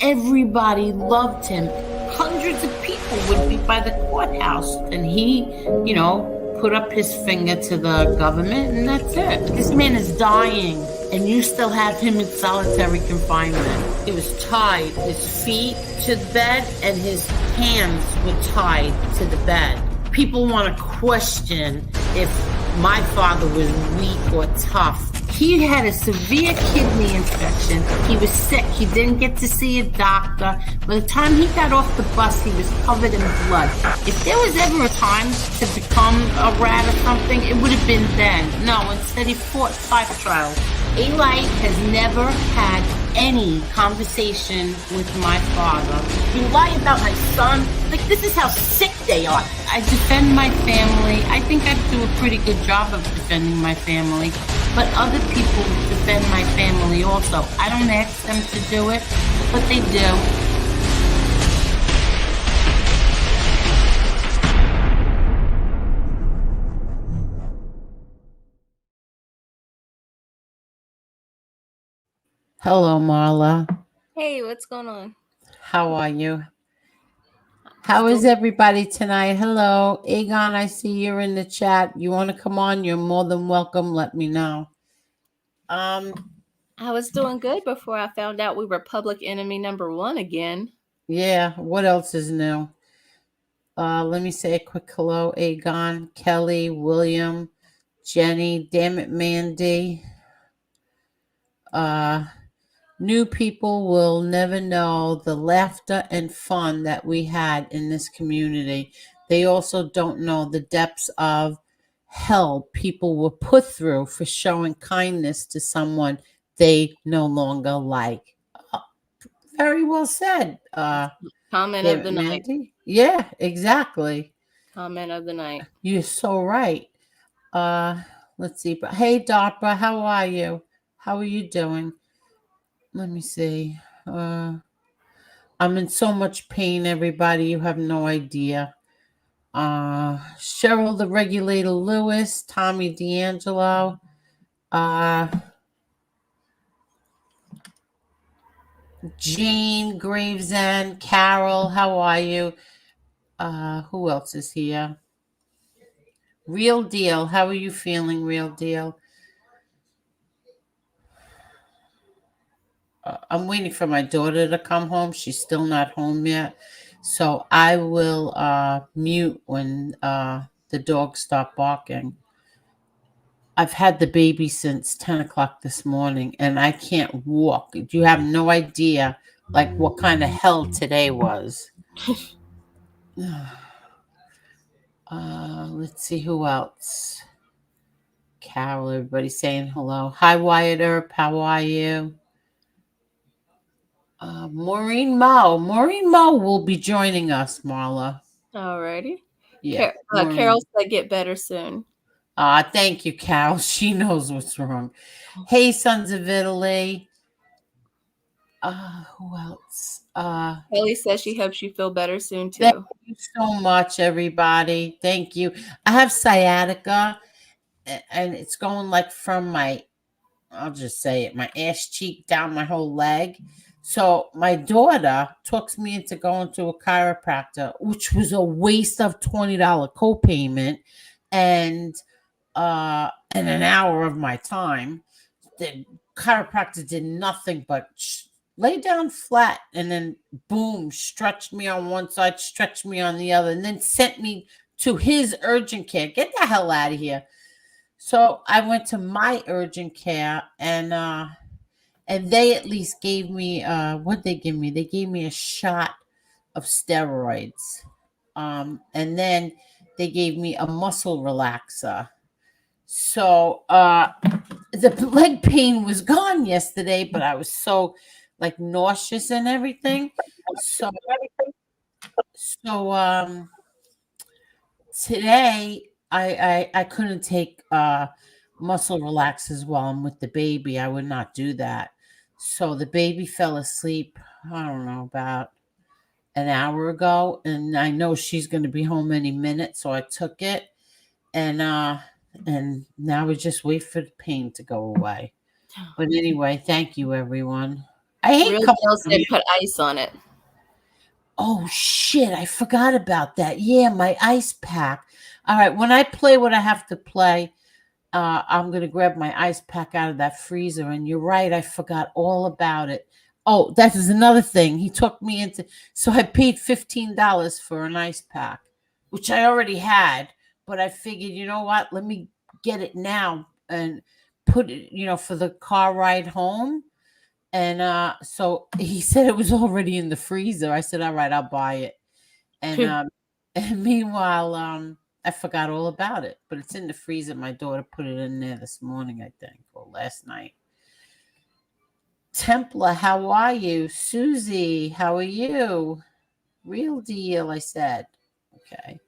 Everybody loved him. Hundreds of people would be by the courthouse, and he, put up his finger to the government, and that's it. This man is dying, and you still have him in solitary confinement. He was tied, his feet to the bed, and his hands were tied to the bed. People want to question if my father was weak or tough. He had a severe kidney infection. He was sick. He didn't get to see a doctor. By the time he got off the bus, he was covered in blood. If there was ever a time to become a rat or something, it would have been then. No, instead he fought 5 trials. Eli has never had any conversation with my father. You lie about my son? Like, this is how sick they are. I defend my family. I think I do a pretty good job of defending my family. But other people defend my family also. I don't ask them to do it, but they do. Hello, Marla. Hey, what's going on? How are you? How is everybody tonight? Hello, Aegon, I see you're in the chat. You want to come on? You're more than welcome. Let me know. I was doing good before I found out we were public enemy number 1 again. Yeah, what else is new? Let me say a quick hello. Aegon, Kelly, William, Jenny, damn it, Mandy. New people will never know the laughter and fun that we had in this community. They also don't know the depths of hell people were put through for showing kindness to someone they no longer like. Very well said. Comment of the night. Yeah, exactly. Comment of the night. You're so right. Let's see. But hey, Darpa, how are you? How are you doing? Let me see. I'm in so much pain, everybody. You have no idea. Cheryl the Regulator Lewis, Tommy D'Angelo, Jane Gravesend, Carol, how are you? Who else is here? Real Deal, how are you feeling, Real Deal? I'm waiting for my daughter to come home. She's still not home yet. So I will mute when the dogs stop barking. I've had the baby since 10 o'clock this morning, and I can't walk. You have no idea, like, what kind of hell today was. Let's see who else. Carol, everybody saying hello. Hi, Wyatt Earp. How are you? Maureen Mo will be joining us, Marla. Alrighty. Yeah. Carol said get better soon. Thank you, Carol. She knows what's wrong. Hey, Sons of Italy. Who else? Kelly says she hopes you feel better soon too. Thank you so much, everybody. Thank you. I have sciatica, and it's going like from I'll just say it, my ass cheek down my whole leg. So my daughter talks me into going to a chiropractor, which was a waste of $20 copayment and an hour of my time. The chiropractor did nothing but lay down flat and then boom, stretched me on one side, stretched me on the other, and then sent me to his urgent care. Get the hell out of here. So I went to my urgent care, and they at least gave me what they give me. They gave me a shot of steroids, and then they gave me a muscle relaxer. So the leg pain was gone yesterday, but I was so like nauseous and everything. So today I couldn't take muscle relaxers while I'm with the baby. I would not do that. So the baby fell asleep, I don't know, about an hour ago, and I know she's going to be home any minute, so I took it, and now we just wait for the pain to go away. But anyway, thank you, everyone. I hate Real cold deals cream. didn't put ice on it. Oh shit, I forgot about that. Yeah, my ice pack. All right, when I play what I have to play, I'm gonna grab my ice pack out of that freezer. And you're right, I forgot all about it. Oh, that is another thing. He took me into, so I paid $15 for an ice pack, which I already had, but I figured, you know what? Let me get it now and put it, for the car ride home. And so he said it was already in the freezer. I said, all right, I'll buy it. And and meanwhile, I forgot all about it, but it's in the freezer. My daughter put it in there this morning, I think, or last night. Templar, how are you? Susie, how are you? Real deal, I said. Okay.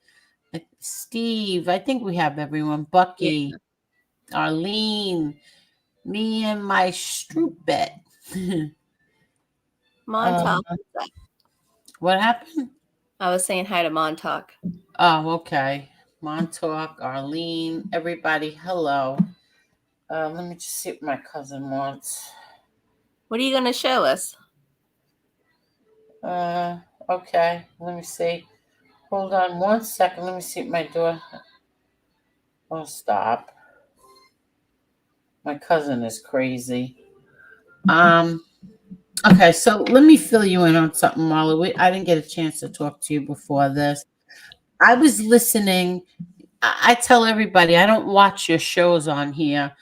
Steve, I think we have everyone. Bucky, Arlene, me and my Stroopet. Montauk. What happened? I was saying hi to Montauk. Oh, okay. Montauk, Arlene, everybody, hello. Let me just see what my cousin wants. What are you going to show us? Okay. Let me see. Hold on 1 second. Let me see what my daughter. Oh, stop. My cousin is crazy. Okay, so let me fill you in on something, Marla. I didn't get a chance to talk to you before this. I was listening. I tell everybody I don't watch your shows on here,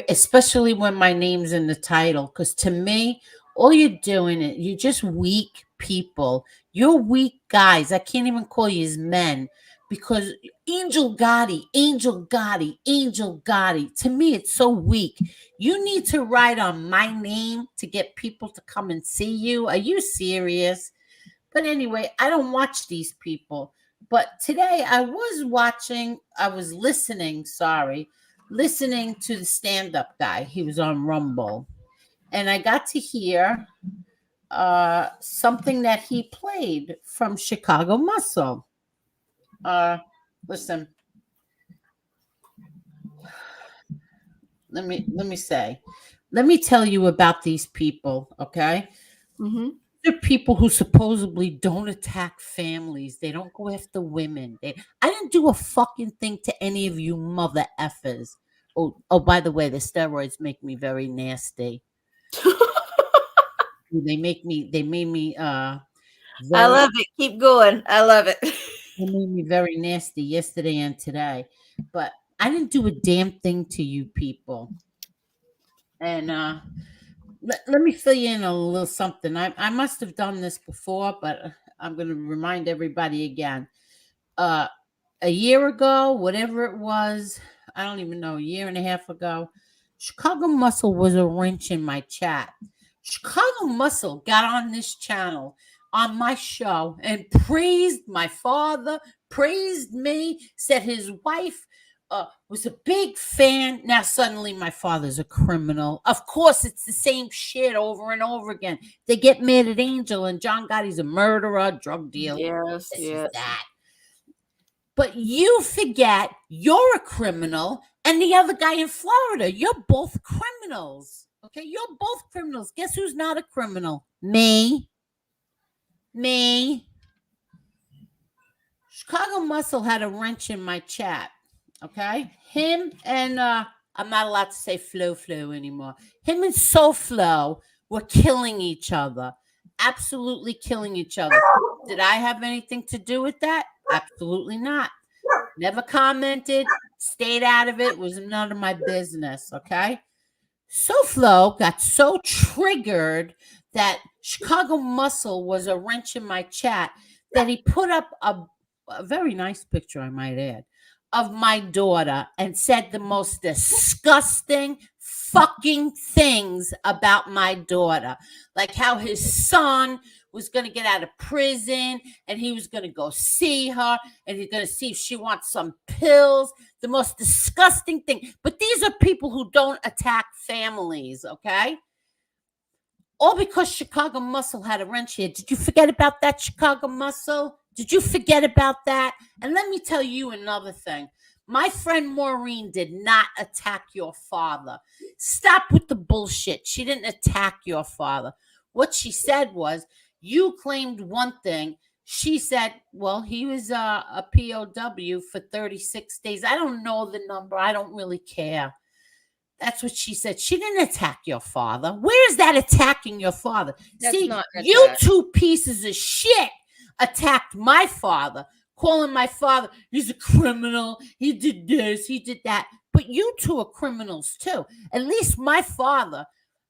especially when my name's in the title, because to me, all you're doing is you're just weak people. You're weak guys. I can't even call you as men because Angel Gotti, Angel Gotti, Angel Gotti. To me, it's so weak. You need to write on my name to get people to come and see you. Are you serious? But anyway, I don't watch these people. But today I was listening to the stand-up guy. He was on Rumble. And I got to hear something that he played from Chicago Muscle. Listen. Let me tell you about these people, okay? Mm-hmm. They're people who supposedly don't attack families. They don't go after women. I didn't do a fucking thing to any of you mother effers. Oh, by the way, the steroids make me very nasty. They made me I love it. Keep going. I love it. They made me very nasty yesterday and today. But I didn't do a damn thing to you people. And let me fill you in a little something. I must have done this before, but I'm going to remind everybody again. A year ago, whatever it was, I don't even know, a year and a half ago, Chicago Muscle was a wrench in my chat. Chicago Muscle got on this channel on my show and praised my father, praised me, said his wife was a big fan. Now suddenly my father's a criminal. Of course, it's the same shit over and over again. They get mad at Angel and John Gotti's a murderer, drug dealer. Yes, This yes. is that. But you forget you're a criminal and the other guy in Florida. You're both criminals. Okay, you're both criminals. Guess who's not a criminal? Me. Chicago Muscle had a wrench in my chat. Okay, him and I'm not allowed to say Flo anymore. Him and SoFlo were killing each other. Absolutely killing each other. Did I have anything to do with that? Absolutely not. Never commented, stayed out of it, was none of my business, okay? SoFlo got so triggered that Chicago Muscle was a wrench in my chat that he put up a very nice picture, I might add, of my daughter and said the most disgusting fucking things about my daughter. Like how his son was going to get out of prison and he was going to go see her and he's going to see if she wants some pills. The most disgusting thing. But these are people who don't attack families, okay? All because Chicago Muscle had a wrench here. Did you forget about that, Chicago Muscle? Did you forget about that? And let me tell you another thing. My friend Maureen did not attack your father. Stop with the bullshit. She didn't attack your father. What she said was, you claimed one thing. She said, well, he was a POW for 36 days. I don't know the number. I don't really care. That's what she said. She didn't attack your father. Where is that attacking your father? That's See, not an you attack. two pieces of shit attacked my father, calling my father, he's a criminal. He did this, he did that. But you two are criminals too. At least my father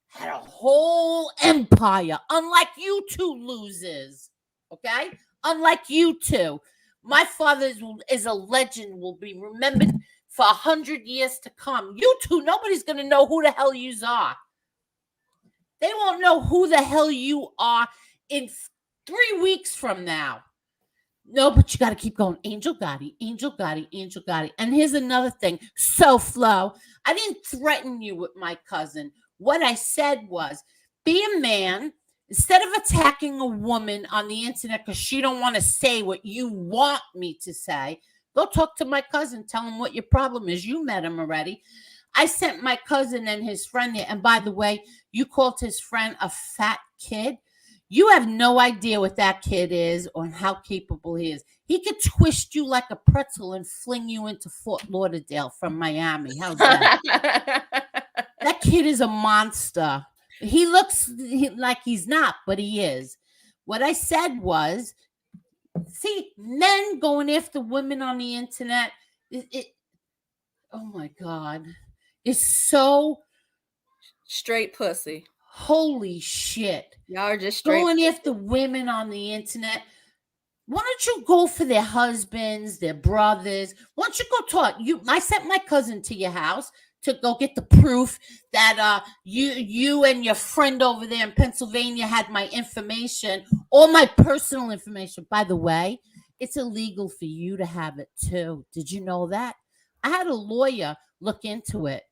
had a whole empire, unlike you two losers. Okay? Unlike you two. My father is a legend, will be remembered for 100 years to come. You two, nobody's going to know who the hell you are. They won't know who the hell you are in 3 weeks from now. No, but you got to keep going. Angel Gotti, Angel Gotti, Angel Gotti. And here's another thing. So, Flo, I didn't threaten you with my cousin. What I said was, be a man. Instead of attacking a woman on the internet because she don't want to say what you want me to say, go talk to my cousin. Tell him what your problem is. You met him already. I sent my cousin and his friend there. And by the way, you called his friend a fat kid. You have no idea what that kid is or how capable he is. He could twist you like a pretzel and fling you into Fort Lauderdale from Miami. How's that? That kid is a monster. He looks like he's not, but he is. What I said was, see, men going after women on the internet, oh my God, it's so straight pussy. Holy shit. Y'all are just straight going after women on the internet. Why don't you go for their husbands, their brothers? Why don't you go talk? I sent my cousin to your house to go get the proof that you and your friend over there in Pennsylvania had my information, all my personal information. By the way, it's illegal for you to have it too. Did you know that? I had a lawyer look into it.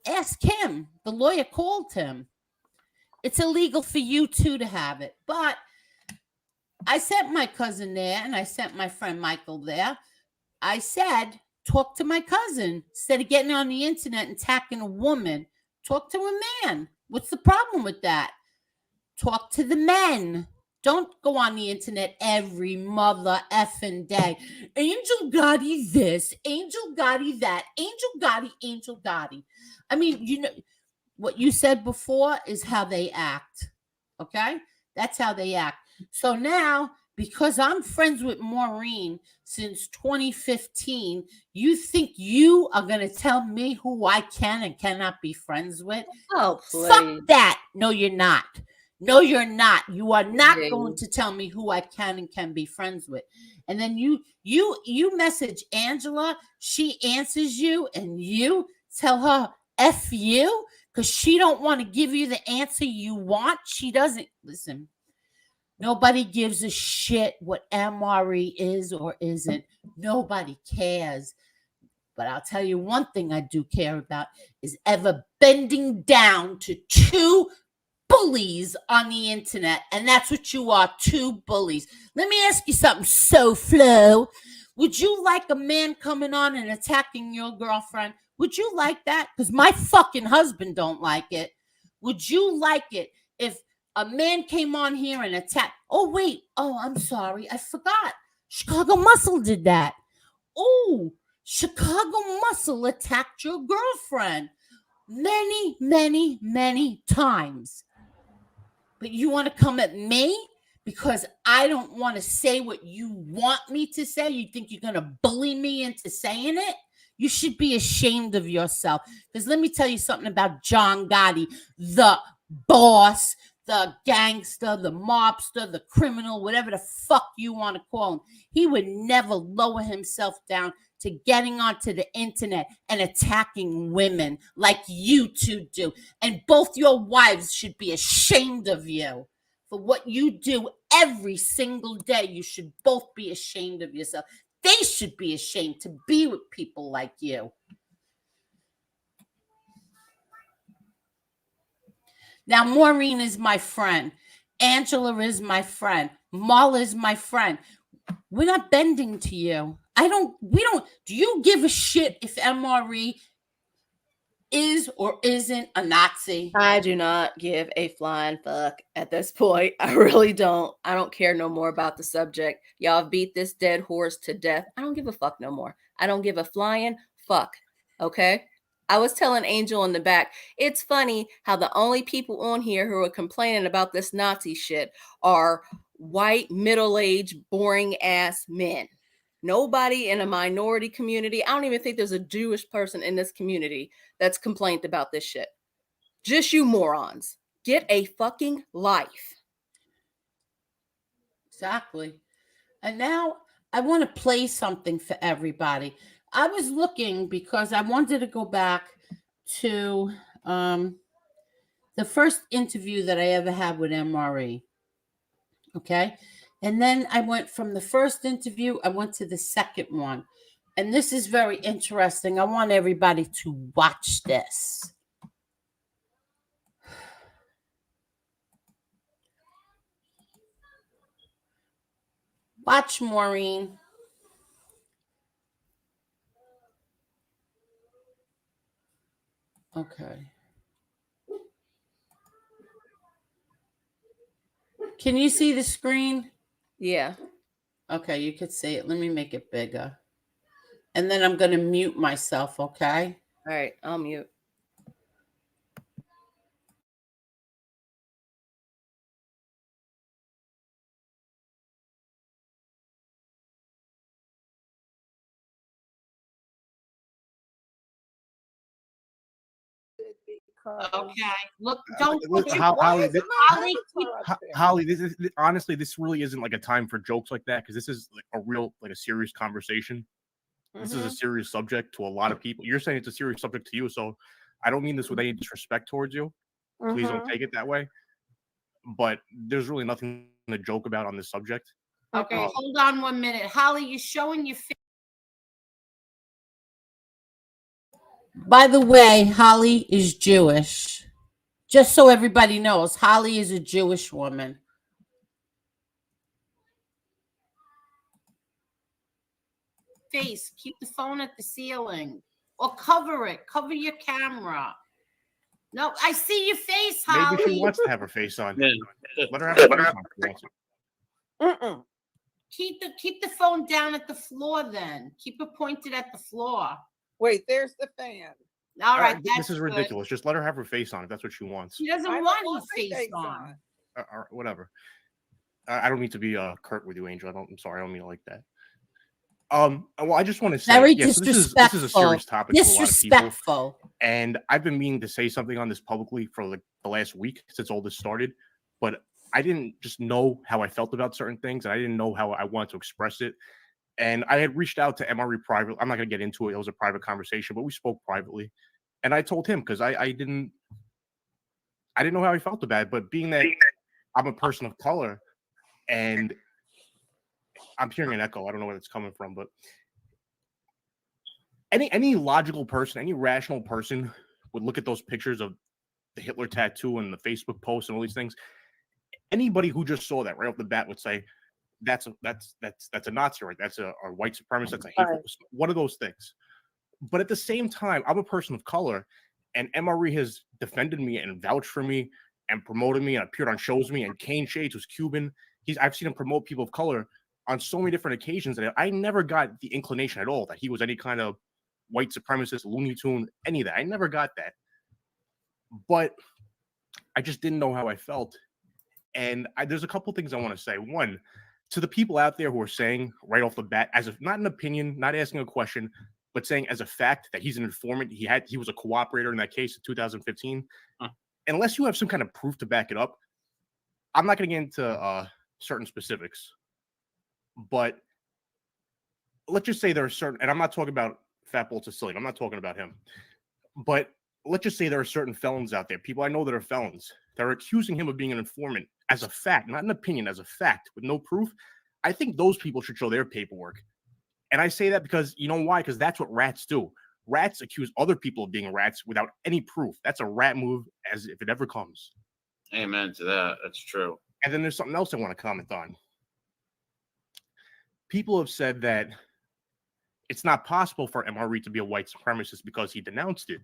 Ask him. The lawyer called him. It's illegal for you too to have it. But I sent my cousin there and I sent my friend Michael there. I said, talk to my cousin. Instead of getting on the internet and attacking a woman, talk to a man. What's the problem with that? Talk to the men. Don't go on the internet every mother effing day. Angel Gotti this, Angel Gotti that, Angel Gotti, Angel Gotti. I mean, you know, what you said before is how they act. Okay? That's how they act. So now, because I'm friends with Maureen since 2015, you think you are going to tell me who I can and cannot be friends with? Oh, please. Fuck that. No, you're not. No, you're not. You are not going to tell me who I can and can be friends with. And then you message Angela, she answers you, and you tell her F you because she don't want to give you the answer you want. She doesn't. Listen, nobody gives a shit what MRE is or isn't. Nobody cares. But I'll tell you one thing I do care about is ever bending down to two bullies on the internet. And that's what you are, two bullies. Let me ask you something so Flo. Would you like a man coming on and attacking your girlfriend? Would you like that? Because my fucking husband don't like it. Would you like it if a man came on here and attacked? Oh, wait. Oh, I'm sorry. I forgot. Chicago Muscle did that. Oh, Chicago Muscle attacked your girlfriend many, many, many times. But you want to come at me because I don't want to say what you want me to say? You think you're going to bully me into saying it? You should be ashamed of yourself. Because let me tell you something about John Gotti, the boss, the gangster, the mobster, the criminal, whatever the fuck you want to call him. He would never lower himself down to getting onto the internet and attacking women like you two do. And both your wives should be ashamed of you for what you do every single day. You should both be ashamed of yourself. They should be ashamed to be with people like you. Now, Maureen is my friend. Angela is my friend. Marla is my friend. We're not bending to you. Do you give a shit if MRE is or isn't a Nazi? I do not give a flying fuck at this point. I really don't. I don't care no more about the subject. Y'all have beat this dead horse to death. I don't give a fuck no more. I don't give a flying fuck. Okay? I was telling Angel in the back, it's funny how the only people on here who are complaining about this Nazi shit are white, middle-aged, boring-ass men. Nobody in a minority community. I don't even think there's a Jewish person in this community that's complained about this shit. Just you morons. Get a fucking life. Exactly. And now I want to play something for everybody. I was looking because I wanted to go back to the first interview that I ever had with MRE. Okay. And then I went from the first interview, I went to the second one. And this is very interesting. I want everybody to watch this. Watch, Maureen. Okay. Can you see the screen? Yeah. Okay, you could see it. Let me make it bigger. And then I'm going to mute myself, okay? All right, I'll mute. Okay. Look, don't put your Holly, Holly, honestly, this really isn't like a time for jokes like that because this is like a real, like a serious conversation. This is a serious subject to a lot of people. You're saying it's a serious subject to you, so I don't mean this with any disrespect towards you. Please don't take it that way. But there's really nothing to joke about on this subject. Okay, hold on 1 minute. Holly, you're showing your face. By the way, Holly is Jewish. Just so everybody knows, Holly is a Jewish woman. Face, keep the phone at the ceiling. Or cover it. Cover your camera. No, I see your face, Holly. Maybe she wants to have her face on. Let her have her face on. Keep the phone down at the floor then. Keep it pointed at the floor. Wait, there's the fan. All right, this is ridiculous. Just let her have her face on if that's what she wants. She doesn't want his face on. All right, whatever. I don't mean to be curt with you, Angel. I'm sorry. I don't mean it like that. Well, I just want to say, very disrespectful. This is a serious topic for a lot of people. And I've been meaning to say something on this publicly for like the last week since all this started, but I didn't just know how I felt about certain things, and I didn't know how I wanted to express it. And I had reached out to MRE privately. I'm not going to get into it. It was a private conversation, but we spoke privately. And I told him because I didn't know how he felt about it. But being that I'm a person of color, and I'm hearing an echo. I don't know where it's coming from, but any logical person, any rational person would look at those pictures of the Hitler tattoo and the Facebook post and all these things. Anybody who just saw that right off the bat would say, that's a Nazi, right? That's a white supremacist. That's a hateful. One of those things. But at the same time, I'm a person of color, and MRE has defended me and vouched for me and promoted me and appeared on shows with me. And Kane Shades was Cuban. I've seen him promote people of color on so many different occasions that I never got the inclination at all that he was any kind of white supremacist, Looney Tune, any of that. I never got that. But I just didn't know how I felt. And there's a couple things I want to say. One, to the people out there who are saying right off the bat, as if not an opinion, not asking a question, but saying as a fact that he's an informant, he was a cooperator in that case in 2015. Unless you have some kind of proof to back it up, I'm not going to get into certain specifics. But let's just say there are certain, and I'm not talking about Fat Bolt Sicilian. I'm not talking about him. But let's just say there are certain felons out there, people I know that are felons, that are accusing him of being an informant as a fact, not an opinion, as a fact with no proof. I think those people should show their paperwork. And I say that because, you know why? Because that's what rats do. Rats accuse other people of being rats without any proof. That's a rat move as if it ever comes. Amen to that. That's true. And then there's something else I want to comment on. People have said that it's not possible for MRE to be a white supremacist because he denounced it,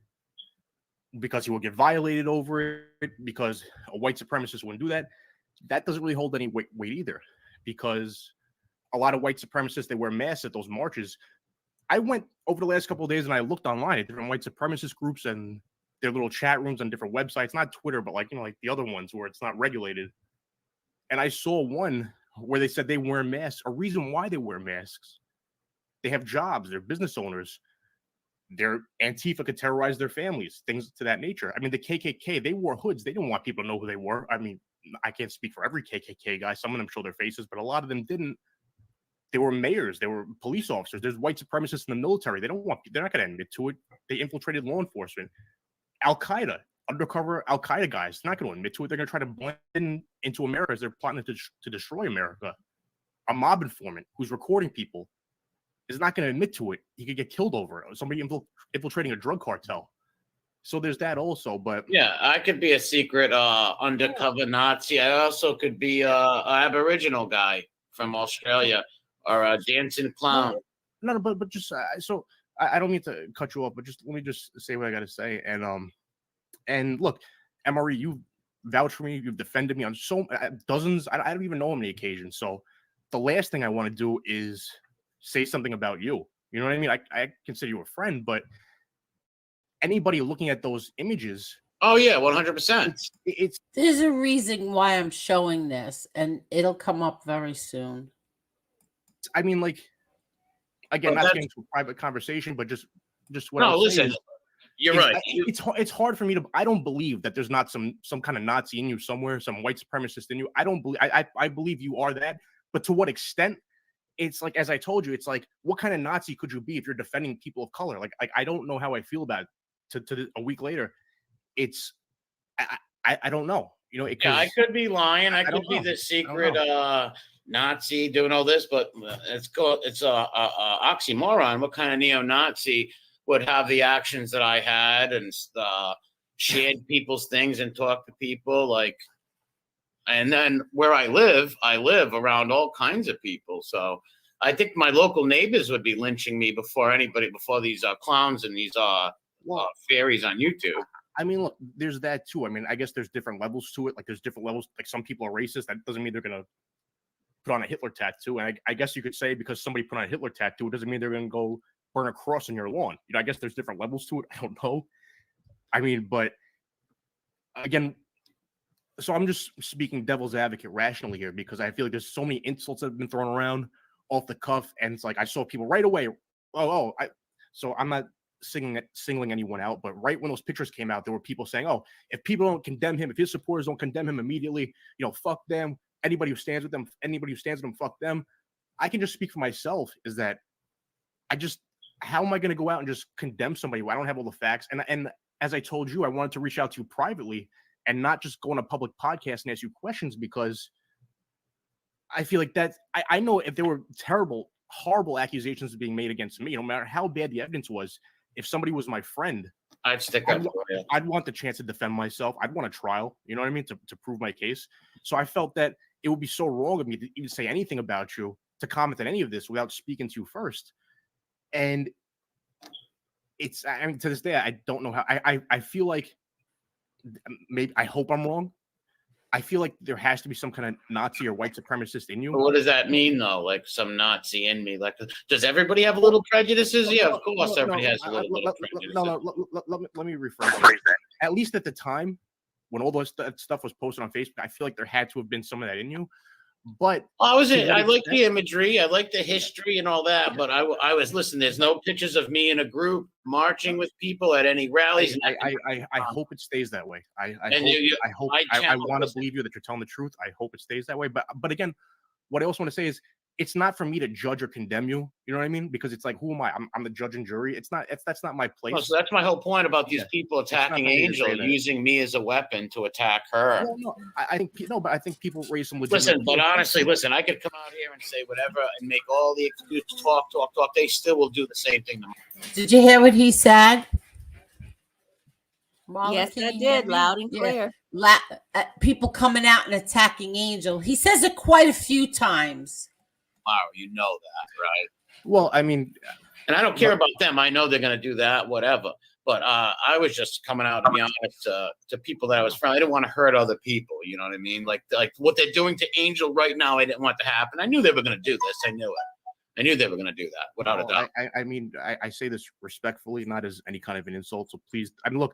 because he will get violated over it, because a white supremacist wouldn't do that. That doesn't really hold any weight either, because a lot of white supremacists, they wear masks at those marches. I went over the last couple of days and I looked online at different white supremacist groups and their little chat rooms on different websites, not Twitter, but like, like the other ones where it's not regulated. And I saw one where they said they wear masks. A reason why they wear masks: they have jobs, they're business owners, their Antifa could terrorize their families, things to that nature. I mean, the KKK, they wore hoods. They didn't want people to know who they were. I mean, I can't speak for every KKK guy. Some of them show their faces, but a lot of them didn't. They were mayors. They were police officers. There's white supremacists in the military. They're not going to admit to it. They infiltrated law enforcement. Al-Qaeda, undercover Al-Qaeda guys, not going to admit to it. They're going to try to blend into America as they're plotting to destroy America. A mob informant who's recording people is not going to admit to it. He could get killed over it. Somebody infiltrating a drug cartel. So there's that also. But yeah, I could be a secret undercover Nazi. I also could be a Aboriginal guy from Australia or a dancing clown. No, but just so I don't mean to cut you off, but just let me just say what I got to say. And look, MRE, you vouched for me. You've defended me on so dozens. I don't even know how many occasions. So the last thing I want to do is say something about you. You know what I mean? I consider you a friend, but anybody looking at those images. Oh yeah, 100%. It's There's a reason why I'm showing this, and it'll come up very soon. I mean, like, again, Well, not getting to a private conversation, but just what No, I'm listen, saying is, you're right. it's hard for me to. I don't believe that there's not some kind of Nazi in you somewhere, some white supremacist in you. I don't believe. I believe you are that, but to what extent? It's like, as I told you, it's like, what kind of Nazi could you be if you're defending people of color? Like I don't know how I feel about it. To a week later, it's I don't know. You know, Yeah, I could be lying. I could be know. the secret Nazi doing all this, but it's a oxymoron. What kind of neo-Nazi would have the actions that I had and shared people's things and talk to people like? And then where I live around all kinds of people. So I think my local neighbors would be lynching me before these clowns and these fairies on YouTube. I mean, look, there's that too. I mean, I guess there's different levels to it. Like there's different levels. Like some people are racist. That doesn't mean they're going to put on a Hitler tattoo. And I guess you could say because somebody put on a Hitler tattoo, it doesn't mean they're going to go burn a cross on your lawn. You know, I guess there's different levels to it. I don't know. I mean, but again, so I'm just speaking devil's advocate rationally here because I feel like there's so many insults that have been thrown around off the cuff. And it's like, I saw people right away. So I'm not singling anyone out, but right when those pictures came out, there were people saying, oh, if people don't condemn him, if his supporters don't condemn him immediately, fuck them. Anybody who stands with them, fuck them. I can just speak for myself is that how am I going to go out and just condemn somebody who I don't have all the facts? And as I told you, I wanted to reach out to you privately and not just go on a public podcast and ask you questions because I feel like that I know if there were terrible, horrible accusations being made against me, no matter how bad the evidence was, if somebody was my friend, I'd stick up for you. I'd want the chance to defend myself. I'd want a trial, you know what I mean, to prove my case. So I felt that it would be so wrong of me to even say anything about you, to comment on any of this without speaking to you first. And to this day, I don't know how. I feel like maybe I hope I'm wrong. I feel like there has to be some kind of Nazi or white supremacist in you. But what does that mean, though? Like some Nazi in me? Like, does everybody have a little prejudices? Yeah, of course, everybody has a little prejudices. Let me rephrase that. At least at the time, when all that stuff was posted on Facebook, I feel like there had to have been some of that in you. But I like the imagery, I like the history and all that. But I was listen. There's no pictures of me in a group marching with people at any rallies. I hope it stays that way. I want to believe you that you're telling the truth. I hope it stays that way. But again, what I also want to say is it's not for me to judge or condemn you. You know what I mean? Because it's like, who am I? I'm the judge and jury. That's not my place. Oh, so that's my whole point about these people attacking Angel, using me as a weapon to attack her. No, I think people raise some legitimate. Listen, but honestly, I could come out here and say whatever and make all the excuses, talk. They still will do the same thing to me. Did you hear what he said? Marlon, yes, I did, loud and clear. People coming out and attacking Angel. He says it quite a few times. Wow, you know that, right? Well, I mean, And I don't care about them. I know they're going to do that, whatever. But I was just coming out to be honest to people that I was friendly. I didn't want to hurt other people. You know what I mean? Like what they're doing to Angel right now, I didn't want to happen. I knew they were going to do this. I knew it. I knew they were going to do that without a doubt. I mean, I say this respectfully, not as any kind of an insult. So please, I mean, look,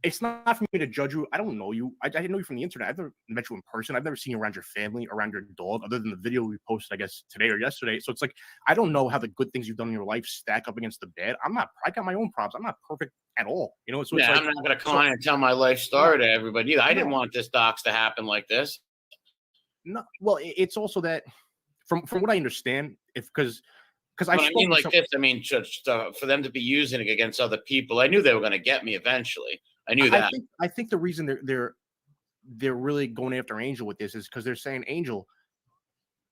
it's not for me to judge you. I don't know you. I didn't know you from the internet. I've never met you in person. I've never seen you around your family, around your dog, other than the video we posted, I guess, today or yesterday. So it's like, I don't know how the good things you've done in your life stack up against the bad. I got my own problems. I'm not perfect at all. You know, so yeah, it's like, I'm not going to come on and tell my life story to everybody either. I didn't want this docs to happen like this. No, well, it's also that from what I understand, because I mean like this, I mean, just for them to be using it against other people, I knew they were going to get me eventually. I knew that. I think the reason they're really going after Angel with this is because they're saying, Angel,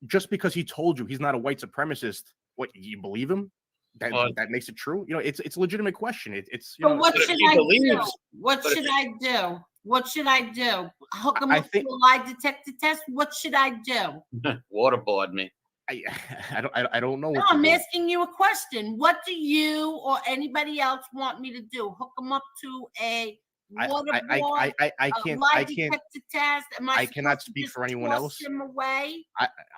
just because he told you he's not a white supremacist, what, you believe him? That makes it true? You know, it's a legitimate question. It's you But know, what should I do? What should I do? What should I do? Hook him up to a lie detector test? What should I do? Waterboard me. I don't know. No, I'm asking you a question. What do you or anybody else want me to do? Hook them up to a waterboard? I can't. Test? I cannot speak for anyone else. Him away?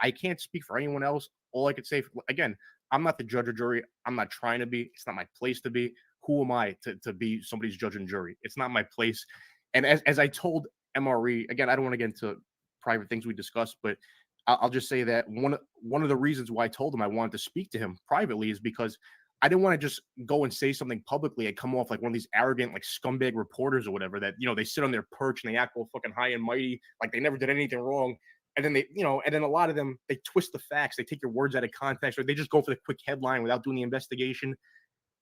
I can't speak for anyone else. All I could say, again, I'm not the judge or jury. I'm not trying to be. It's not my place to be. Who am I to be somebody's judge and jury? It's not my place. And as I told MRE, again, I don't want to get into private things we discussed, but I'll just say that one of the reasons why I told him I wanted to speak to him privately is because I didn't want to just go and say something publicly and come off like one of these arrogant, like scumbag reporters or whatever that, you know, they sit on their perch and they act all fucking high and mighty, like they never did anything wrong. And then and then a lot of them, they twist the facts. They take your words out of context, or they just go for the quick headline without doing the investigation.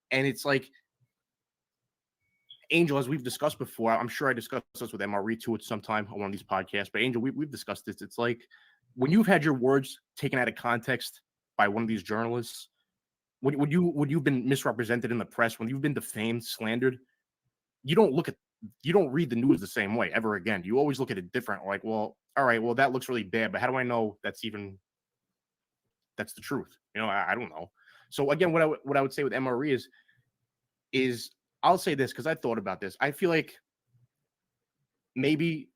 And it's like, Angel, as we've discussed before, I'm sure I discussed this with MRE too at some time on one of these podcasts, but Angel, we've discussed this. It's like, when you've had your words taken out of context by one of these journalists, when you've been misrepresented in the press, when you've been defamed, slandered, you don't read the news the same way ever again. You always look at it different. Like, well, all right, well, that looks really bad, but how do I know that's the truth? You know, I don't know. So again, what I would say with MRE is I'll say this because I thought about this. I feel like maybe,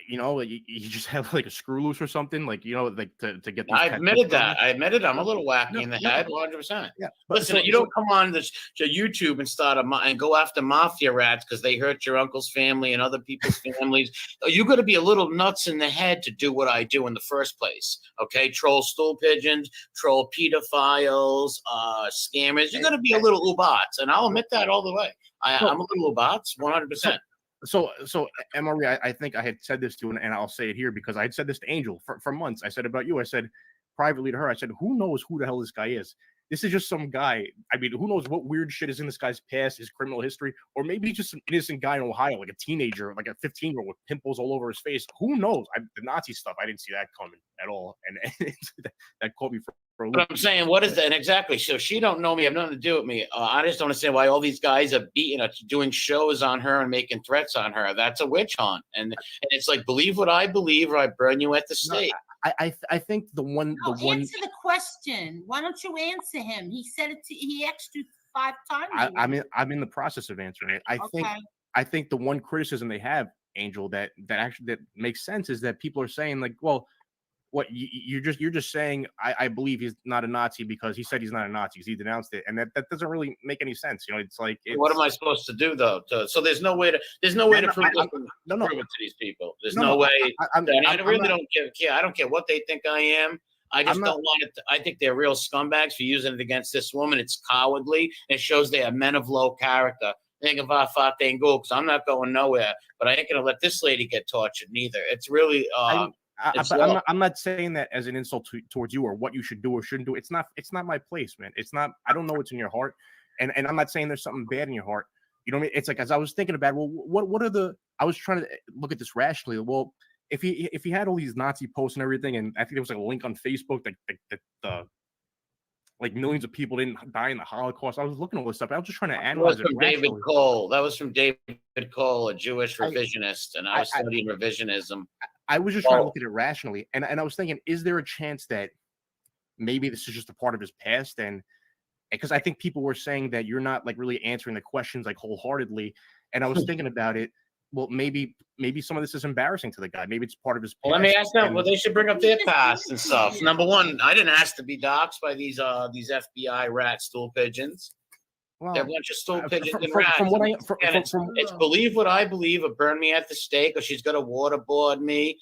you know, you just have like a screw loose or something, like, you know, like to get. I admitted that. I'm a little wacky in the head, 100%. Yeah. Listen, you don't come on this to YouTube and go after mafia rats because they hurt your uncle's family and other people's families. You got to be a little nuts in the head to do what I do in the first place. Okay, troll stool pigeons, troll pedophiles, scammers. You got to be a little ubats, and I'll admit that all the way. I'm a little ubats, 100%. So MRE, I think I had said this to, and I'll say it here because I had said this to Angel for months. I said about you. I said privately to her, I said, who knows who the hell this guy is? This is just some guy. I mean, who knows what weird shit is in this guy's past, his criminal history, or maybe he's just some innocent guy in Ohio, like a teenager, like a 15-year-old with pimples all over his face. Who knows? The Nazi stuff, I didn't see that coming at all, and that caught me for a loop. But I'm saying, what is that? And exactly. So she don't know me. Have nothing to do with me. I just don't understand why all these guys are doing shows on her and making threats on her. That's a witch hunt, and it's like, believe what I believe, or I burn you at the stake. No, I think the one. Answer the question. Why don't you answer him? He said it. He asked you 5 times. I'm in the process of answering it. I think the one criticism they have, Angel, that makes sense is that people are saying like, well, what you're just saying I believe he's not a Nazi because he said he's not a Nazi because he denounced it, and that doesn't really make any sense. You know, it's like what am I supposed to do though? So there's no way to prove it to these people. There's no way. I really don't care. I don't care what they think I am. I just don't want it. I think they're real scumbags for using it against this woman. It's cowardly. It shows they are men of low character. Think of our fat thing go because I'm not going nowhere, but I ain't gonna let this lady get tortured neither. It's really. I'm not saying that as an insult towards you or what you should do or shouldn't do. It's not my place, man. It's not. I don't know what's in your heart, and I'm not saying there's something bad in your heart. You know what I mean? It's like as I was thinking about, well, what are the? I was trying to look at this rationally. Well, if he had all these Nazi posts and everything, and I think there was like a link on Facebook that like millions of people didn't die in the Holocaust. I was looking at all this stuff. I was just trying to analyze it. David Cole. That was from David Cole, a Jewish revisionist, and I was studying revisionism. I was just trying to look at it rationally, and I was thinking, is there a chance that maybe this is just a part of his past, and because I think people were saying that you're not like really answering the questions like wholeheartedly. And I was thinking about it. Well, maybe some of this is embarrassing to the guy. Maybe it's part of his past. Well, let me ask them. Well, they should bring up their past and stuff. Number one, I didn't ask to be doxxed by these FBI rat stool pigeons. Well, They're a bunch of stool pigeons and rats. It's believe what I believe, or burn me at the stake, or she's going to waterboard me.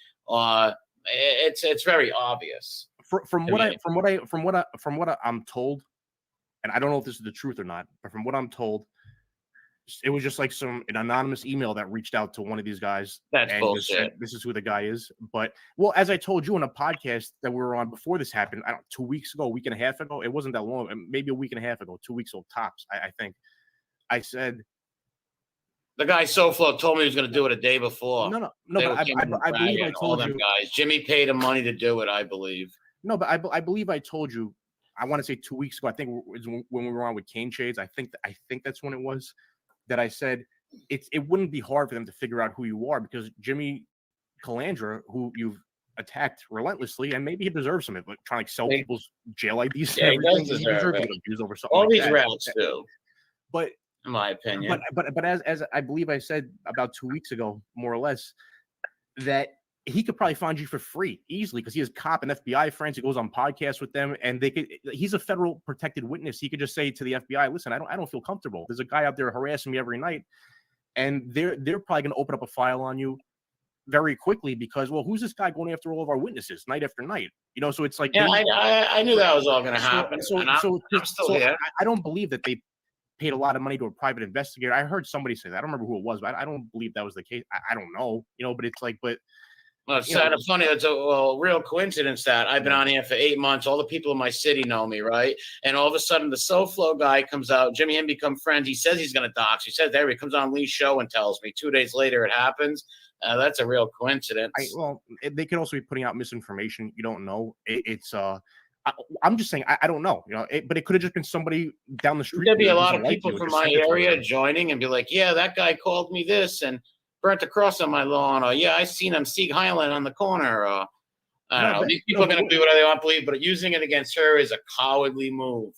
It's very obvious. From what I'm told, and I don't know if this is the truth or not, but from what I'm told, it was just like an anonymous email that reached out to one of these guys. That's and bullshit. Just said, this is who the guy is. But well, as I told you on a podcast that we were on before this happened, 2 weeks ago, a week and a half ago, it wasn't that long, maybe a week and a half ago, 2 weeks old tops. I think I said the guy SoFlo told me he was going to do it a day before. No. But I believe I told you. Guys, Jimmy paid him money to do it. I believe. No, but I believe I told you. I want to say 2 weeks ago. I think it was when we were on with Cane Shades. I think that's when it was. That I said it wouldn't be hard for them to figure out who you are, because Jimmy Calandra, who you've attacked relentlessly, and maybe he deserves some of it, like trying to sell people's jail IDs. Yeah, he does deserve it. Over something all like these that. rats do. But in my opinion, but as I believe I said about 2 weeks ago, more or less, that he could probably find you for free easily because he has cop and FBI friends. He goes on podcasts with them, and he's a federal protected witness. He could just say to the FBI, "Listen, I don't feel comfortable. There's a guy out there harassing me every night," and they're probably going to open up a file on you very quickly because, well, who's this guy going after all of our witnesses night after night? So it's like, yeah, I knew that was all going to happen. I'm still here. I don't believe that they paid a lot of money to a private investigator. I heard somebody say that. I don't remember who it was, but I don't believe that was the case. I don't know, but it's like, but. Well, it's kind of funny. It's a real coincidence that I've been on here for 8 months. All the people in my city know me, right? And all of a sudden, the SoFlo guy comes out. Jimmy and him become friends. He says he's going to dox. He says there. He comes on Lee's show and tells me. 2 days later, it happens. That's a real coincidence. They could also be putting out misinformation. You don't know. I'm just saying. I don't know. But it could have just been somebody down the street. There'd be a lot of people from my area joining and be like, "Yeah, that guy called me this and burnt the cross on my lawn," or "Yeah, I seen him Sieg Highland on the corner." I don't know. These people are going to do whatever they want to believe, but using it against her is a cowardly move.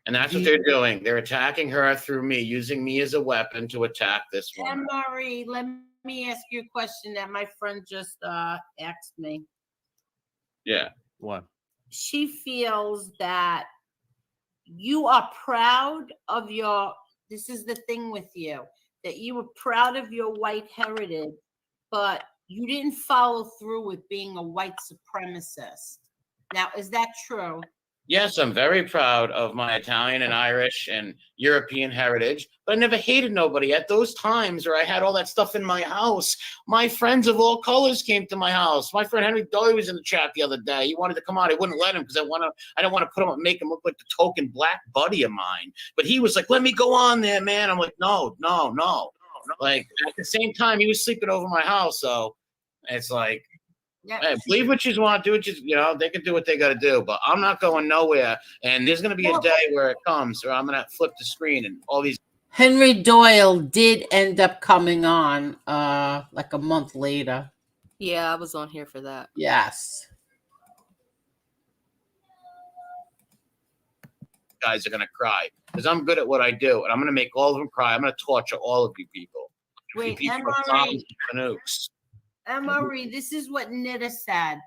And that's what they're doing. They're attacking her through me, using me as a weapon to attack this woman. Murray, let me ask you a question that my friend just asked me. Yeah. What? She feels that you are proud of this is the thing with you, that you were proud of your white heritage, but you didn't follow through with being a white supremacist. Now, is that true? Yes, I'm very proud of my Italian and Irish and European heritage, but I never hated nobody. At those times where I had all that stuff in my house, my friends of all colors came to my house. My friend Henry Dolly was in the chat the other day. He wanted to come out. I wouldn't let him because I didn't want to put him up, make him look like the token black buddy of mine. But he was like, "Let me go on there, man." I'm like, no. Like, at the same time, he was sleeping over my house, so it's like, yeah, hey, believe what you want, do what they can do what they got to do, but I'm not going nowhere. And there's going to be a day where it comes, or I'm going to flip the screen and all these. Henry Doyle did end up coming on like a month later. Yeah, I was on here for that. Yes. Guys are going to cry because I'm good at what I do, and I'm going to make all of them cry. I'm going to torture all of you people. Wait, Marie, this is what Nita said.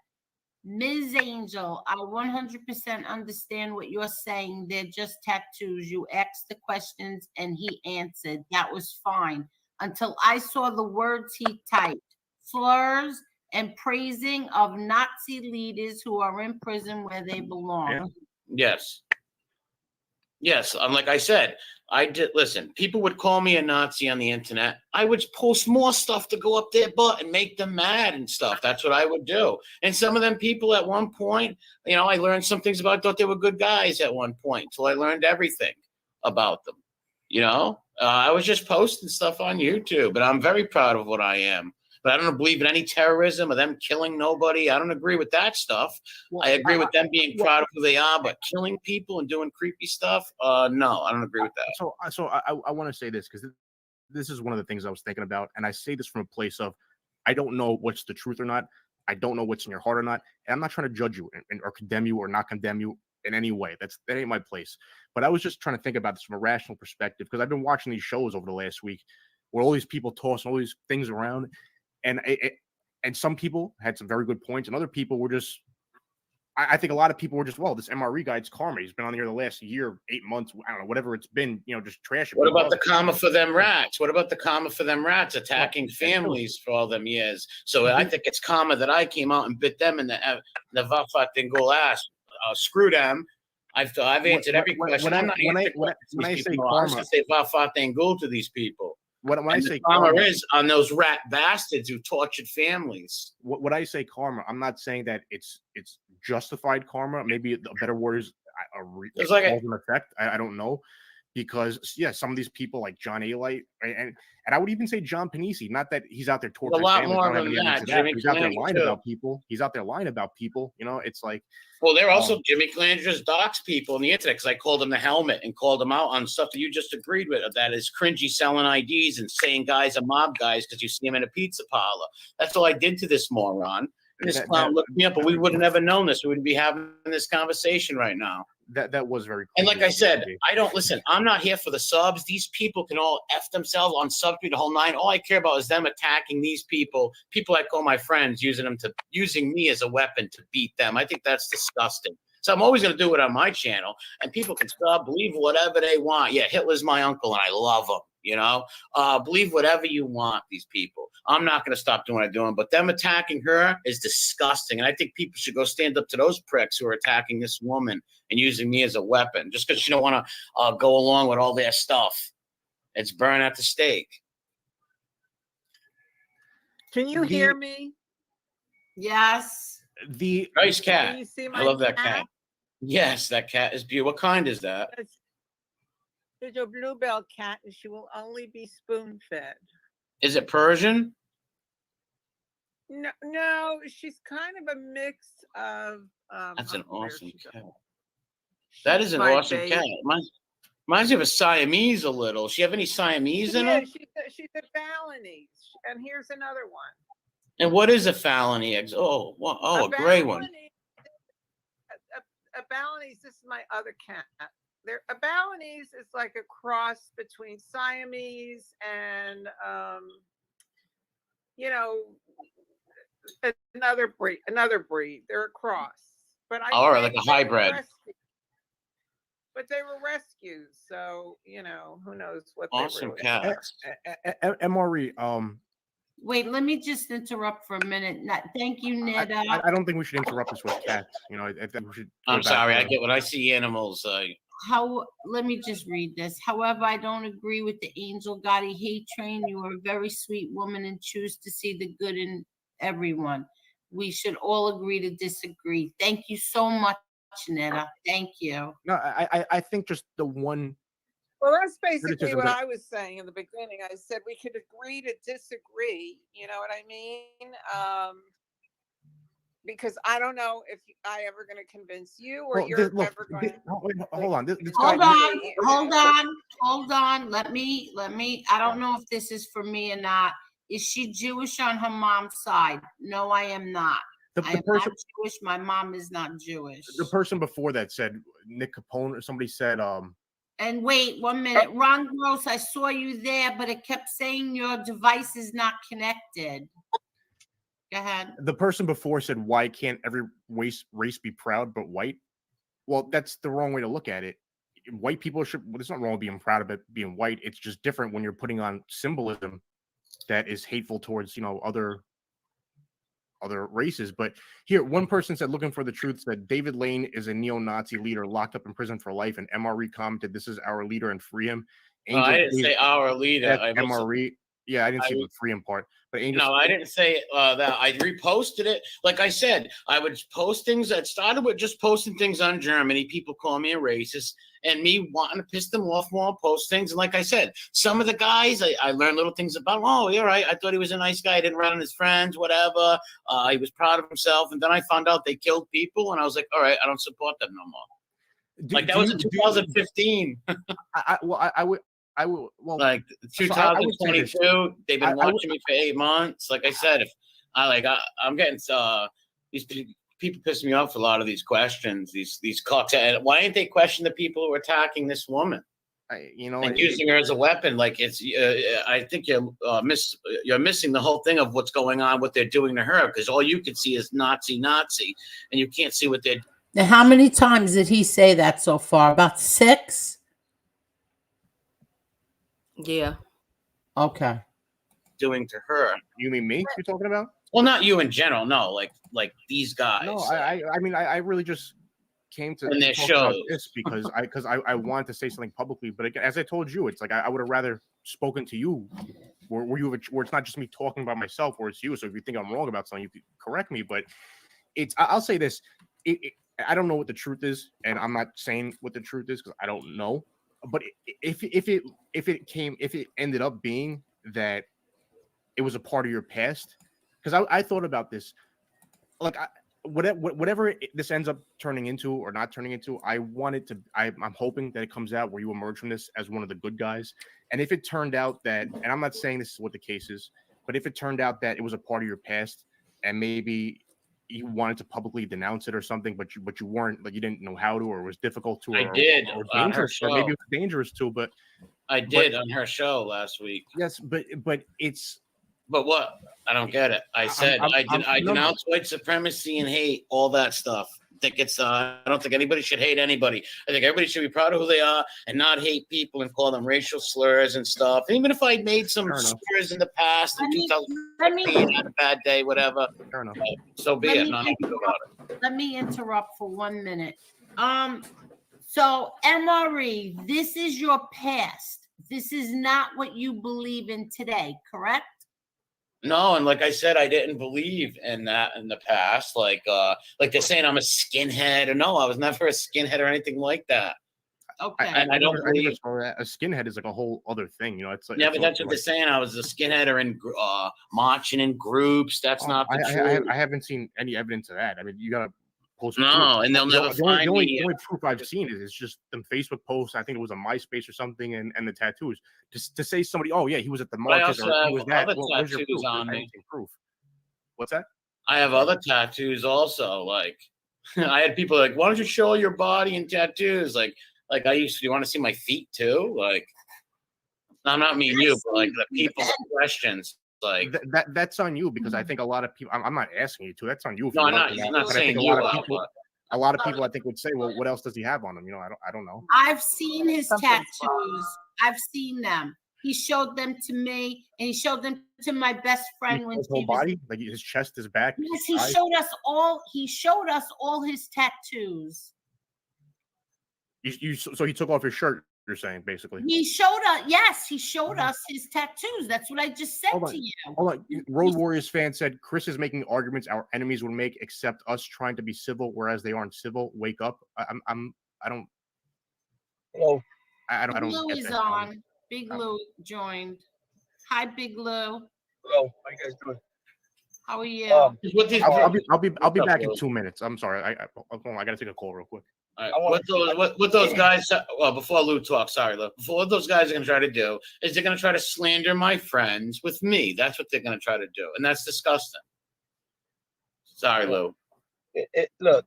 Ms. Angel, I 100% understand what you're saying. They're just tattoos. You asked the questions and he answered. That was fine. Until I saw the words he typed. Slurs and praising of Nazi leaders who are in prison where they belong. Yeah. Yes. Like I said, I did listen. People would call me a Nazi on the internet. I would post more stuff to go up their butt and make them mad and stuff. That's what I would do. And some of them people at one point, I learned some things about. I thought they were good guys at one point until I learned everything about them. I was just posting stuff on YouTube, but I'm very proud of what I am. But I don't believe in any terrorism or them killing nobody. I don't agree with that stuff. I agree with them being proud of who they are, but killing people and doing creepy stuff, no, I don't agree with that. So I want to say this because this is one of the things I was thinking about, and I say this from a place of I don't know what's the truth or not. I don't know what's in your heart or not, and I'm not trying to judge you or condemn you or not condemn you. in any way. That ain't my place. But I was just trying to think about this from a rational perspective, because I've been watching these shows over the last week where all these people tossing all these things around, and some people had some very good points, and other people were just. I think a lot of people were just, well, this MRE guy, it's karma. He's been on here the last year, 8 months, I don't know, whatever it's been, just trashing. What about the karma for them rats? What about the karma for them rats attacking families for all them years? So I think it's karma that I came out and bit them in the Vafatingul ass. Screw them. I've answered every question. I'm not answering when I say karma, I was going to say Vafatingul to these people. When I say karma is on those rat bastards who tortured families. What I say karma, I'm not saying that it's justified karma. Maybe a better word is cause and effect. I don't know, because some of these people like John Alite, and I would even say John Panisi. Not that he's out there torturing a lot families, more than that. He's out there lying about people. He's out there lying about people. It's like. Well, they're also Jimmy Calandras docs people on the internet, because I called him the helmet and called him out on stuff that you just agreed with. That is cringy, selling IDs and saying guys are mob guys because you see him in a pizza parlor. That's all I did to this moron. And this clown looked me up, but we would have never known this. We would be having this conversation right now. That was very cool. And like I said, I don't listen. I'm not here for the subs. These people can all F themselves on sub the whole nine. All I care about is them attacking these people I call my friends, using me as a weapon to beat them. I think that's disgusting. So I'm always going to do it on my channel, and people can believe whatever they want. Yeah, Hitler's my uncle, and I love him. Believe whatever you want, these people. I'm not going to stop doing what I'm doing, but them attacking her is disgusting. And I think people should go stand up to those pricks who are attacking this woman and using me as a weapon, just because you don't want to go along with all their stuff. It's burn at the stake. Can you hear me? Yes. The nice cat. Can you see I love that cat. Yes, that cat is beautiful. What kind is that? There's a bluebell cat, and she will only be spoon-fed. Is it Persian? No, she's kind of a mix of. That's an awesome cat. That is an awesome cat. Reminds me of a Siamese a little. She have any Siamese in her? She's a Balinese, and here's another one. And what is a Balinese? A gray one. A Balinese. This is my other cat. A Balinese is like a cross between Siamese and, another breed. They're a cross. But like a hybrid. But they were rescues, so who knows what. Awesome they were. cats. MRE. Wait, let me just interrupt for a minute. Thank you, Ned. I don't think we should interrupt this with cats. I think we should. I'm sorry. I get when I see animals. Let me just read this. However, I don't agree with the AngelGotti hate train. You are a very sweet woman and choose to see the good in everyone. We should all agree to disagree. Thank you so much, Netta. Thank you. No, I think just the one. Well, that's basically what I was saying in the beginning. I said we could agree to disagree. You know what I mean? Because I don't know if I ever going to convince you, or you're ever going to. Hold on. Hold on. Let me. I don't know if this is for me or not. Is she Jewish on her mom's side? No, I am not. I am not Jewish. My mom is not Jewish. The person before that said Nick Capone, or somebody said. And wait 1 minute, Ron Gross. I saw you there, but it kept saying your device is not connected. Go ahead. The person before said, why can't every race be proud but white? Well, that's the wrong way to look at it. White people there's not wrong with being proud of it being white. It's just different when you're putting on symbolism that is hateful towards, other races. But here, one person said, looking for the truth, said David Lane is a neo-Nazi leader locked up in prison for life. And MRE commented, this is our leader and free him. I didn't say our leader. MRE. Yeah, I didn't see the free him part. But I didn't say that. I reposted it. Like I said, I would post things that started with just posting things on Germany. People call me a racist, and me wanting to piss them off more, post things. And like I said, some of the guys, I learned little things about. Oh, you're right. I thought he was a nice guy. He didn't rat on his friends, whatever. He was proud of himself. And then I found out they killed people, and I was like, all right, I don't support them no more. That was in 2015. I will. Well, like 2022, they've been watching me for 8 months. Like I said, if I'm getting these people piss me off for a lot of these questions. These cocks. And why ain't they question the people who are attacking this woman? And using her as a weapon, like it's. I think you're missing the whole thing of what's going on, what they're doing to her, because all you can see is Nazi, and you can't see what they're. Now, how many times did he say that so far? About 6? Yeah. Okay. Doing to her. You mean me? You're talking about? Well, not you in general. No, like these guys. No, I mean, I really just came to in their talk about shows this because I wanted to say something publicly, but again, as I told you, it's like I would have rather spoken to you, where it's not just me talking about myself, where it's you. So if you think I'm wrong about something, you can correct me. But I'll say this: I don't know what the truth is, and I'm not saying what the truth is because I don't know. But if it ended up being that it was a part of your past, because I thought about this, like whatever this ends up turning into or not turning into, I'm hoping that it comes out where you emerge from this as one of the good guys. And if it turned out that, and I'm not saying this is what the case is, but if it turned out that it was a part of your past and maybe you wanted to publicly denounce it or something, but you weren't, like you didn't know how to, or it was difficult to, I did or on her dangerous, show. or maybe it was dangerous too, but I did on her show last week. Yes, but it's. But what? I don't get it. I said I denounce white supremacy and hate, all that stuff. I think it's I don't think anybody should hate anybody. I think everybody should be proud of who they are and not hate people and call them racial slurs and stuff. Even if I made some slurs in the past in 2015, had a bad day, whatever. Fair enough. So be it. Let me interrupt for 1 minute. So MRE, this is your past. This is not what you believe in today, correct? No, and like I said, I didn't believe in that in the past. Like they're saying I'm a skinhead. Or no, I was never a skinhead or anything like that. Okay. And I don't believe a skinhead is like a whole other thing. It's like, yeah, but that's what they're saying. I was a skinhead or in marching in groups. That's not the truth. I haven't seen any evidence of that. I mean, you gotta post. No, proof. and they'll never find me. The only proof I've seen is just them Facebook posts. I think it was a MySpace or something, and the tattoos. Just to say somebody, oh yeah, he was at the market or he was that. Other where's your tattoos proof? on me. Proof. What's that? I have other tattoos also. Like I had people like, why don't you show your body and tattoos? Like I used to. You want to see my feet too? Like I'm not me and you, but like the people questions. Like that's on you because I think a lot of people. I'm not asking you to. That's on you. No, I'm not saying you. A lot of people, I think, would say, "Well, what else does he have on him?" I don't know. I've seen his tattoos. I've seen them. He showed them to me, and he showed them to my best friend when his whole body, like his chest, his back. Yes, he showed us all. He showed us all his tattoos. So he took off his shirt. You're saying basically he showed us. Yes, he showed us his tattoos. That's what I just said to you. Hold on. Road Warriors fan said Chris is making arguments our enemies would make, except us trying to be civil, whereas they aren't civil. Wake up. I don't. Hello. I don't. Big Lou is on. Big Lou joined. Hi, Big Lou. Hello. How you guys doing? How are you? I'll be back in 2 minutes. I'm sorry. I gotta take a call real quick. All right. What those guys? Well, before Lou talks, sorry, Lou. Before what those guys are going to try to do is they're going to try to slander my friends with me. That's what they're going to try to do, and that's disgusting. Sorry, Lou. Look,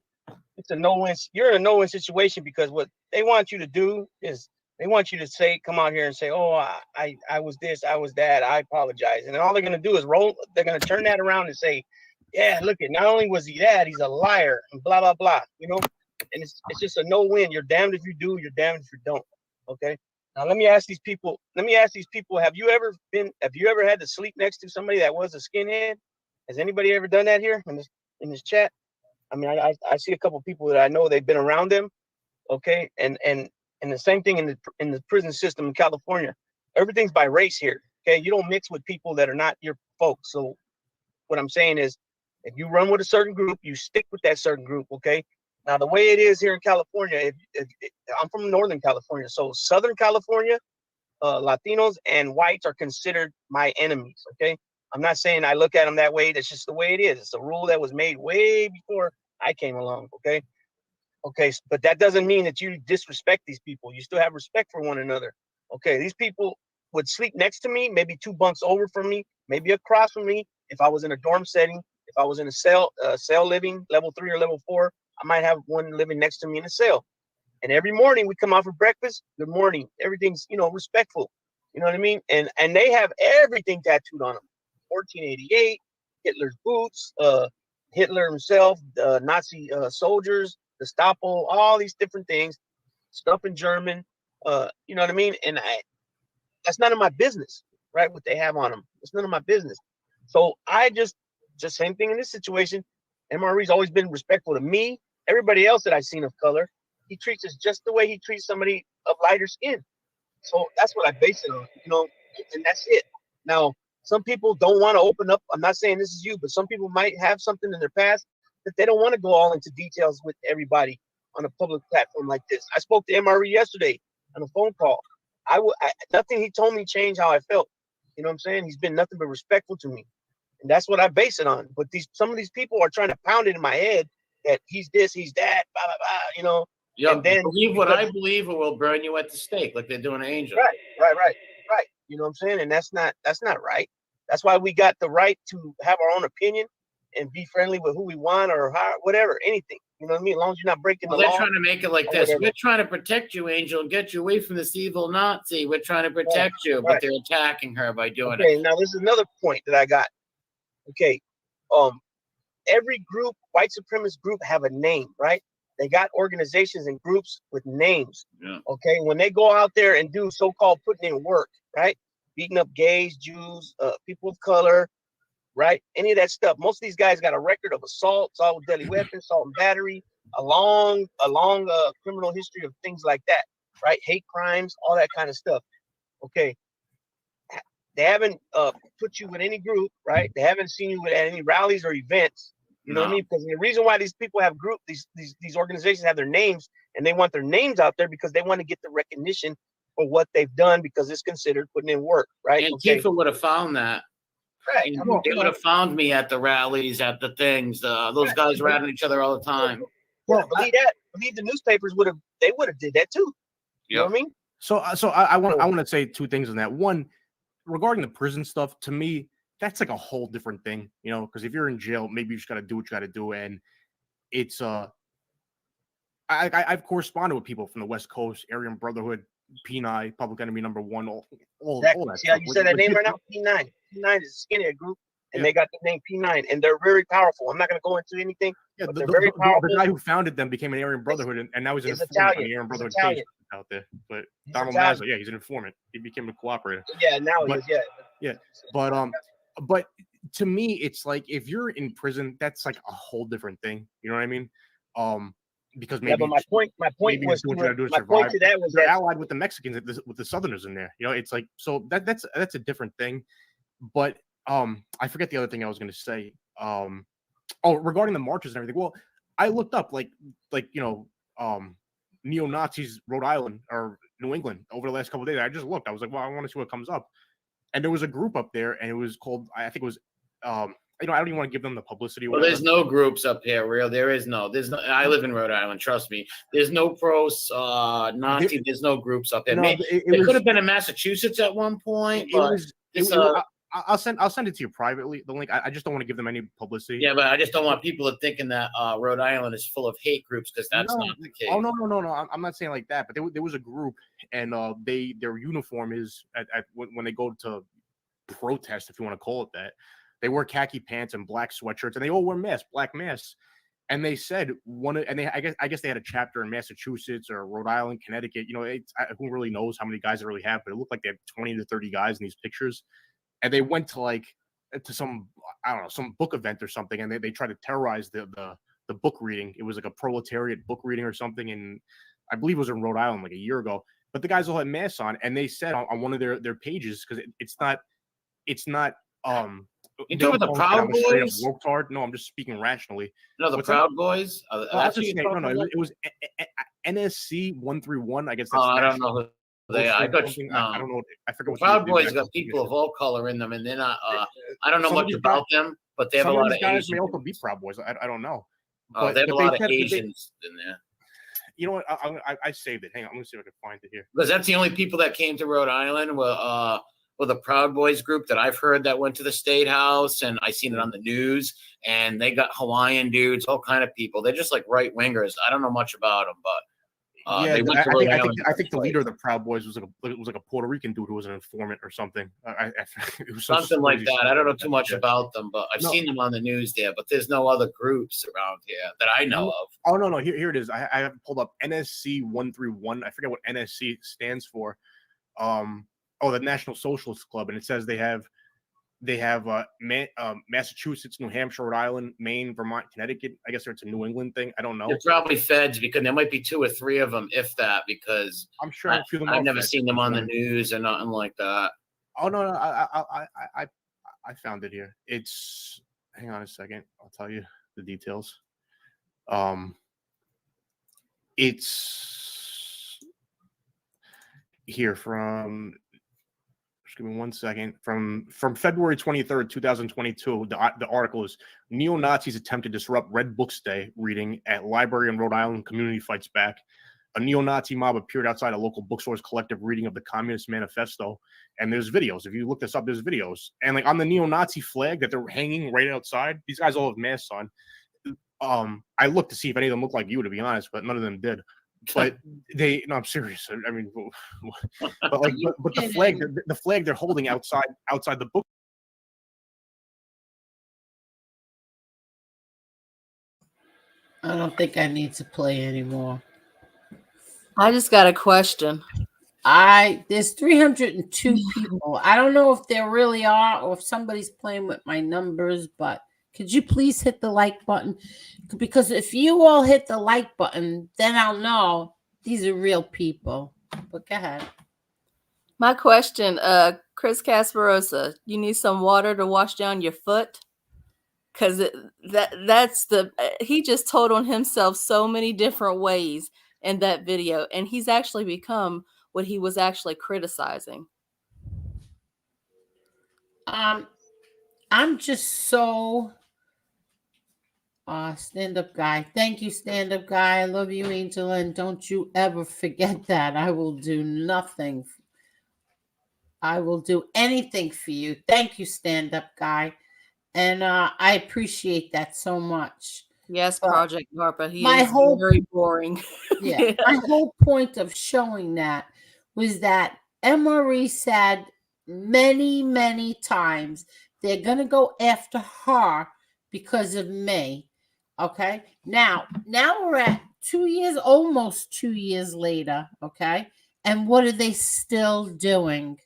it's a no-win. You're in a no-win situation because what they want you to do is they want you to come out here and say, "Oh, I was this, I was that, I apologize," and then all they're going to do is roll. They're going to turn that around and say, "Yeah, look at not only was he that, he's a liar," and blah blah blah. And it's just a no-win. You're damned if you do. You're damned if you don't. Okay. Now let me ask these people. Have you ever had to sleep next to somebody that was a skinhead? Has anybody ever done that here in this chat? I mean, I see a couple people that I know. They've been around them. Okay. And the same thing in the prison system in California. Everything's by race here. Okay. You don't mix with people that are not your folks. So what I'm saying is, if you run with a certain group, you stick with that certain group. Okay. Now, the way it is here in California, I'm from Northern California. So Southern California, Latinos and whites are considered my enemies. Okay. I'm not saying I look at them that way. That's just the way it is. It's a rule that was made way before I came along. Okay. Okay. But that doesn't mean that you disrespect these people. You still have respect for one another. Okay. These people would sleep next to me, maybe 2 bunks over from me, maybe across from me if I was in a dorm setting. If I was in a cell living level 3 or level 4, I might have one living next to me in a cell. And every morning we come out for breakfast. Good morning. Everything's, respectful. You know what I mean? And they have everything tattooed on them. 1488, Hitler's boots, Hitler himself, Nazi soldiers, Gestapo, all these different things, stuff in German. You know what I mean? And that's none of my business, right? What they have on them. It's none of my business. So I just same thing in this situation. MRE's always been respectful to me. Everybody else that I've seen of color, he treats us just the way he treats somebody of lighter skin. So that's what I base it on, and that's it. Now, some people don't want to open up. I'm not saying this is you, but some people might have something in their past that they don't want to go all into details with everybody on a public platform like this. I spoke to MRE yesterday on a phone call. Nothing he told me changed how I felt. You know what I'm saying? He's been nothing but respectful to me. And that's what I base it on. But some of these people are trying to pound it in my head that he's this, he's that, blah, blah, blah, Yeah, and then believe what I believe, or we'll burn you at the stake, like they're doing to Angel. Right. You know what I'm saying? And that's not right. That's why we got the right to have our own opinion and be friendly with who we want or how, whatever, anything. You know what I mean? As long as you're not breaking the law. They're trying to make it like this. Whatever. We're trying to protect you, Angel, and get you away from this evil Nazi. We're trying to protect you, but they're attacking her by doing it. Okay, now this is another point that I got. Okay, every group, white supremacist group, have a name, right? They got organizations and groups with names. Yeah. Okay, when they go out there and do so-called putting in work, right? Beating up gays, Jews, people of color, right? Any of that stuff. Most of these guys got a record of assault with deadly weapons, assault and battery, a long criminal history of things like that, right? Hate crimes, all that kind of stuff. Okay. They haven't put you with any group, right? They haven't seen you at any rallies or events. You know what I mean? Because the reason why these people have these organizations have their names, and they want their names out there because they want to get the recognition for what they've done because it's considered putting in work, right? And okay. Tifa would have found that. Right. They would have found me at the rallies, at the things. Those guys were at each other all the time. Well, believe the newspapers would have did that too. You know what I mean? So I want to say two things on that. One, regarding the prison stuff, to me, that's like a whole different thing, because if you're in jail, maybe you just got to do what you got to do. And it's, I've corresponded with people from the West Coast, Aryan Brotherhood, P9, Public Enemy #1, all that. See how you said that name right now? P9. P9 is a skinhead group, and they got the name P9, and they're very powerful. I'm not going to go into anything. Yeah, they're very powerful. The guy who founded them became an Aryan Brotherhood, and now he's an informant on the Aryan Brotherhood case out there. But Donald Mazza, he's an informant. He became a cooperator. Yeah, now he is. Yeah, but to me, it's like if you're in prison, that's like a whole different thing. You know what I mean? Because maybe. Yeah, but my point was they're allied with the Mexicans, with the Southerners in there. It's like so that's a different thing. But I forget the other thing I was going to say. Regarding the marches and everything. Well, I looked up like neo-Nazis, Rhode Island or New England over the last couple of days. I just looked. I was like, well, I want to see what comes up. And there was a group up there, and it was called, I think it was, I don't even want to give them the publicity. Well, there's no groups up here, there's no. I live in Rhode Island, trust me. There's no Nazi, there's no groups up there. No, it could have been in Massachusetts at one point, I'll send it to you privately, the link. I just don't want to give them any publicity. Yeah, but I just don't want people thinking that Rhode Island is full of hate groups, because that's not the case. Oh, no. I'm not saying like that, but there was a group, and their uniform is when they go to protest, if you want to call it that, they wear khaki pants and black sweatshirts, and they all wear masks, black masks. And they said I guess they had a chapter in Massachusetts or Rhode Island, Connecticut. Who really knows how many guys they really have, but it looked like they had 20 to 30 guys in these pictures. And they went to some, I don't know, some book event or something, and they tried to terrorize the book reading. It was like a proletariat book reading or something, and I believe it was in Rhode Island like a year ago. But the guys all had masks on, and they said on one of their pages, because it's not you talking about the Proud Boys? Worked hard. No, I'm just speaking rationally. No, the Proud Boys. It was NSC 131. I guess. I don't know. I don't know. I forget. Proud Boys got people of all color in them, and they're not. I don't know much about them, but they have a lot of Asians. May also be Proud Boys. I don't know. They have a lot of Asians in there. You know what? I saved it. Hang on, let me see if I can find it here. Because that's the only people that came to Rhode Island with a Proud Boys group that I've heard that went to the State House, and I seen it on the news, and they got Hawaiian dudes, all kind of people. They're just like right wingers. I don't know much about them, but yeah, they went to I Rhode think the leader of the Proud Boys was like a Puerto Rican dude who was an informant or something. It was something like that. I don't know too much yeah. about them, but I've seen them on the news there. But there's no other groups around here that I know of. Oh no, here it is. I have pulled up NSC 131. I forget what NSC stands for. The National Socialist Club, and it says they have Massachusetts, New Hampshire, Rhode Island, Maine, Vermont, Connecticut. I guess it's a New England thing. I don't know. They're probably feds, because there might be 2 or 3 of them, if that, because I'm sure I've never seen them on the news or nothing like that. Oh no, I found it here. It's, hang on a second, I'll tell you the details. It's here from, just give me 1 second, from February 23rd, 2022. The article is Neo-Nazis Attempt to Disrupt Red Books Day reading at Library in Rhode Island. Community Fights Back. A neo-Nazi mob appeared outside a local bookstore's collective reading of the Communist Manifesto. And there's videos. If you look this up, there's videos. And like on the neo-Nazi flag that they're hanging right outside, these guys all have masks on. I looked to see if any of them looked like you, to be honest, but none of them did. But I'm serious. I mean, but like, but the flag they're holding outside the book. I don't think I need to play anymore. I just got a question. There's 302 people. I don't know if there really are or if somebody's playing with my numbers, but could you please hit the like button? Because if you all hit the like button, then I'll know these are real people. But go ahead. My question, Chris Casparosa, you need some water to wash down your foot? Because he just told on himself so many different ways in that video, and he's actually become what he was actually criticizing. I'm just so stand-up guy. Thank you, stand-up guy. I love you, Angel, and don't you ever forget that. I will do nothing. I will do anything for you. Thank you, stand-up guy. And I appreciate that so much. Yes, Project DARPA. He is very boring. Yeah. My whole point of showing that was that MRE said many, many times they're going to go after her because of me. Okay. Now we're at 2 years, almost 2 years later. Okay. And what are they still doing?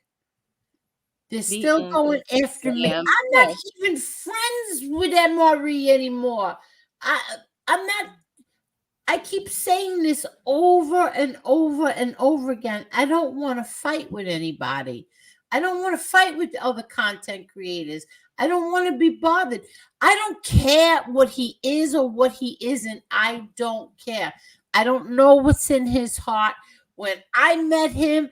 They're still going after me. I'm not even friends with MRE anymore. I'm not. I keep saying this over and over and over again. I don't want to fight with anybody. I don't want to fight with other content creators. I don't want to be bothered. I don't care what he is or what he isn't. I don't care. I don't know what's in his heart. When I met him,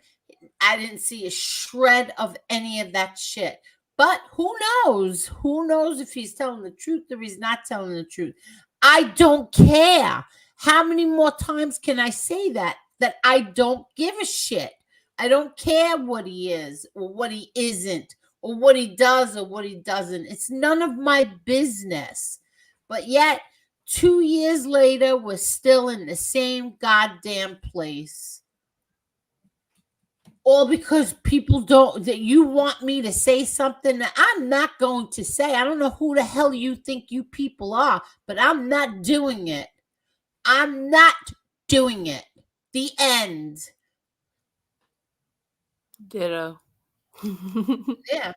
I didn't see a shred of any of that shit. But who knows? Who knows if he's telling the truth or he's not telling the truth? I don't care. How many more times can I say that I don't give a shit? I don't care what he is or what he isn't or what he does or what he doesn't. It's none of my business. But yet, 2 years later, we're still in the same goddamn place. All because people that you want me to say something that I'm not going to say. I don't know who the hell you think you people are, but I'm not doing it. I'm not doing it. The end. Ditto. Yeah.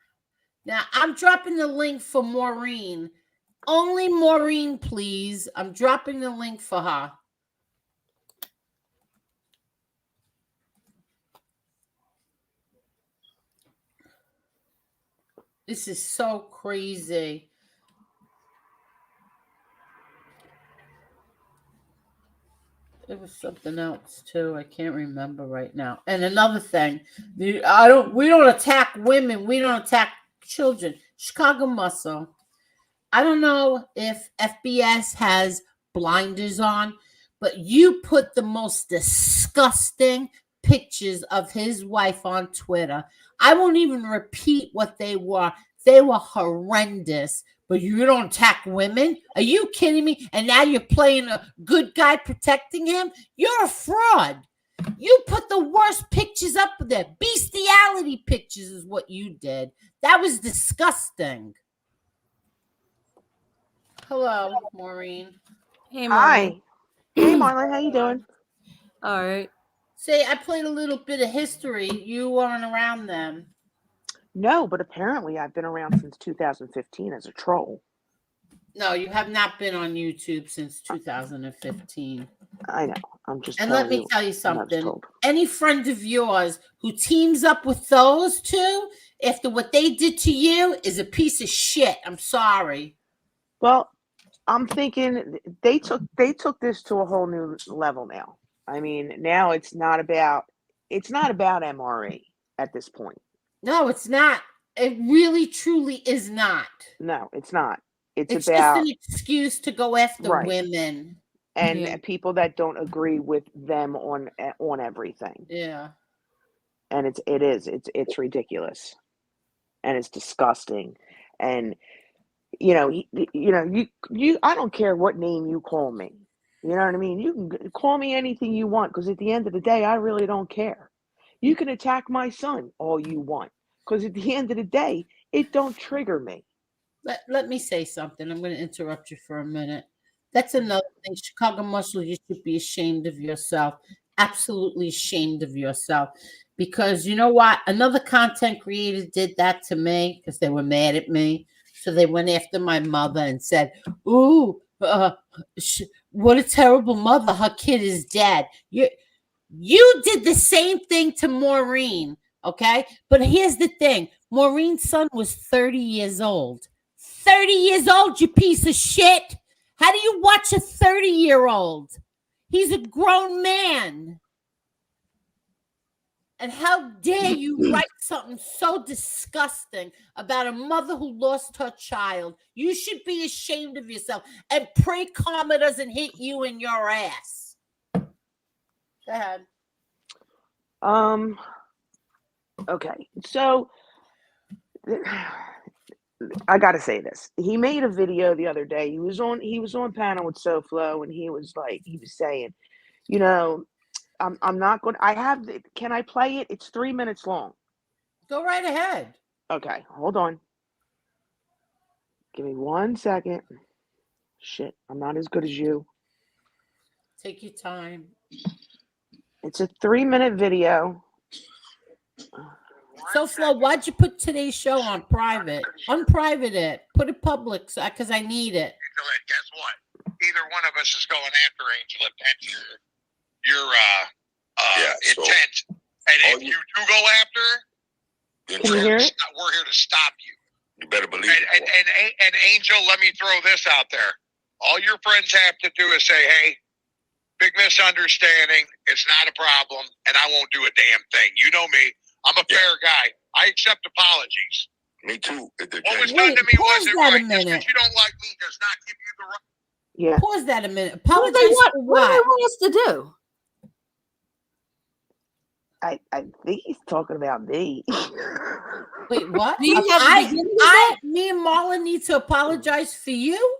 Now, I'm dropping the link for Maureen. Only Maureen, please. I'm dropping the link for her. This is so crazy. There was something else too. I can't remember right now. And another thing, we don't attack women. We don't attack children. Chicago Muscle. I don't know if FBS has blinders on, but you put the most disgusting pictures of his wife on Twitter. I won't even repeat what they were. They were horrendous. But you don't attack women? Are you kidding me? And now you're playing a good guy protecting him? You're a fraud. You put the worst pictures up there. Bestiality pictures is what you did. That was disgusting. Hello, Maureen. Hey, Hi. Hey, Marlon. How you doing? All right. Say, I played a little bit of history. You weren't around then. No, but apparently I've been around since 2015 as a troll. No, you have not been on YouTube since 2015. I know. I'm just And telling let me you tell you what I was something. told. Any friend of yours who teams up with those two after what they did to you is a piece of shit. I'm sorry. Well, I'm thinking they took this to a whole new level now. I mean, now it's not about MRE at this point. No, it's not. It really, truly is not. No, it's not. It's It's about just an excuse to go after Right. women. and Yeah. people that don't agree with them on everything. Yeah. And it's ridiculous, and it's disgusting. And you I don't care what name you call me. You know what I mean? You can call me anything you want, because at the end of the day, I really don't care. You can attack my son all you want, because at the end of the day, it don't trigger me. Let me say something. I'm going to interrupt you for a minute. That's another thing. Chicago Muscle, you should be ashamed of yourself. Absolutely ashamed of yourself. Because you know what? Another content creator did that to me because they were mad at me. So they went after my mother and said, ooh, what a terrible mother. Her kid is dead. You did the same thing to Maureen, okay? But here's the thing. Maureen's son was 30 years old. 30 years old, you piece of shit. How do you watch a 30-year-old? He's a grown man. And how dare you write something so disgusting about a mother who lost her child? You should be ashamed of yourself and pray karma doesn't hit you in your ass. Go ahead. Okay, so I gotta say this. He made a video the other day. He was on panel with SoFlo, and he was saying, I'm not going. Can I play it? It's 3 minutes long. Go right ahead. Okay, hold on. Give me 1 second. Shit, I'm not as good as you. Take your time. It's a 3-minute video. So, Flo, why'd you put today's show on private? Unprivate it. Put it public because I need it. Guess what? Either one of us is going after Angel if that's your intent. And if you do go after her, Can you hear it? we're here to stop you. You better believe And, it. and Angel, let me throw this out there. All your friends have to do is say, hey, big misunderstanding. It's not a problem. And I won't do a damn thing. You know me. I'm a fair guy. I accept apologies. Me too. What was done to me pause wasn't that a right. Just minute. because you don't like me does not give you the right. Yeah. Pause that a minute. What Apologize do they want? for What do they what? want us to do? I think he's talking about me. Wait, what? Do you have the beginning of Me and Marlon need to apologize for you?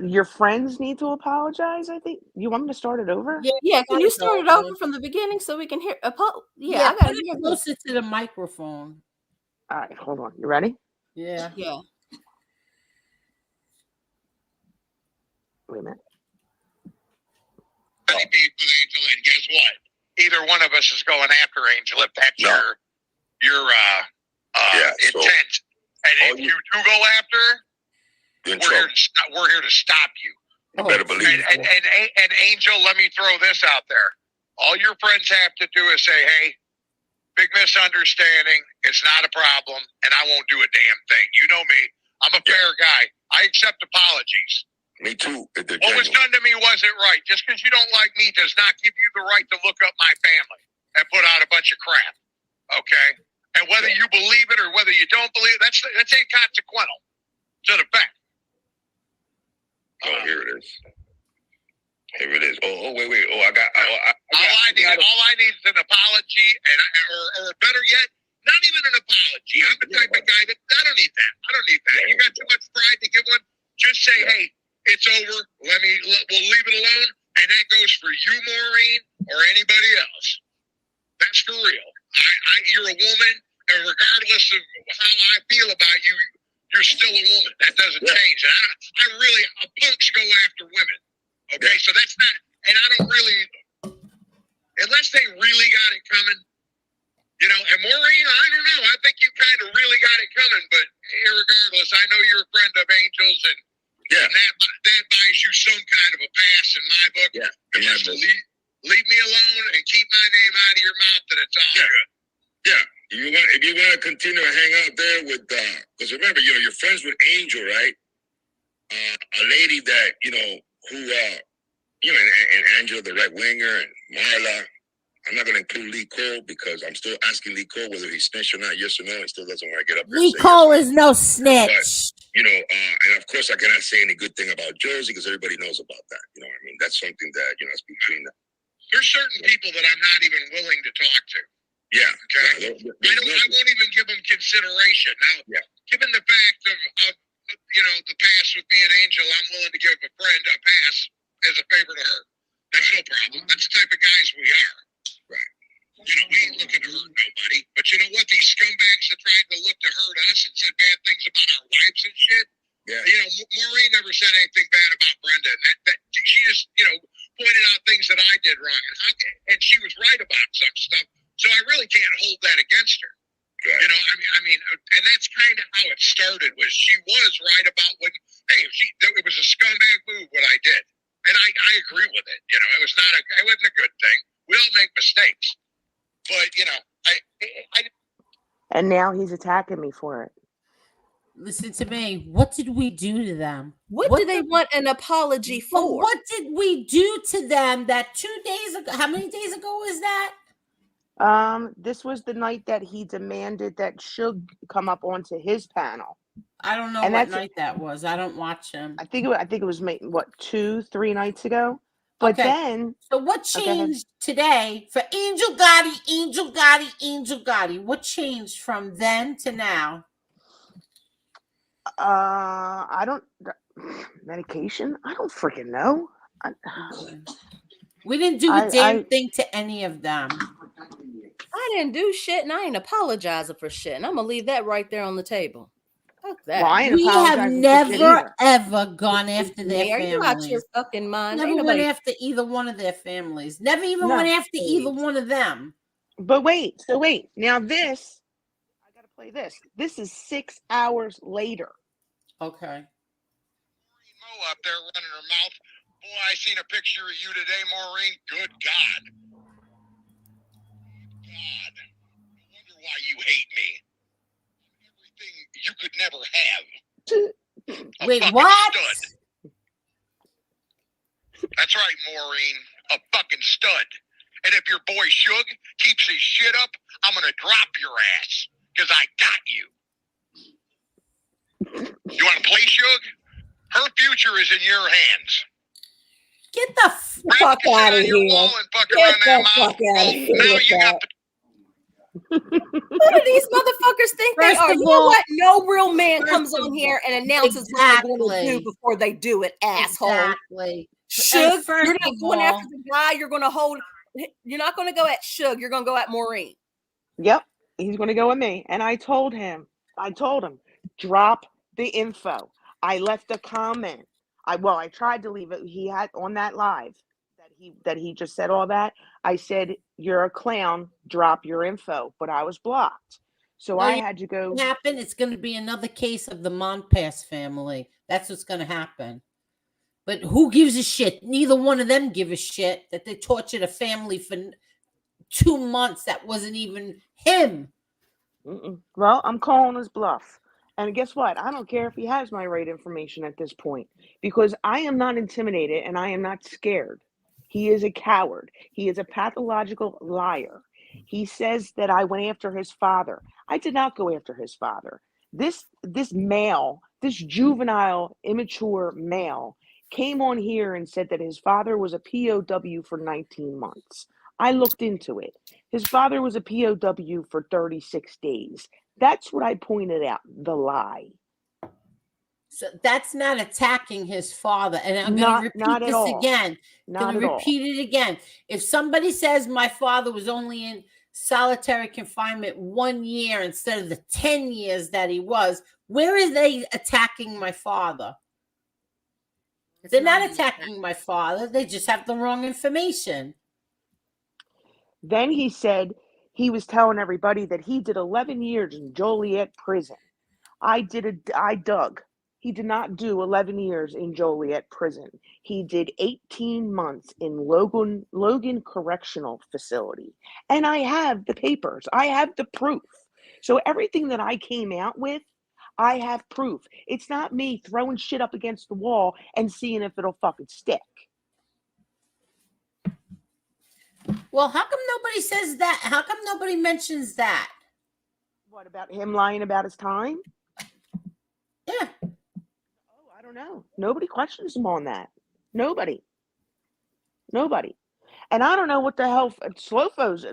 Your friends need to apologize, I think. You want me to start it over? Yeah, can you start it over over from the beginning so we can hear? I put gotta it hear this. closer to the microphone. All right, hold on. You ready? Yeah. Yeah. Wait a minute. Any beef with Angel, and guess what? Either one of us is going after Angel if that's your intent. And if you do go after her, we're here to stop you. You better believe it. And Angel, let me throw this out there. All your friends have to do is say, hey, big misunderstanding. It's not a problem. And I won't do a damn thing. You know me. I'm a fair guy. I accept apologies. Me too. What was done to me wasn't right. Just because you don't like me does not give you the right to look up my family and put out a bunch of crap. Okay? And whether you believe it or whether you don't believe it, that's inconsequential to the fact. Oh, here it is. Here it is. this. Oh, wait. Oh, I got. All I need is an apology, or better yet, not even an apology. I'm the type of guy that I don't need that. You got too much pride to give one. Just say, hey, it's over. We'll leave it alone, and that goes for you, Maureen, or anybody else. That's for real. You're a woman, and regardless of how I feel about you, you're still a woman. That doesn't change. And punks go after women. Okay, so that's not, and I don't really, unless they really got it coming, and Maureen, I don't know. I think you kind of really got it coming, but irregardless, I know you're a friend of Angel's, and that buys you some kind of a pass in my book. Just leave me alone and keep my name out of your mouth, and it's all good. Yeah. If you want to continue to hang out there with, because remember, you're friends with Angel, right? A lady that, who, and Angela, the right winger, and Marla. I'm not going to include Lee Cole because I'm still asking Lee Cole whether he snitched or not, yes or no. He still doesn't want to get up there. Lee Cole is no snitch. But, and of course I cannot say any good thing about Jersey because everybody knows about that. You know what I mean? That's something that, it's between them. There's certain people that I'm not even willing to talk to. Yeah. Okay. I won't even give them consideration. Now, given the fact of the past with me and Angel, I'm willing to give a friend a pass as a favor to her. That's no problem. That's the type of guys we are. Right. We ain't looking to hurt nobody. But you know what? These scumbags that tried to look to hurt us and said bad things about our wives and shit. Yeah. Maureen never said anything bad about Brenda. And that she just, pointed out things that I did wrong. And she was right about some stuff. So I really can't hold that against her. Right. And that's kind of how it started. Was she was right about it was a scumbag move what I did, and I agree with it. It wasn't a good thing. We all make mistakes, but And now he's attacking me for it. Listen to me. What did we do to them? What do they want an apology for? What did we do to them that 2 days ago? How many days ago was that? This was the night that he demanded that Suge come up onto his panel. I don't know And what night that was. I don't watch him. I think it was 2-3 nights ago. But then, so what changed today for Angel Gotti? What changed from then to now? I don't medication. I don't freaking know. We didn't do a damn thing to any of them. I didn't do shit, and I ain't apologizing for shit. And I'm gonna leave that right there on the table. Fuck that. Well, we have never ever gone after their families. Are you out your fucking mind? Never went after either one of their families. Never even went after either one of them. But wait. Now this, I gotta play this. This is 6 hours later. Okay. Mo up there running her mouth. Boy, I seen a picture of you today, Maureen. Good God. God. No wonder why you hate me. Everything you could never have. Wait, what? Stud. That's right, Maureen. A fucking stud. And if your boy Suge keeps his shit up, I'm gonna drop your ass. Because I got you. You want to play, Suge? Her future is in your hands. Get the fuck out of here. Get the fuck out of here. Now you got Who do these motherfuckers think they are? You know what? No real man comes on here and announces what they're going to do before they do it, asshole. Exactly. Suge, you're not going after the guy. You're going to hold. You're not going to go at Suge. You're going to go at Maureen. Yep. He's going to go with me. And I told him, drop the info. I left a comment. I tried to leave it. He had on that live that he just said all that. I said, you're a clown, drop your info, but I was blocked. So I had to go. Happen. It's going to be another case of the Monpass family. That's what's going to happen. But who gives a shit? Neither one of them give a shit that they tortured a family for 2 months. That wasn't even him. Well, I'm calling his bluff. And guess what? I don't care if he has my right information at this point, because I am not intimidated and I am not scared. He is a coward. He is a pathological liar. He says that I went after his father. I did not go after his father. This male, this juvenile, immature male came on here and said that his father was a POW for 19 months. I looked into it. His father was a POW for 36 days. That's what I pointed out, the lie. So that's not attacking his father. And I'm going to repeat Not at this all. again. Not Going at to all. repeat it again. If somebody says my father was only in solitary confinement 1 year instead of the 10 years that he was, where are they attacking my father? They're not attacking my father. They just have the wrong information. Then he said he was telling everybody that he did 11 years in Joliet prison. I dug. He did not do 11 years in Joliet prison. He did 18 months in Logan Correctional Facility. And I have the papers. I have the proof. So everything that I came out with, I have proof. It's not me throwing shit up against the wall and seeing if it'll fucking stick. Well, how come nobody says that? How come nobody mentions that? What about him lying about his time? Yeah. Oh, I don't know. Nobody questions him on that. Nobody. And I don't know what the hell Slofo's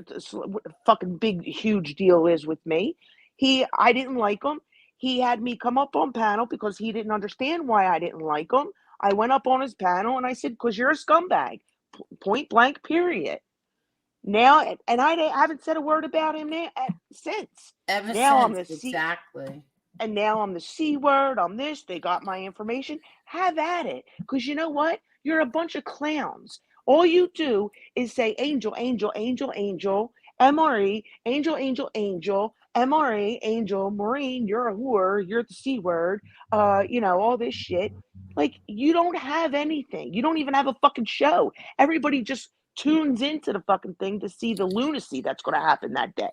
fucking big, huge deal is with me. I didn't like him. He had me come up on panel because he didn't understand why I didn't like him. I went up on his panel and I said, because you're a scumbag. Point blank, period. Now, and I haven't said a word about him since. Ever now since, exactly. And now I'm the C word. I'm this. They got my information. Have at it. Because you know what? You're a bunch of clowns. All you do is say angel, angel, angel, angel, MRE, angel, angel, angel, MRE, angel, Maureen, you're a whore, you're the C word, all this shit. Like, you don't have anything. You don't even have a fucking show. Everybody just tunes into the fucking thing to see the lunacy that's going to happen that day.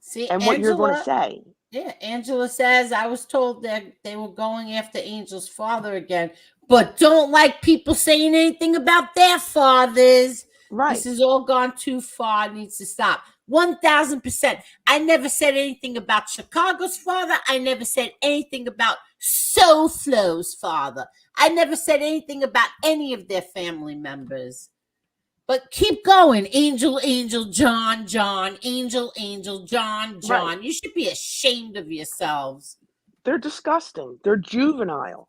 See, and what you're going to say. Yeah, Angela says, I was told that they were going after Angel's father again, but don't like people saying anything about their fathers. Right. This has all gone too far. It needs to stop. 1000%. I never said anything about Chicago's father. I never said anything about SoFlo's father. I never said anything about any of their family members. But keep going. Angel, Angel, John, John, Angel, Angel, John, John. Right. You should be ashamed of yourselves. They're disgusting. They're juvenile.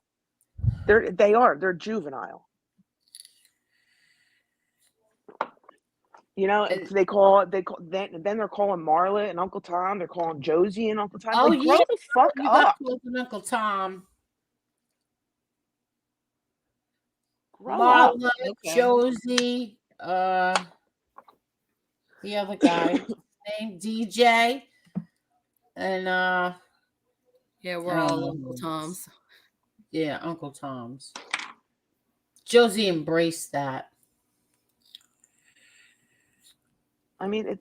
They're juvenile. Then they're calling Marla and Uncle Tom. They're calling Josie and Uncle Tom. Oh, like, grow the fuck you up. Got Uncle Tom. Grow Marla, up. Okay. Josie, the other guy named DJ, and yeah, we're all Uncle Toms. Yeah, Uncle Tom's. Josie embraced that. I mean,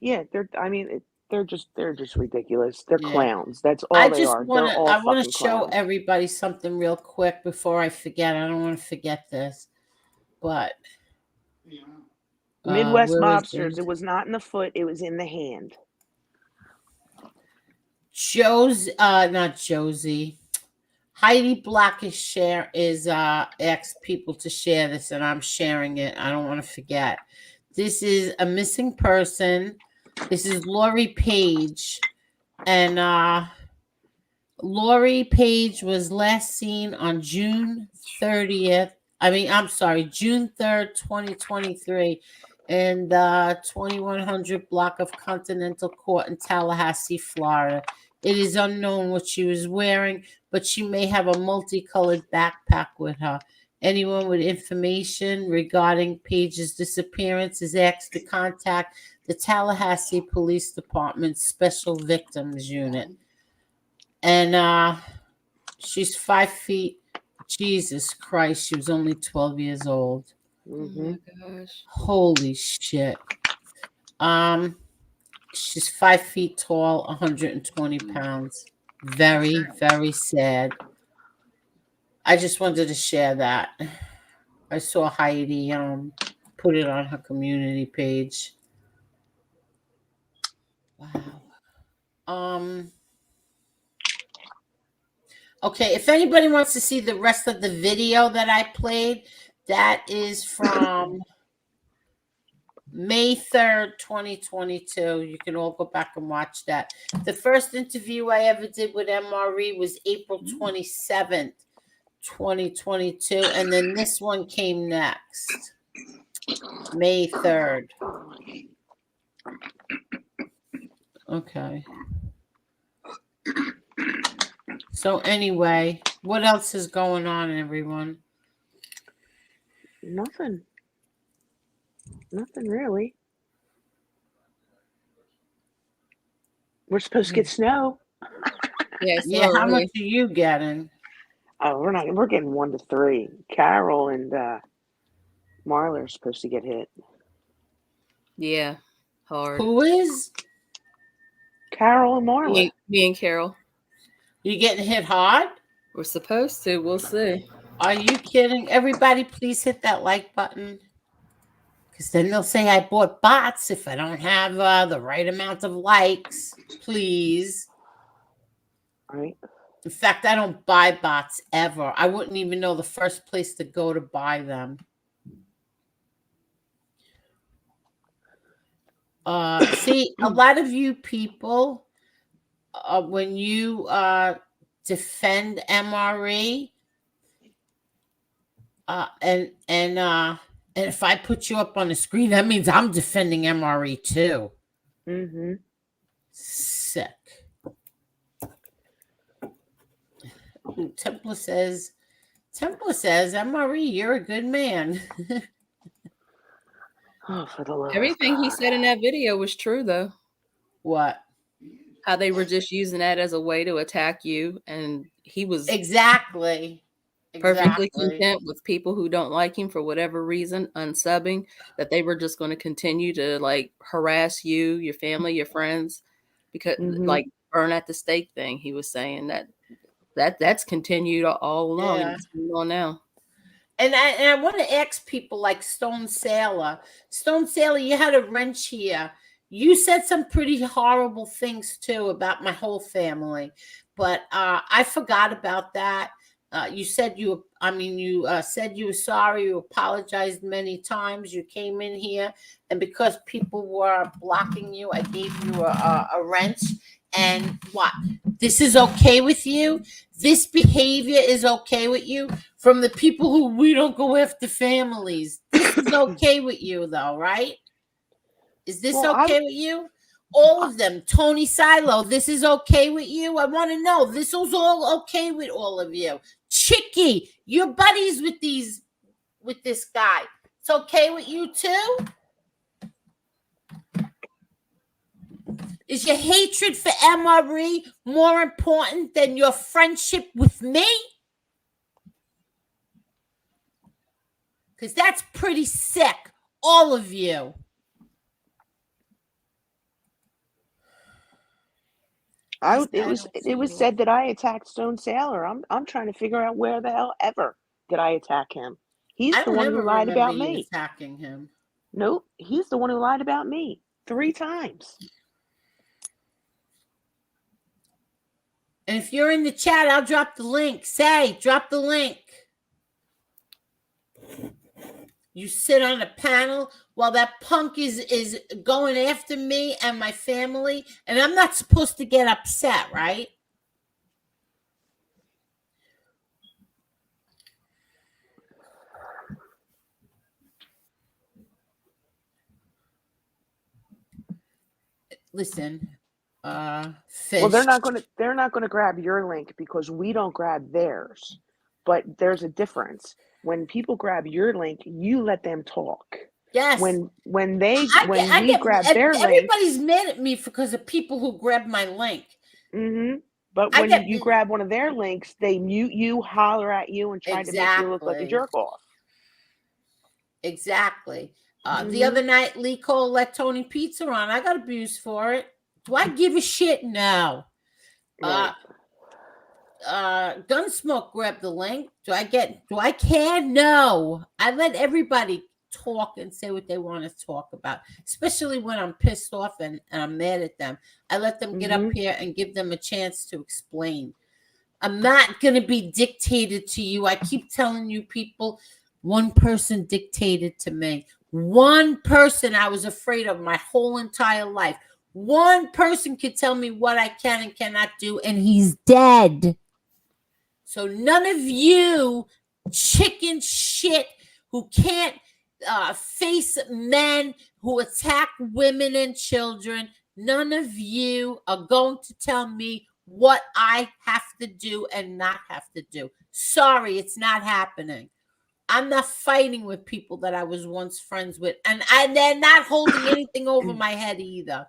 they're just ridiculous. They're clowns. That's all they are. I want to show everybody something real quick before I forget. I don't want to forget this, but Midwest mobsters. It was not in the foot. It was in the hand. Not Josie. Heidi Blackish asked people to share this, and I'm sharing it. I don't want to forget. This is a missing person. This is Lori Page. And Lori Page was last seen on June 3rd, 2023, in the 2100 block of Continental Court in Tallahassee, Florida. It is unknown what she was wearing, but she may have a multicolored backpack with her. Anyone with information regarding Page's disappearance is asked to contact the Tallahassee Police Department's Special Victims Unit. And she's 5 feet. Jesus Christ, she was only 12 years old. Mm-hmm. Oh my gosh. Holy shit. She's 5 feet tall, 120 pounds. Very, very sad. I just wanted to share that. I saw Heidi put it on her community page. Wow. Okay, if anybody wants to see the rest of the video that I played, that is from May 3rd, 2022. You can all go back and watch that. The first interview I ever did with MRE was April 27th, 2022. And then this one came next, May 3rd. Okay. So anyway, what else is going on, everyone? Nothing. Nothing really. We're supposed to get snow. Yeah, Yeah, how slowly. much are you getting? Oh, we're getting 1 to 3. Carol and Marla are supposed to get hit. Yeah, hard. Who is? Carol and Marla. Me and Carol. You getting hit hard? We're supposed to. We'll see. Are you kidding? Everybody, please hit that like button. Because then they'll say I bought bots if I don't have the right amount of likes. Please. Right. In fact, I don't buy bots ever. I wouldn't even know the first place to go to buy them. See, a lot of you people, when you defend MRE, and if I put you up on the screen, that means I'm defending MRE too. Mm-hmm. Sick. Ooh, Templar says, MRE, you're a good man. Oh, for the love of Everything he God. said in that video was true, though. What? How they were just using that as a way to attack you, and he was Exactly. perfectly content with people who don't like him for whatever reason, unsubbing, that they were just going to continue to like harass you, your family, your friends, because like burn at the stake thing. He was saying that's continued all along. Yeah. And it's going on now. And I want to ask people like Stone Sailor. Stone Sailor, you had a wrench here. You said some pretty horrible things too about my whole family, but I forgot about that. You said you said you were sorry. You apologized many times. You came in here, and because people were blocking you, I gave you a wrench. And what? This is okay with you? This behavior is okay with you from the people who we don't go after families. This is okay with you, though, right? Is this okay with you? All of them. Tony Silo, this is okay with you? I want to know. This was all okay with all of you. Chicky, you're buddies with this guy. It's okay with you too? Is your hatred for MRE more important than your friendship with me? Because that's pretty sick, all of you. It was said that I attacked Stone Sailor. I'm trying to figure out where the hell ever did I attack him. He's the one who lied about me. Attacking him. Nope, he's the one who lied about me 3 times. And if you're in the chat, I'll drop the link. Drop the link. You sit on a panel while that punk is going after me and my family, and I'm not supposed to get upset, right? Listen, Fish. Well, they're not going to grab your link because we don't grab theirs. But there's a difference. When people grab your link, you let them talk. Yes. When we grab their link, everybody's mad at me because of people who grab my link. Mm-hmm. But when you grab one of their links, they mute you, holler at you, and try to make you look like a jerk off. Exactly. The other night, Lee Cole let Tony Pizza on. I got abused for it. Do I give a shit? No. Right. Gunsmoke grabbed the link. Do I care? No. I let everybody talk and say what they want to talk about, especially when I'm pissed off and I'm mad at them. I let them get up here and give them a chance to explain. I'm not going to be dictated to you. I keep telling you people, one person dictated to me. One person I was afraid of my whole entire life. One person could tell me what I can and cannot do, and he's dead. So none of you chicken shit who can't face men who attack women and children, none of you are going to tell me what I have to do and not have to do. Sorry, it's not happening. I'm not fighting with people that I was once friends with, and they're not holding anything over my head either.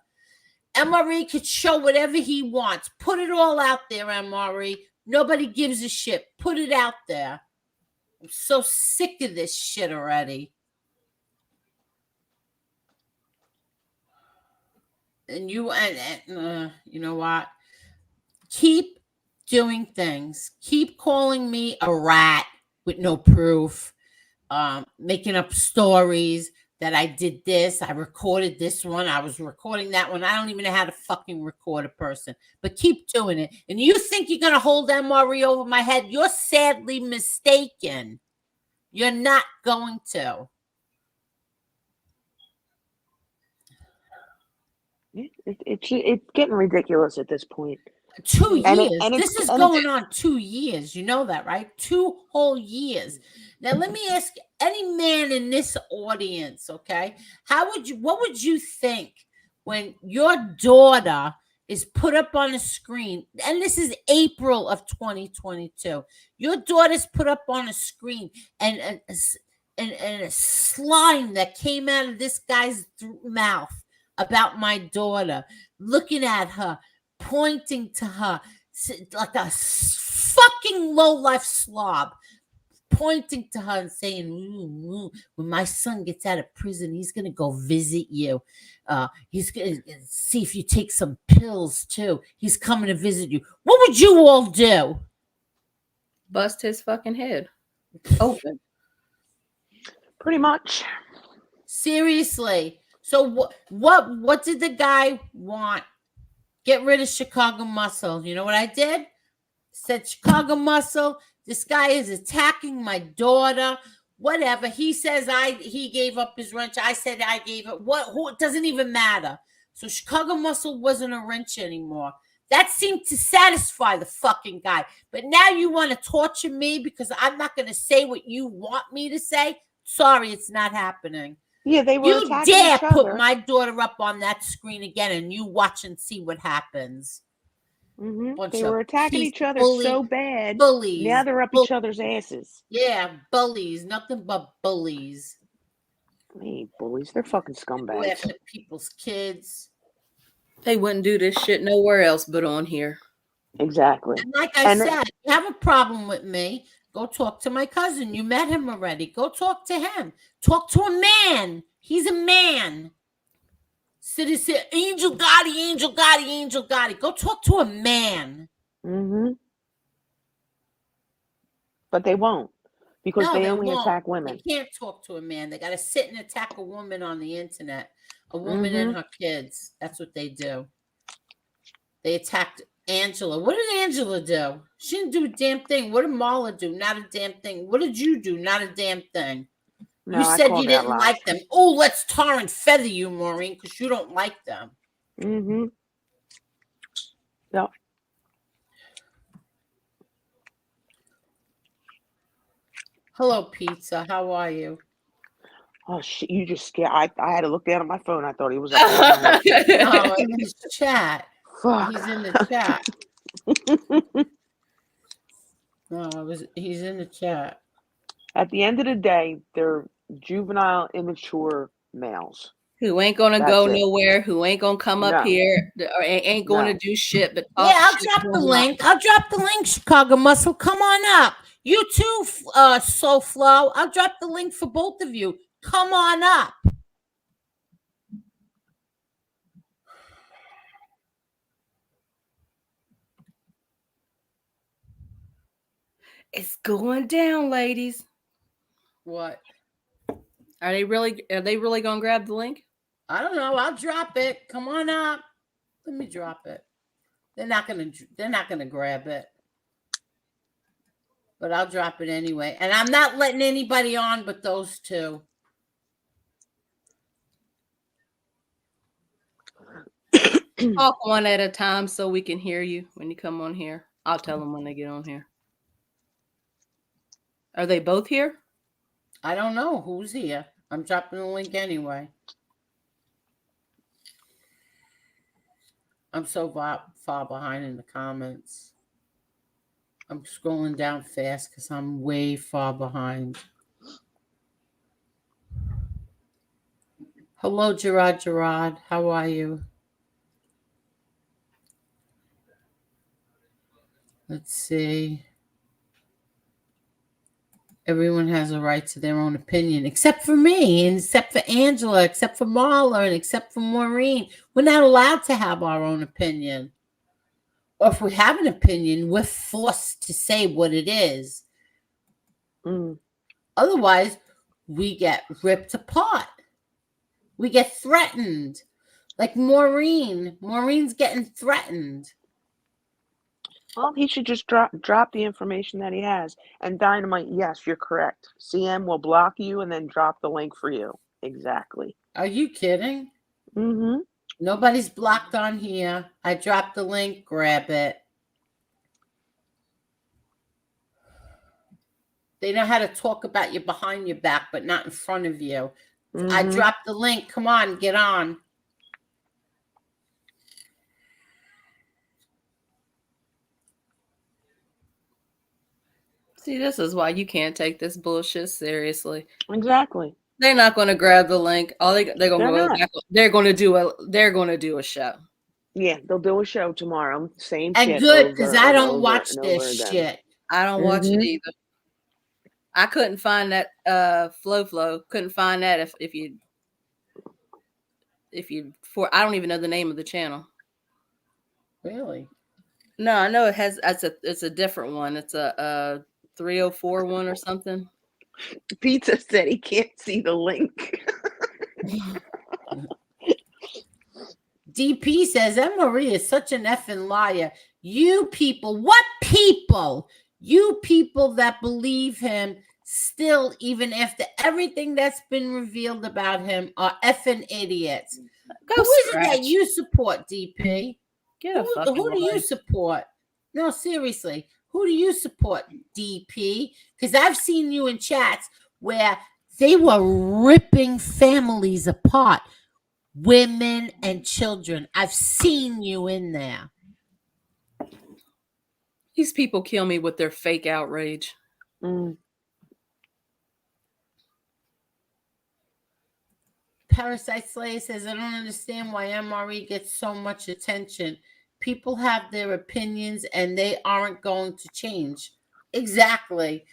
MRE could show whatever he wants. Put it all out there, MRE. Nobody gives a shit. Put it out there. I'm so sick of this shit already. And you know what? Keep doing things. Keep calling me a rat with no proof. Making up stories that I did this. I recorded this one. I was recording that one. I don't even know how to fucking record a person. But keep doing it. And you think you're going to hold MRE over my head? You're sadly mistaken. You're not going to. It's getting ridiculous at this point. 2 years. This is and going on 2 years. You know that, right? 2 whole years. Now, let me ask any man in this audience, okay? What would you think when your daughter is put up on a screen? And this is April of 2022. Your daughter's put up on a screen and a slime that came out of this guy's mouth about my daughter, looking at her, pointing to her like a fucking low-life slob, pointing to her and saying, when my son gets out of prison, he's going to go visit you. He's going to see if you take some pills too. He's coming to visit you. What would you all do? Bust his fucking head open. Pretty much. Seriously. So what did the guy want? Get rid of Chicago Muscle. You know what I did? Said, Chicago Muscle, this guy is attacking my daughter. Whatever. He says he gave up his wrench. I said I gave it. It doesn't even matter. So Chicago Muscle wasn't a wrench anymore. That seemed to satisfy the fucking guy. But now you want to torture me because I'm not going to say what you want me to say? Sorry, it's not happening. Yeah, they were You attacking dare each other. put my daughter up on that screen again and you watch and see what happens. They were attacking each other so bad. Bullies. Now they're up each other's asses. Yeah, bullies. Nothing but bullies. Hey, bullies. They're fucking scumbags. Laughing at people's kids. They wouldn't do this shit nowhere else but on here. Exactly. And like I said, you have a problem with me, go talk to my cousin. You met him already. Go talk to him. Talk to a man. He's a man. Citizen AngelGotti, AngelGotti, AngelGotti. Go talk to a man. But they won't because they only won't. attack women. They can't talk to a man. They got to sit and attack a woman on the internet. A woman and her kids. That's what they do. They attacked Angela. What did Angela do? She didn't do a damn thing. What did Marla do? Not a damn thing. What did you do? Not a damn thing. No, You I said called you that didn't last. like them. Oh, let's tar and feather you, Maureen, because you don't like them. Yep. Hello, Pizza. How are you? Oh shit! You just scared. I had to look down at my phone. I thought he was up. Oh, in his chat. Fuck. He's in the chat. No, he's in the chat. At the end of the day, they're juvenile, immature males. Who ain't gonna That's go it. nowhere, who ain't gonna come up No. here, or ain't gonna do shit but talk Yeah, I'll shit drop to the them. link. I'll drop the link, Chicago Muscle. Come on up. You too, Soul Flow. I'll drop the link for both of you. Come on up. It's going down, ladies. What? Are they really gonna grab the link? I don't know. I'll drop it. Come on up. Let me drop it. They're not gonna grab it. but I'll drop it anyway. And I'm not letting anybody on but those two. Talk one at a time so we can hear you when you come on here. I'll tell them when they get on here. Are they both here? I don't know who's here. I'm dropping the link anyway. I'm so far behind in the comments. I'm scrolling down fast because I'm way far behind. Hello, Gerard. How are you? Let's see. Everyone has a right to their own opinion, except for me, and except for Angela, except for Marla, and except for Maureen. We're not allowed to have our own opinion. Or if we have an opinion, we're forced to say what it is. Otherwise, we get ripped apart. We get threatened. Like Maureen. Maureen's getting threatened. Well, he should just drop the information that he has. And Dynamite, yes, you're correct. CM will block you and then drop the link for you. Exactly. Are you kidding? Mm-hmm. Nobody's blocked on here. I dropped the link. Grab it. They know how to talk about you behind your back, but not in front of you. Mm-hmm. I dropped the link. Come on, get on. See, this is why you can't take this bullshit seriously. Exactly. They're not going to grab the link. They're going to go not. back. They're going to do a show. Yeah, they'll do a show tomorrow. Same And shit. good, because I don't over watch and this over again. shit. I don't watch it either. I couldn't find that flow. Couldn't find that if you I don't even know the name of the channel. Really? No, I know it's a different one. It's a 304 one or something. Pizza said he can't see the link. DP says, Marie is such an effing liar. You people, what people? You people that believe him still, even after everything that's been revealed about him, are effing idiots. Who is it that you support, DP? Who do you support? No, seriously. Who do you support, DP? Because I've seen you in chats where they were ripping families apart. Women and children. I've seen you in there. These people kill me with their fake outrage. Parasite Slayer says, I don't understand why MRE gets so much attention. People have their opinions and they aren't going to change. Exactly.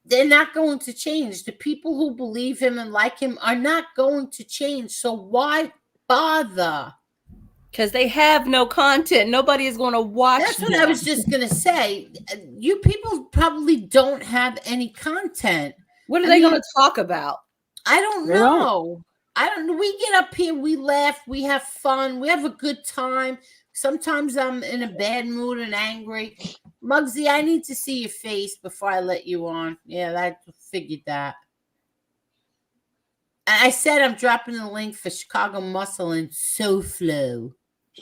They're not going to change. The people who believe him and like him are not going to change. So why bother? Because they have no content. Nobody is going to watch. That's what I was just going to say. You people probably don't have any content. What are they going to talk about? I don't know. We get up here, we laugh, we have fun, we have a good time. Sometimes I'm in a bad mood and angry. Muggsy, I need to see your face before I let you on. Yeah, I figured that. I said I'm dropping the link for Chicago Muscle and SoFlo.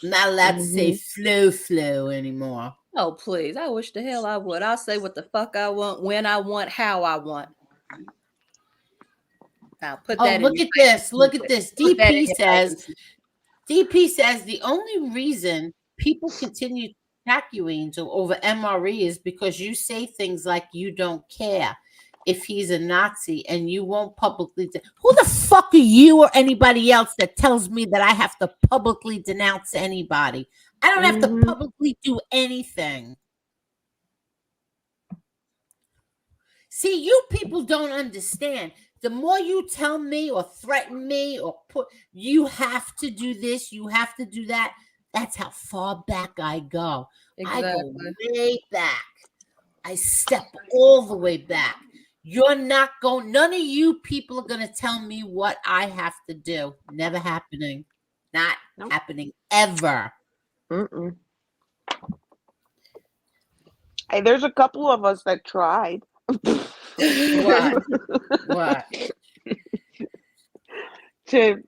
I'm not allowed to say flow anymore. Oh, please. I wish the hell I would. I'll say what the fuck I want, when I want, how I want. I'll put that look at this. Look at this. DP says the only reason people continue to attack you, Angel, over MRE is because you say things like you don't care if he's a Nazi and you won't publicly. Who the fuck are you or anybody else that tells me that I have to publicly denounce anybody? I don't have to publicly do anything. See, you people don't understand. The more you tell me or threaten me or you have to do this, you have to do that, that's how far back I go. Exactly. I go way back. I step all the way back. You're not going, none of you people are going to tell me what I have to do. Never happening. Not happening ever. Hey, there's a couple of us that tried. What? What? To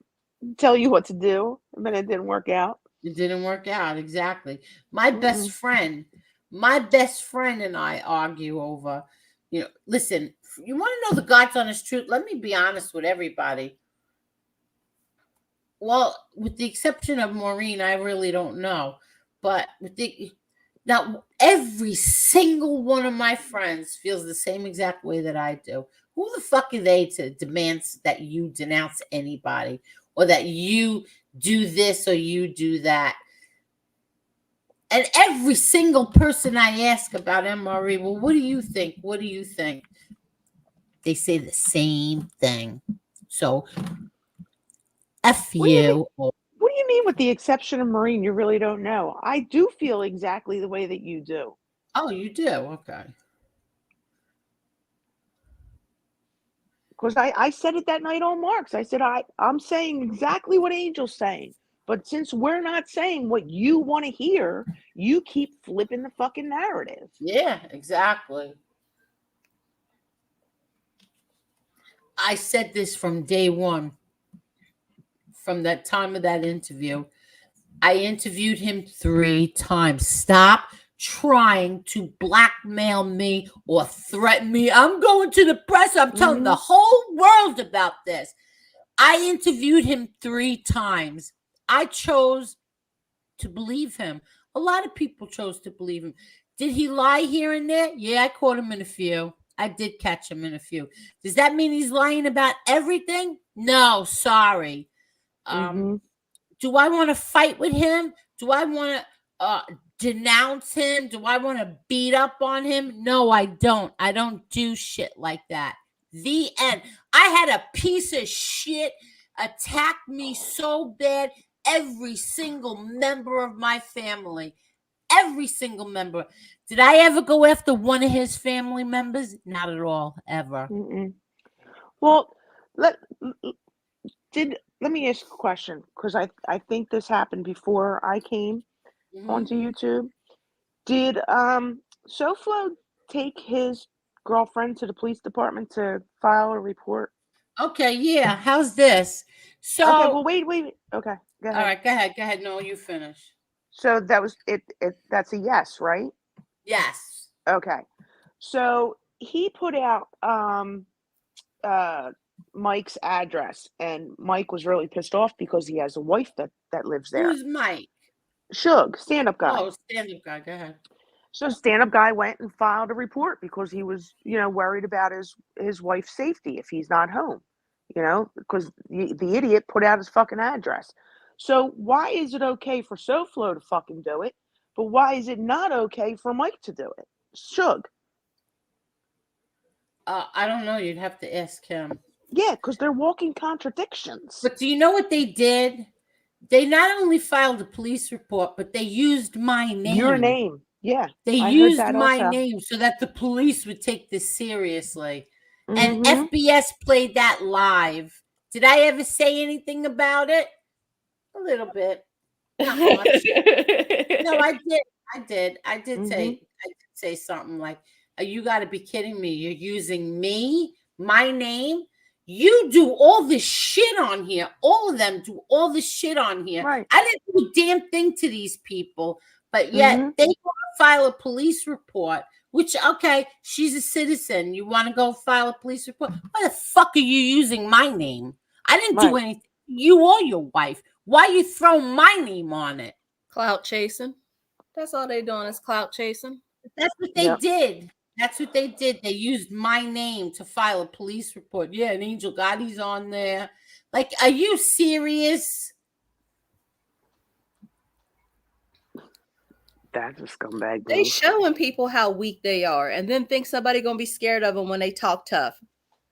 tell you what to do, but it didn't work out. It didn't work out. Exactly. My best friend and I argue over, listen, you want to know the God's honest truth? Let me be honest with everybody. Well, with the exception of Maureen, I really don't know. But now every single one of my friends feels the same exact way that I do. Who the fuck are they to demand that you denounce anybody or that you do this or you do that? And every single person I ask about MRE, well, what do you think? What do you think? They say the same thing. So, F you. What do you mean with the exception of Maureen? You really don't know. I do feel exactly the way that you do. Oh, you do? Okay. Because I said it that night on Marks. I said, I'm saying exactly what Angel's saying. But since we're not saying what you want to hear, you keep flipping the fucking narrative. Yeah, exactly. I said this from day one, from that time of that interview. I interviewed him 3 times. Stop trying to blackmail me or threaten me. I'm going to the press. I'm telling the whole world about this. I interviewed him 3 times. I chose to believe him. A lot of people chose to believe him. Did he lie here and there? Yeah, I caught him in a few. I did catch him in a few. Does that mean he's lying about everything? No, sorry. Do I want to fight with him? Do I want to denounce him? Do I want to beat up on him? No, I don't. I don't do shit like that. The end. I had a piece of shit attack me so bad. Every single member of my family. Every single member. Did I ever go after one of his family members? Not at all, ever. Well, let me ask a question, because I think this happened before I came onto YouTube. Did SoFlo take his girlfriend to the police department to file a report? Okay, yeah. How's this? So okay, well, wait. Okay, go ahead. All right, go ahead. No, you finish. So that was it. That's a yes, right? Yes. Okay. So he put out Mike's address, and Mike was really pissed off because he has a wife that lives there. Who's Mike? Shug, stand-up guy. Oh, stand-up guy. Go ahead. So stand-up guy went and filed a report because he was, worried about his wife's safety if he's not home, because the idiot put out his fucking address. So why is it okay for SoFlo to fucking do it, but why is it not okay for Mike to do it? Shug. I don't know. You'd have to ask him. Yeah, because they're walking contradictions. But do you know what they did? They not only filed a police report, but they used my name. Your name. Yeah. They used my name so that the police would take this seriously. And FBS played that live. Did I ever say anything about it? A little bit. Not much. No, I did. I did say something like, you got to be kidding me. You're using me, my name. You do all this shit on here. All of them do all this shit on here. Right. I didn't do a damn thing to these people, but yet they want to file a police report, which, okay, she's a citizen. You want to go file a police report? Why the fuck are you using my name? I didn't do anything. You or your wife. Why you throw my name on it? Clout chasing. That's all they doing is clout chasing. That's what they did. That's what they did. They used my name to file a police report. Yeah, and AngelGotti's on there. Like, are you serious? That's a scumbag move. They showing people how weak they are, and then think somebody gonna be scared of them when they talk tough.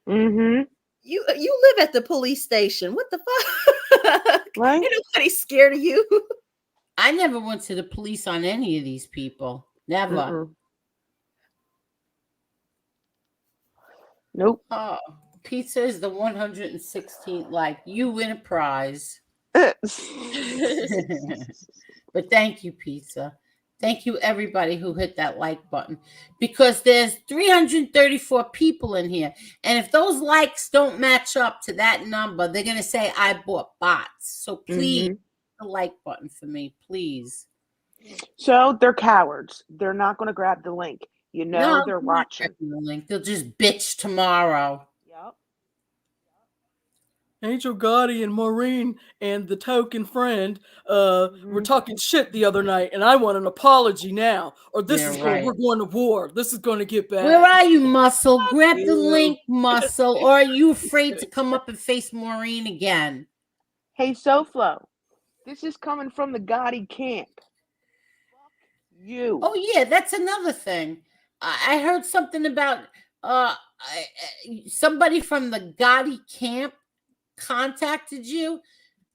You live at the police station. What the fuck? Right? Ain't nobody scared of you. I never went to the police on any of these people. Never. Nope. Oh, pizza is the 116th. Like, you win a prize. But thank you, pizza. Thank you, everybody who hit that like button, because there's 334 people in here. And if those likes don't match up to that number, they're going to say I bought bots. So please, the like button for me, please. So they're cowards. They're not going to grab the link. You know, No, they're not watching. grabbing the link. They'll just bitch tomorrow. Yep. Angel Gotti and Maureen and the token friend were talking shit the other night, and I want an apology now, or this is going. We're going to war. This is going to get bad. Where are you, Muscle? Grab the link, Muscle. Or are you afraid to come up and face Maureen again? Hey, SoFlo, this is coming from the Gotti camp. Fuck you. Oh yeah, that's another thing. I heard something about somebody from the Gotti camp contacted you.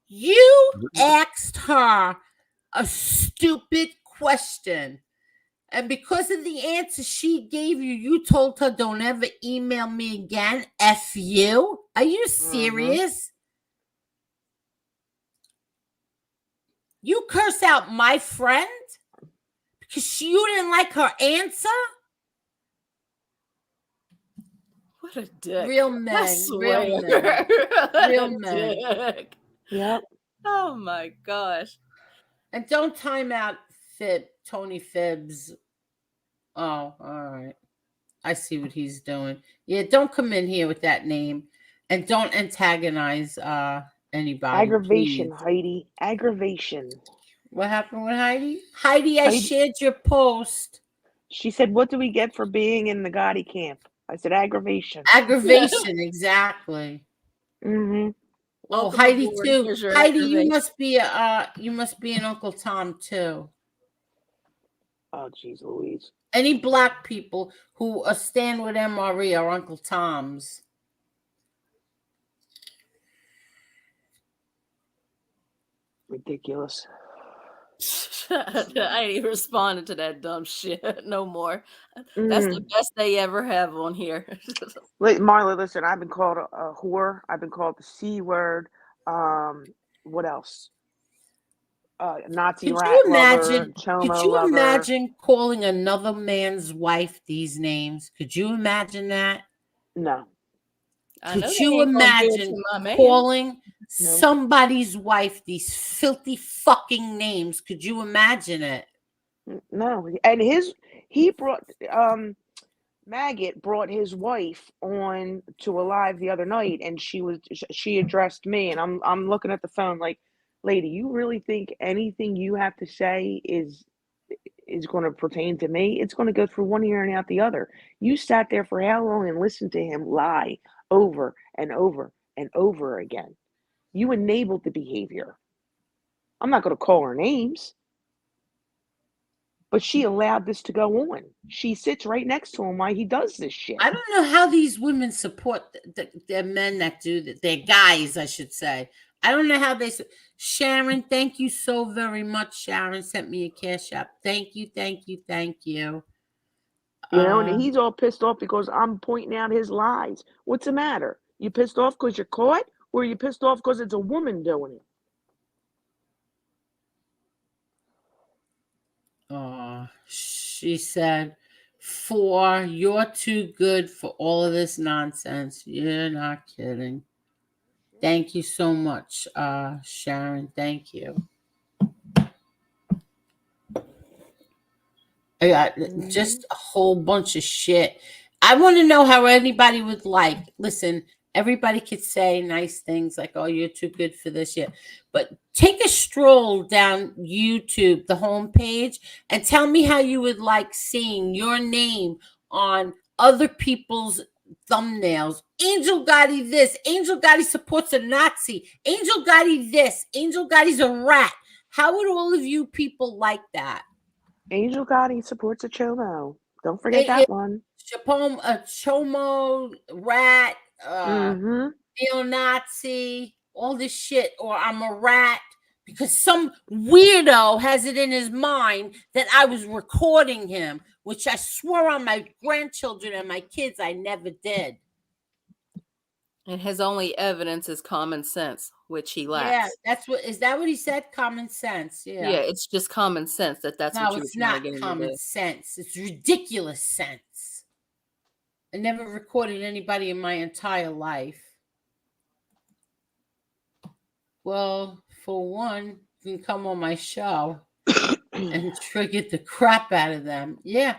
You asked her a stupid question, and because of the answer she gave you, you told her don't ever email me again. F you. Are you serious? You curse out my friend because you didn't like her answer? What a dick. Real men. Real men. Real men. Dick. Yep. Oh my gosh. And don't time out Tony Phibbs. Oh, all right. I see what he's doing. Yeah, don't come in here with that name. And don't antagonize anybody. Aggravation, please. Heidi. Aggravation. What happened with Heidi? Heidi, I shared your post. She said, what do we get for being in the Gotti camp? I said, aggravation. Aggravation, exactly. Mm-hmm. Oh, Welcome Heidi aboard. too. Here's your Heidi, you aggravation. must be an Uncle Tom too. Oh, geez, Louise. Any black people who stand with MRE are Uncle Toms. Ridiculous. I ain't responded to that dumb shit no more. That's the best they ever have on here. Marla, listen, I've been called a whore. I've been called the C word. What else? Nazi rat lover, chomo could you lover. imagine calling another man's wife these names? Could you imagine that? No. Could you imagine calling somebody's wife these filthy fucking names? Could you imagine it? No. And he brought Maggot brought his wife on to a live the other night, and she addressed me, and I'm looking at the phone like, lady, you really think anything you have to say is going to pertain to me? It's going to go through one ear and out the other. You sat there for how long and listened to him lie over and over and over again? You enabled the behavior. I'm not going to call her names, but she allowed this to go on. She sits right next to him while he does this shit. I don't know how these women support the men that do that. Their guys, I should say. I don't know how they. Sharon, thank you so very much. Sharon sent me a cash app. Thank you, thank you, thank you. You know, and he's all pissed off because I'm pointing out his lies. What's the matter? You pissed off because you're caught, or you pissed off because it's a woman doing it? Oh, she said, you're too good for all of this nonsense. You're not kidding. Thank you so much, Sharon. Thank you. I got just a whole bunch of shit. I want to know how anybody would like. Listen, everybody could say nice things like, oh, you're too good for this yet. But take a stroll down YouTube, the homepage, and tell me how you would like seeing your name on other people's thumbnails. Angel Gotti this. Angel Gotti supports a Nazi. Angel Gotti this. Angel Gotti's a rat. How would all of you people like that? Angel Gotti supports a chomo. Don't forget that one. A chomo, rat, neo-Nazi, all this shit, or I'm a rat, because some weirdo has it in his mind that I was recording him, which I swore on my grandchildren and my kids I never did. And his only evidence is common sense. which he Yeah, lacks. is that what he said? Common sense. Yeah, Yeah. it's just common sense that's No, what you were it's trying not to get him to common do. sense. It's ridiculous sense. I never recorded anybody in my entire life. Well, for one, you can come on my show and trigger the crap out of them. Yeah.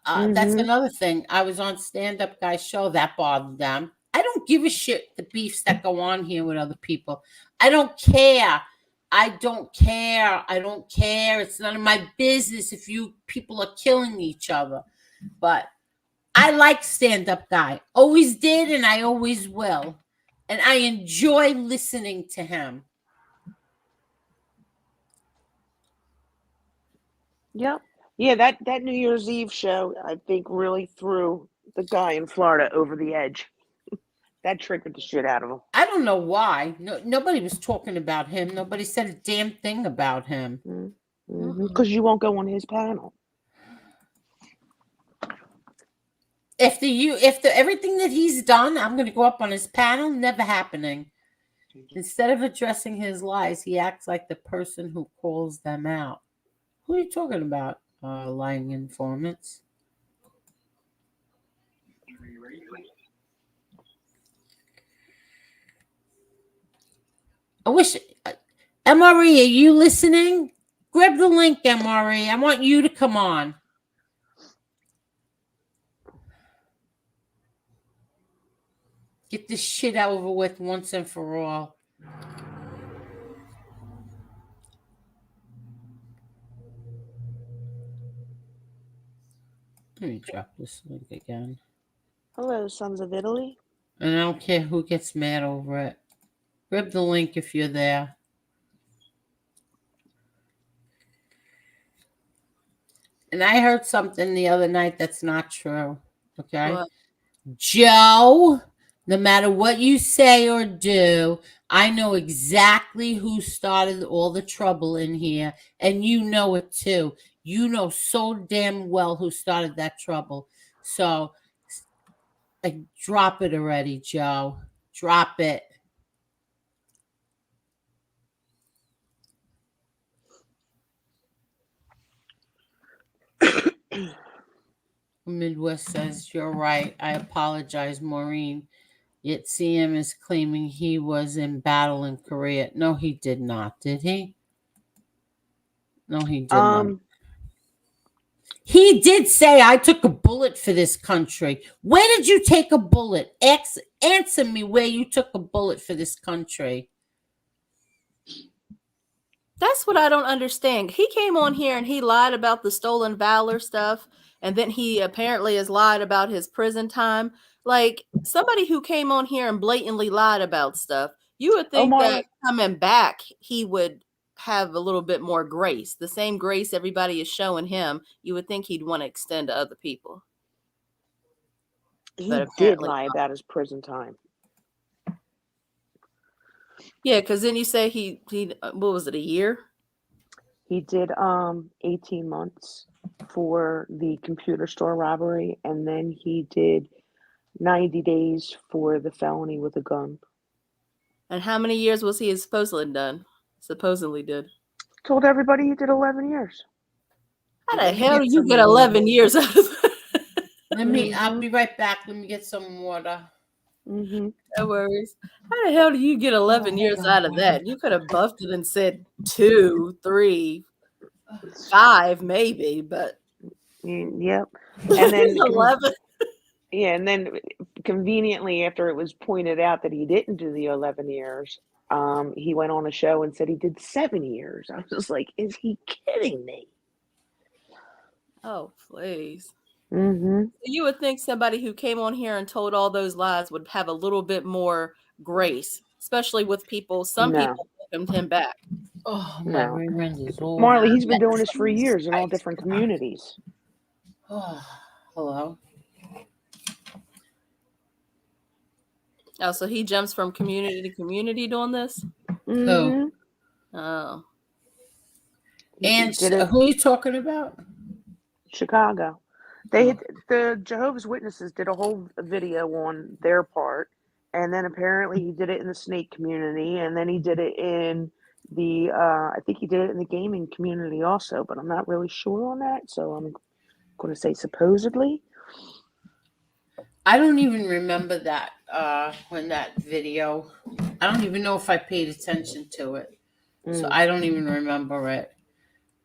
That's another thing. I was on Stand Up Guy's show. That bothered them. I don't give a shit the beefs that go on here with other people. I don't care. I don't care. I don't care. It's none of my business if you people are killing each other. But I like Stand Up Guy. Always did, and I always will. And I enjoy listening to him. Yep. Yeah, that New Year's Eve show, I think, really threw the guy in Florida over the edge. That triggered the shit out of him. I don't know why. Nobody was talking about him. Nobody said a damn thing about him. Because you won't go on his panel. If the everything that he's done, I'm going to go up on his panel. Never happening. Instead of addressing his lies, he acts like the person who calls them out. Who are you talking about? Lying informants. I wish. MRE, are you listening? Grab the link, MRE. I want you to come on. Get this shit over with once and for all. Let me drop this link again. Hello, sons of Italy. And I don't care who gets mad over it. Grab the link if you're there. And I heard something the other night that's not true. Okay? What? Joe, no matter what you say or do, I know exactly who started all the trouble in here. And you know it too. You know so damn well who started that trouble. So, like, drop it already, Joe. Drop it. Midwest says, you're right. I apologize, Maureen. Yet CM is claiming he was in battle in Korea. No, he did not. Did he? No, he did not. He did say, I took a bullet for this country. Where did you take a bullet? Answer me where you took a bullet for this country. That's what I don't understand. He came on here and he lied about the stolen valor stuff. And then he apparently has lied about his prison time. Like, somebody who came on here and blatantly lied about stuff, you would think that coming back, he would have a little bit more grace. The same grace everybody is showing him, you would think he'd want to extend to other people. He did lie about his prison time. Yeah, because then you say he what was it, a year? He did 18 months for the computer store robbery, and then he did 90 days for the felony with a gun. And how many years was he supposedly done? Supposedly did. Told everybody he did 11 years. How the hell do you get 11 years out of that? I'll be right back. Let me get some water. No worries. How the hell do you get 11 years out of that? You could have buffed it and said 2, 3, 5, maybe, but yep. And then 11. Yeah, and then conveniently, after it was pointed out that he didn't do the 11 years, he went on a show and said he did 7 years. I was like, is he kidding me? Oh, please. Mm-hmm. You would think somebody who came on here and told all those lies would have a little bit more grace, especially with people. Some people welcomed him back. Oh, my rear is all Marley, he's been doing this for years in all different communities. Oh, hello. Oh, so he jumps from community to community doing this? Who? Oh. And who are you talking about? Chicago. The Jehovah's Witnesses did a whole video on their part, And then apparently he did it in the snake community, and then he did it in the I think he did it in the gaming community also, but I'm not really sure on that, so I'm going to say supposedly. I don't even remember that when that video. I don't even know if I paid attention to it, so I don't even remember it.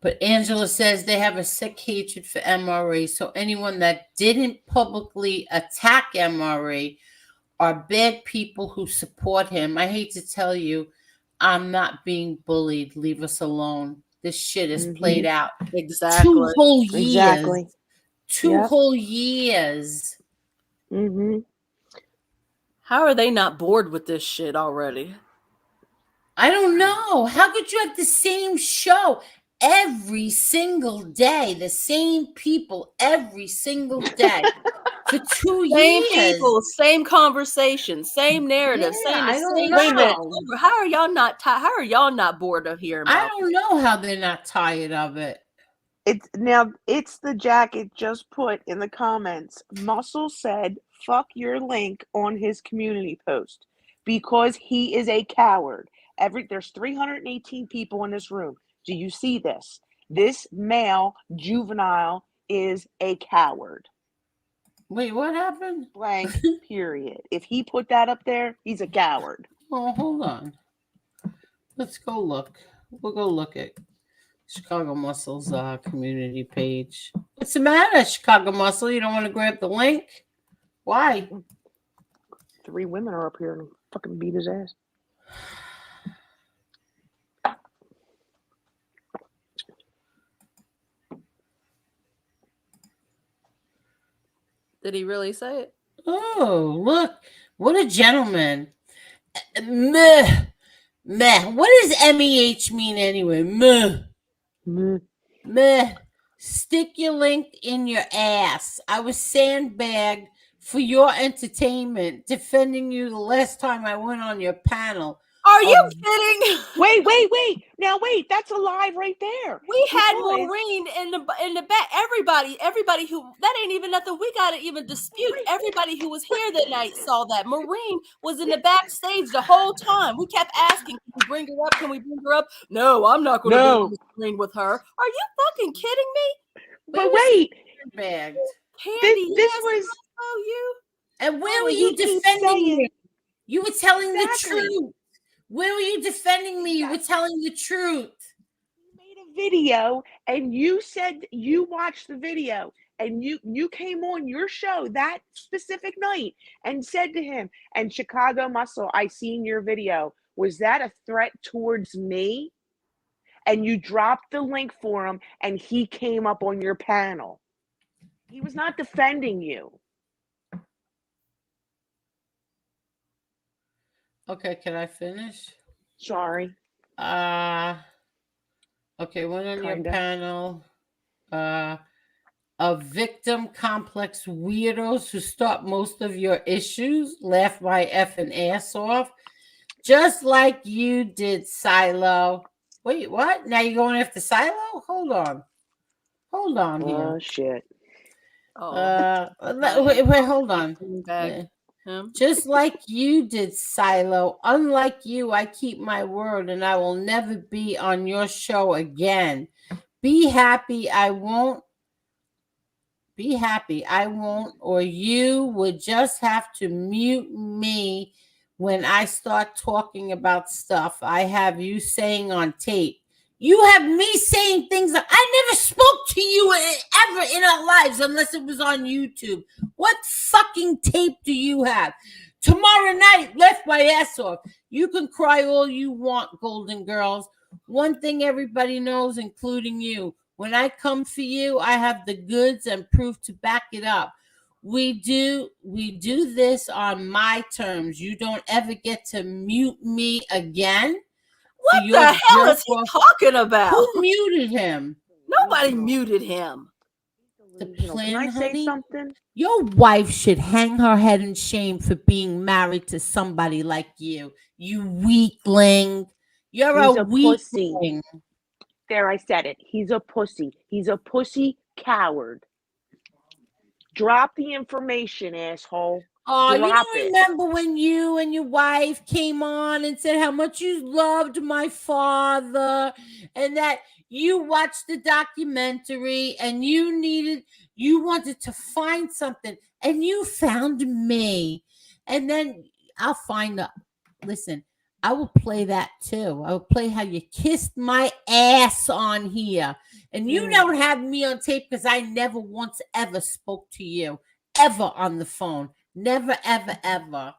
But Angela says they have a sick hatred for MRE, so anyone that didn't publicly attack MRE are bad people who support him. I hate to tell you, I'm not being bullied. Leave us alone. This shit is played out. Exactly. 2 whole years. Exactly. 2 whole years. How are they not bored with this shit already? I don't know. How could you have the same show every single day? The same people every single day for 2 Same years. people, same conversation, same narrative, Yeah, I don't same know. shit. How are y'all not how are y'all not bored of hearing about I don't know how they're not tired of it. It's the jacket just put in the comments. Muscle said, fuck your link on his community post because he is a coward. There's 318 people in this room. Do you see this? This male juvenile is a coward. Wait, what happened? Blank, period. If he put that up there, he's a coward. Oh, hold on. Let's go look. We'll go look at Chicago Muscle's community page. What's the matter, Chicago Muscle? You don't want to grab the link? Why? 3 women are up here and fucking beat his ass. Did he really say it? Oh, look. What a gentleman. Meh. Meh. What does MEH mean anyway? Meh. Meh. Stick your link in your ass. I was sandbagged for your entertainment, defending you the last time I went on your panel. Are you kidding? Wait. Now wait, that's a lie right there. We had Maureen in the back. Everybody who that ain't even nothing we gotta even dispute. Everybody who was here that night saw that. Maureen was in the backstage the whole time. We kept asking, can we bring her up? Can we bring her up? No, I'm not gonna be on the screen with her. Are you fucking kidding me? But wait. Bagged. Candy, this was you. And where were you defending me? You were telling the truth. Where were you defending me? You were telling the truth. You made a video and you said you watched the video and you came on your show that specific night and said to him, and Chicago Muscle, I seen your video. Was that a threat towards me? And you dropped the link for him and he came up on your panel. He was not defending you. Okay, can I finish? Sorry. Okay, one on your panel. A victim complex weirdos who start most of your issues. Laugh my effing ass off. Just like you did, Silo. Wait, what? Now you're going after Silo? Hold on here. Oh shit. Wait, hold on. Just like you did, Silo. Unlike you, I keep my word and I will never be on your show again. Be happy I won't. Be happy I won't, or you would just have to mute me when I start talking about stuff I have you saying on tape. You have me saying things that I never spoke to you ever in our lives unless it was on YouTube. What fucking tape do you have? Tomorrow night, left my ass off. You can cry all you want, Golden Girls. One thing everybody knows, including you, when I come for you, I have the goods and proof to back it up. We do this on my terms. You don't ever get to mute me again. What the hell is he talking about? Who muted him? Nobody muted him. The plan, Can I say honey? something? Your wife should hang her head in shame for being married to somebody like you. You weakling. You're He's a a pussy. weakling. There, I said it. He's a pussy. He's a pussy coward. Drop the information, asshole. Oh, you Drop don't it. remember when you and your wife came on and said how much you loved my father and that you watched the documentary and you wanted to find something and you found me. And then I'll find out. Listen, I will play that too. I will play how you kissed my ass on here. And you don't have me on tape because I never once ever spoke to you ever on the phone. Never, ever, ever.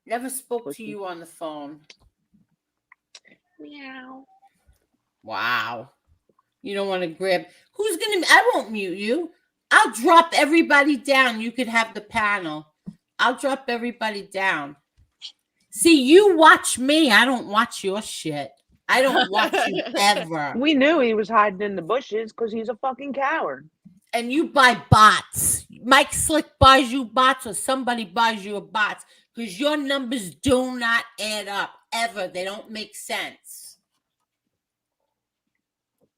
Never spoke to you on the phone. Meow. Wow. You don't want to grab. Who's going to? I won't mute you. I'll drop everybody down. You could have the panel. I'll drop everybody down. See, you watch me. I don't watch your shit. I don't watch you ever. We knew he was hiding in the bushes because he's a fucking coward. And you buy bots. Mike Slick buys you bots or somebody buys you a bots because your numbers do not add up ever. They don't make sense.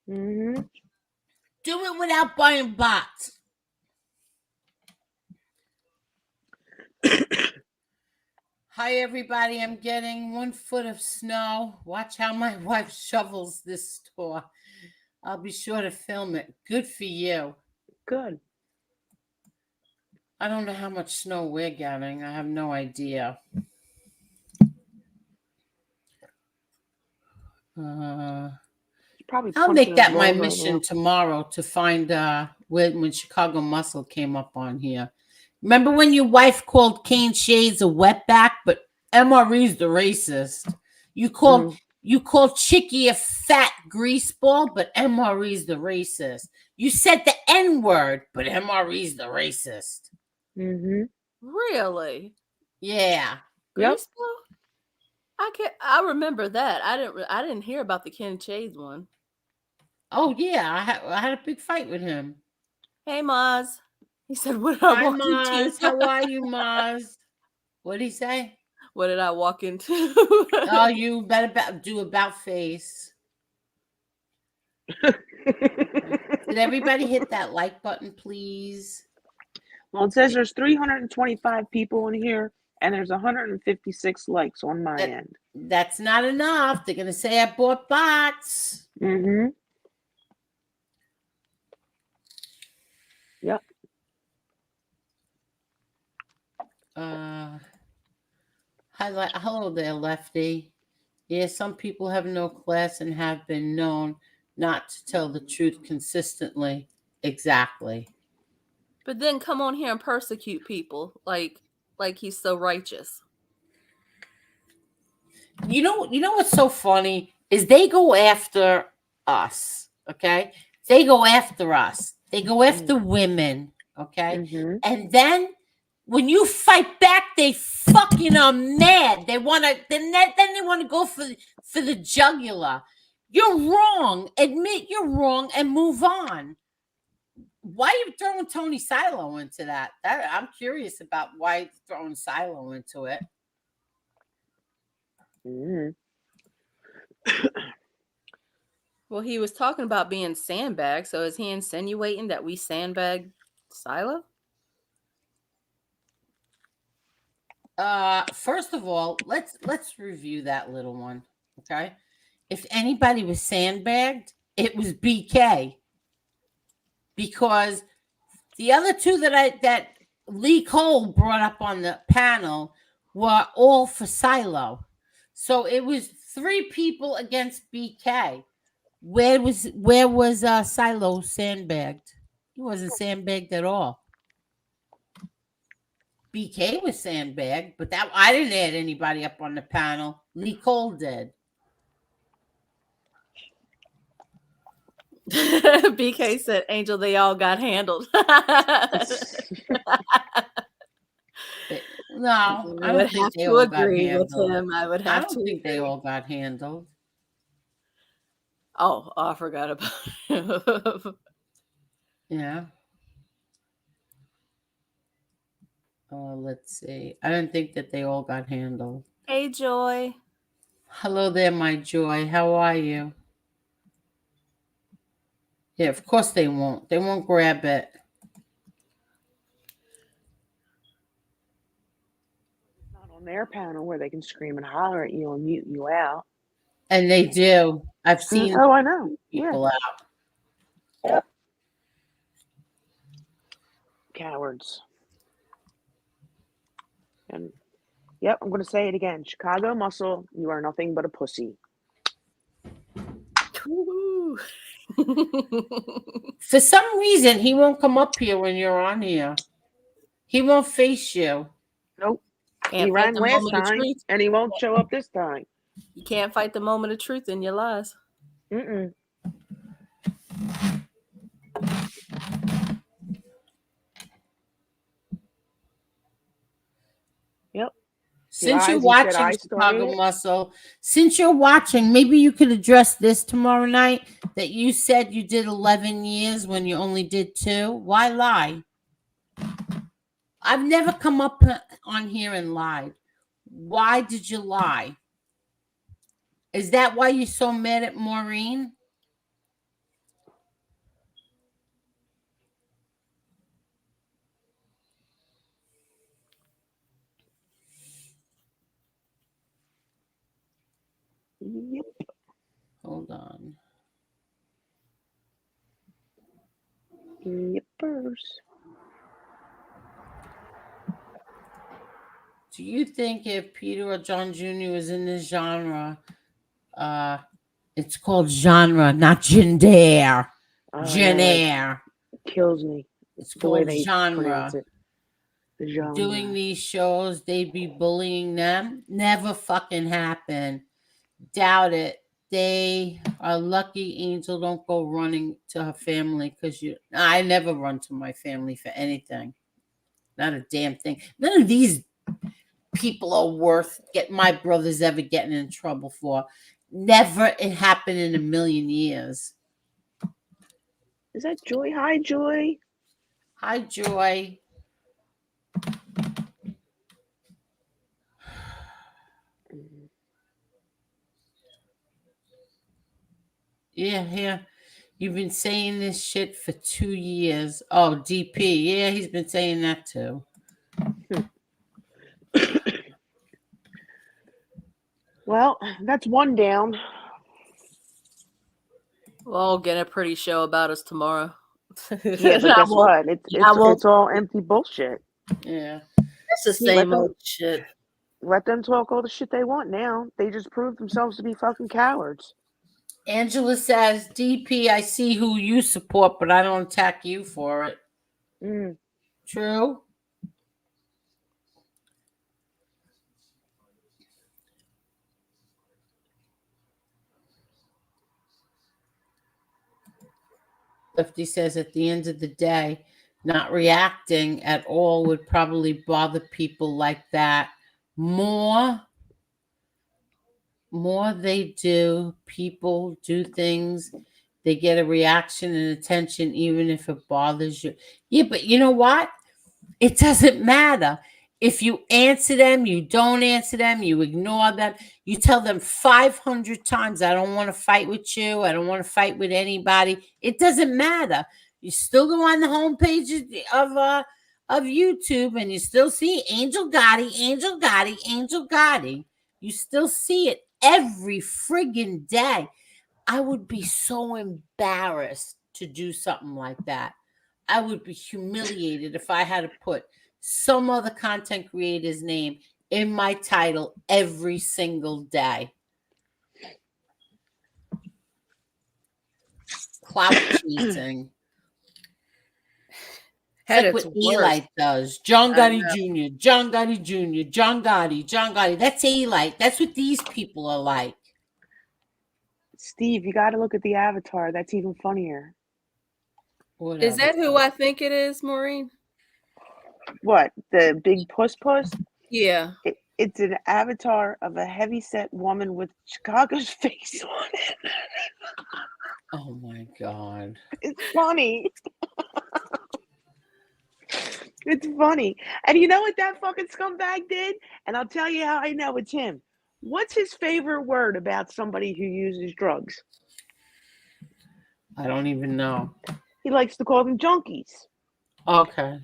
Mm-hmm. Do it without buying bots. Hi, everybody. I'm getting 1 foot of snow. Watch how my wife shovels this store. I'll be sure to film it. Good for you. Good. I don't know how much snow we're getting. I have no idea. Probably I'll make punching that his my balls right mission now. tomorrow to find when Chicago Muscle came up on here. Remember when your wife called Kane Shades a wetback, but MRE's the racist. You called Chicky a fat greaseball, but MRE's the racist. You said the N-word, but MRE's the racist. Mm-hmm. Really? Yeah. Yep. I remember that. I didn't hear about the Ken Chase one. Oh yeah, I had a big fight with him. Hey Maz. He said, "What did I Hi walk Maz, into?" how are you, Maz? What did he say? What did I walk into? Oh, you better do about face. Did everybody hit that like button, please? Well, it says there's 325 people in here, and there's 156 likes on my end. That's not enough. They're gonna say I bought bots. Mm-hmm. Yep. Hello there, Lefty. Yeah, some people have no class and have been known not to tell the truth consistently. Exactly. But then come on here and persecute people like he's so righteous. You know what's so funny is they go after us, okay? They go after us. They go after women, okay? Mm-hmm. And then when you fight back, they fucking are mad. They want to then they want to go for the jugular. You're wrong. Admit you're wrong and move on. Why are you throwing Tony Silo into that? I'm curious about why you're throwing Silo into it. Mm-hmm. Well, he was talking about being sandbagged. So is he insinuating that we sandbag Silo? First of all, let's review that little one. Okay. If anybody was sandbagged, it was BK. Because the other two that Lee Cole brought up on the panel were all for Silo. So it was 3 people against BK. Where was Silo sandbagged? He wasn't sandbagged at all. BK was sandbagged, but that I didn't add anybody up on the panel. Lee Cole did. BK said, "Angel, they all got handled." No, I don't think they all got handled. I would I have don't to think they agree. all got handled. Oh, I forgot about it. Yeah. Let's see. I don't think that they all got handled. Hey, Joy. Hello there, my joy. How are you? Yeah, of course they won't. They won't grab it. on their panel where they can scream and holler at you and mute you out. And they do. I've seen Oh, I know. Yeah. people out. Yep. Cowards. And yep, I'm going to say it again. Chicago Muscle, you are nothing but a pussy. For some reason, he won't come up here when you're on here. He won't face you. Nope. Can't He fight ran the last moment of time, truth. and he won't show up this time. You can't fight the moment of truth in your lies. Mm-mm. Yep. Since you're Lies, he said, watching "I started Chicago it." Muscle, since you're watching, maybe you could address this tomorrow night, that you said you did 11 years when you only did 2. Why lie? I've never come up on here and lied. Why did you lie? Is that why you're so mad at Maureen? Yep. Hold on. Yippers. Do you think if Peter or John Jr. was in this genre, it's called genre, not gender. Genre. Kills me. It's The way called they pronounce genre. it. The genre. Doing these shows, they'd be bullying them. Never fucking happen. Doubt it. They are lucky Angel don't go running to her family because I never run to my family for anything. Not a damn thing. None of these people are worth my brothers ever getting in trouble for. Never it happened in a million years. Is that Joy? Hi, Joy. Hi, Joy. Yeah. You've been saying this shit for 2 years. Oh, DP. Yeah, he's been saying that too. Well, that's one down. We'll get a pretty show about us tomorrow. Yeah, but guess what? It's all empty bullshit. Yeah. It's the same old shit. Let them talk all the shit they want now. They just proved themselves to be fucking cowards. Angela says, DP, I see who you support, but I don't attack you for it. True. Lefty says, at the end of the day, not reacting at all would probably bother people like that more they do. People do things, they get a reaction and attention, even if it bothers you. Yeah, but you know what? It doesn't matter. If you answer them, you don't answer them, you ignore them, you tell them 500 times, I don't want to fight with you, I don't want to fight with anybody. It doesn't matter. You still go on the homepage of YouTube and you still see AngelGotti, AngelGotti, AngelGotti. You still see it every friggin' day. I would be so embarrassed to do something like that. I would be humiliated if I had to put some other content creator's name in my title every single day. Clout chasing. That's what Eli does. John Gotti Jr., John Gotti Jr., John Gotti. That's Eli. That's what these people are like. Steve, you got to look at the avatar. That's even funnier. Whatever. Is that who I think it is, Maureen? What? The big puss? Yeah. It's an avatar of a heavyset woman with Chicago's face on it. Oh my God. It's funny. It's funny. And you know what that fucking scumbag did? And I'll tell you how I know it's him. What's his favorite word about somebody who uses drugs? I don't even know. He likes to call them junkies. Okay.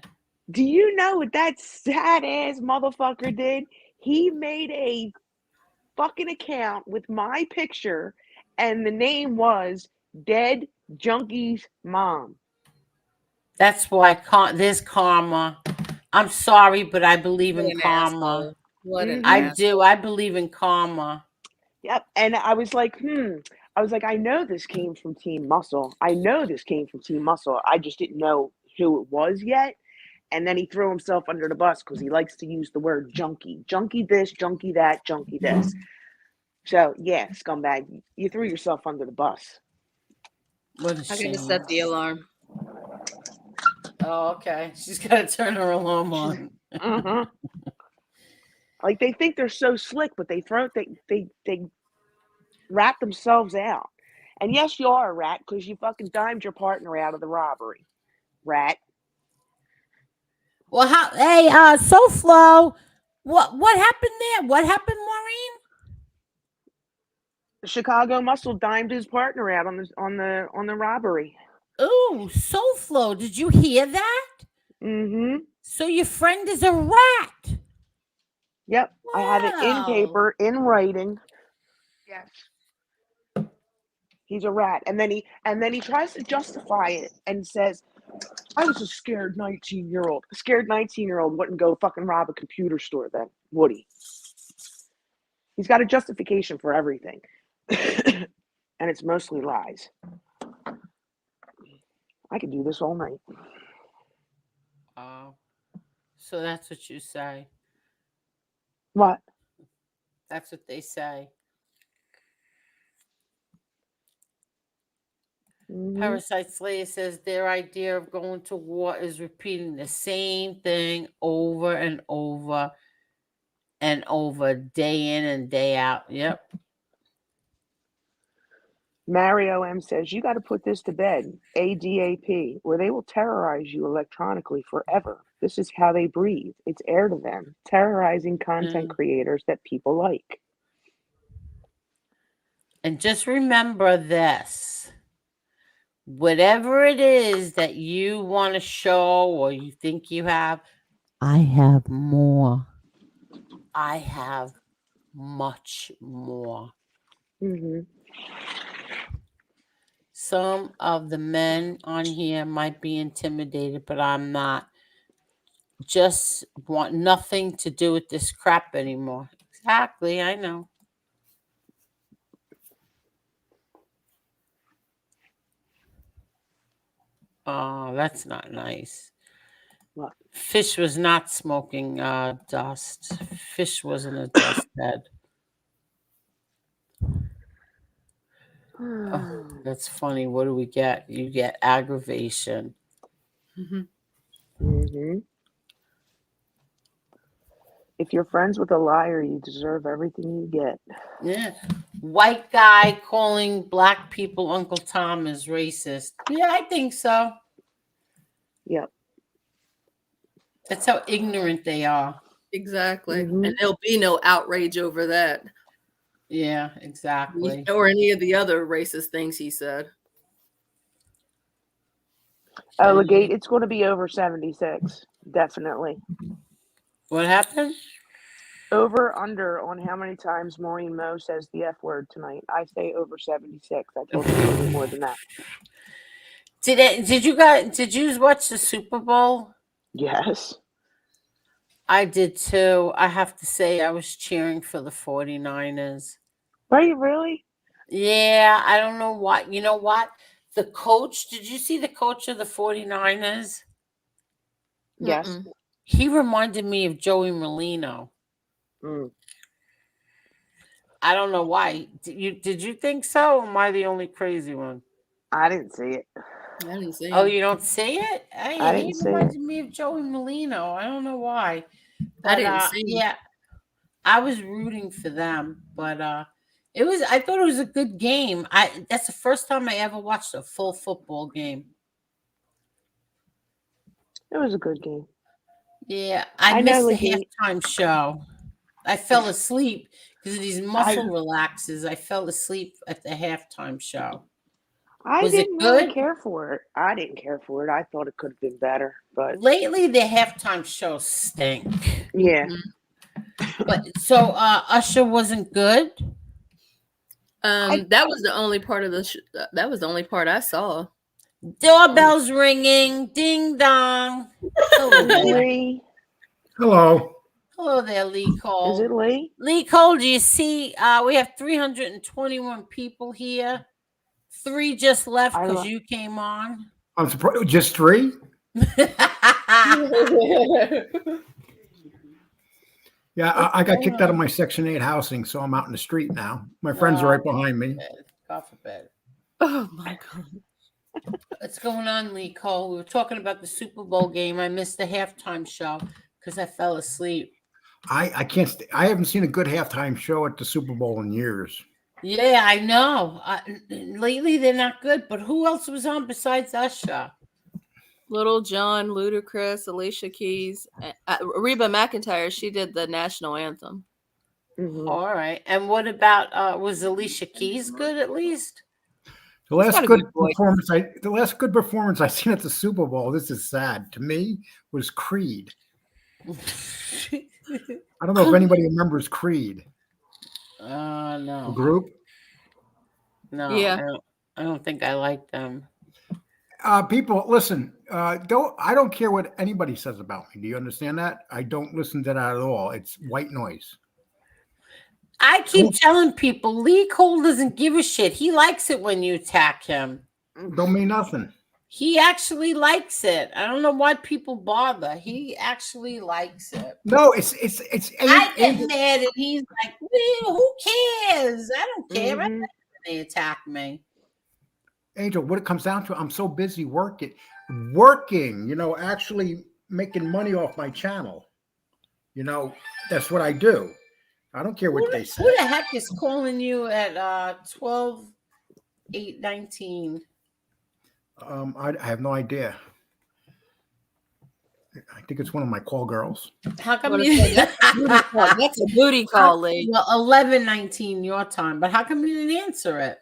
Do you know what that sad ass motherfucker did? He made a fucking account with my picture, and the name was Dead Junkie's Mom. That's why there's karma. I'm sorry, but I believe What in an karma. asshole. What an I Mhm. asshole. do. I believe in karma. Yep. And I was like, I know this came from Team Muscle. I know this came from Team Muscle. I just didn't know who it was yet. And then he threw himself under the bus because he likes to use the word junkie. Junkie this, junkie that, junkie this. So, yeah, scumbag, you threw yourself under the bus. What a I shame. gotta set the alarm. Oh, okay. She's got to turn her alarm on. Uh-huh. Like, they think they're so slick, but they rat themselves out. And yes, you are a rat because you fucking dimed your partner out of the robbery. Rat. Well, hey, SoFlo, what happened there? What happened, Maureen? Chicago Muscle dimed his partner out on the robbery. Oh, SoFlo, did you hear that? Mm-hmm. So your friend is a rat. Yep. I have it in paper, in writing. Yes. He's a rat. And then he tries to justify it and says, I was a scared 19-year-old. A scared 19-year-old wouldn't go fucking rob a computer store then, would he? He's got a justification for everything. And it's mostly lies. I could do this all night. Oh, so that's what you say. What? That's what they say. Mm-hmm. Parasite Slayer says their idea of going to war is repeating the same thing over and over and over, day in and day out. Yep. Mario M says, you got to put this to bed, ADAP, where they will terrorize you electronically forever. This is how they breathe. It's air to them, terrorizing content creators that people like. And just remember this. Whatever it is that you want to show or you think you have, I have more. I have much more. Mm-hmm. Some of the men on here might be intimidated, but I'm not. Just want nothing to do with this crap anymore. Exactly, I know. Oh, that's not nice. What? Fish was not smoking dust. Fish wasn't a dust head. Oh, that's funny. What do we get? You get aggravation. Mm-hmm. If you're friends with a liar, you deserve everything you get. Yeah. White guy calling black people Uncle Tom is racist. Yeah, I think so. Yep. That's how ignorant they are. Exactly. Mm-hmm. And there'll be no outrage over that. Yeah, exactly. Or any of the other racist things he said. Legate, it's going to be over 76. Definitely. What happened? Over, under on how many times Maureen Moe says the F word tonight. I say over 76. I told you it'll be more than that. Did you watch the Super Bowl? Yes. I did too. I have to say I was cheering for the 49ers. Are you really? Yeah, I don't know what. You know what? The coach, did you see the coach of the 49ers? Yes. He reminded me of Joey Molino. I don't know why. Did you think so? Or am I the only crazy one? I didn't see it. I didn't see Oh, it. you don't see it? Hey, I he didn't see it. reminded me of Joey Molino. I don't know why. I didn't see it. Yeah, I was rooting for them, but I thought it was a good game. That's the first time I ever watched a full football game. It was a good game. Yeah, I know, missed the Legate. halftime show. I fell asleep because of these muscle relaxes. I fell asleep at the halftime show. I Was it didn't really good? care for it. I didn't care for it. I thought it could have been better, but Lately the halftime shows stink. yeah. But so Usher wasn't good. That was the only part of that was the only part I saw. Doorbell's ringing. Ding dong. Hello there. Lee, Hello. Hello there, Lee Cole. is it Lee? Lee Cole, do you see? We have 321 people here. 3 just left I because lo- you came on. I'm surprised. Just 3? Yeah, I got kicked out of my Section 8 housing, so I'm out in the street now. My friends are right behind me. God forbid. Oh my God. What's going on, Lee Cole? We were talking about the Super Bowl game. I missed the halftime show because I fell asleep. I can't. I haven't seen a good halftime show at the Super Bowl in years. Yeah, I know. Lately, they're not good. But who else was on besides Usher? Little John, Ludacris, Alicia Keys, Reba McEntire. She did the national anthem. Mhm. All right. And what about was Alicia Keys good at least? The last got a good good voice. performance I seen at the Super Bowl. This is sad to me. Was Creed. I don't know if anybody remembers Creed. The No. group. No. Yeah. I don't think I like them. People, listen. I don't care what anybody says about me. Do you understand that? I don't listen to that at all. It's white noise. I keep telling people Lee Cole doesn't give a shit. He likes it when you attack him. Don't mean nothing. He actually likes it. I don't know why people bother. He actually likes it. No, it's. I get mad and he's like, well, who cares? I don't care. I Mhm. like when they attack me. Angel, what it comes down to, I'm so busy working, actually making money off my channel. That's what I do. I don't care what they say. Who the heck is calling you at 12/8/19? I have no idea. I think it's one of my call girls. How come What you? is that? That's a booty call, Lee. Well, 11:19 your time, but how come you didn't answer it?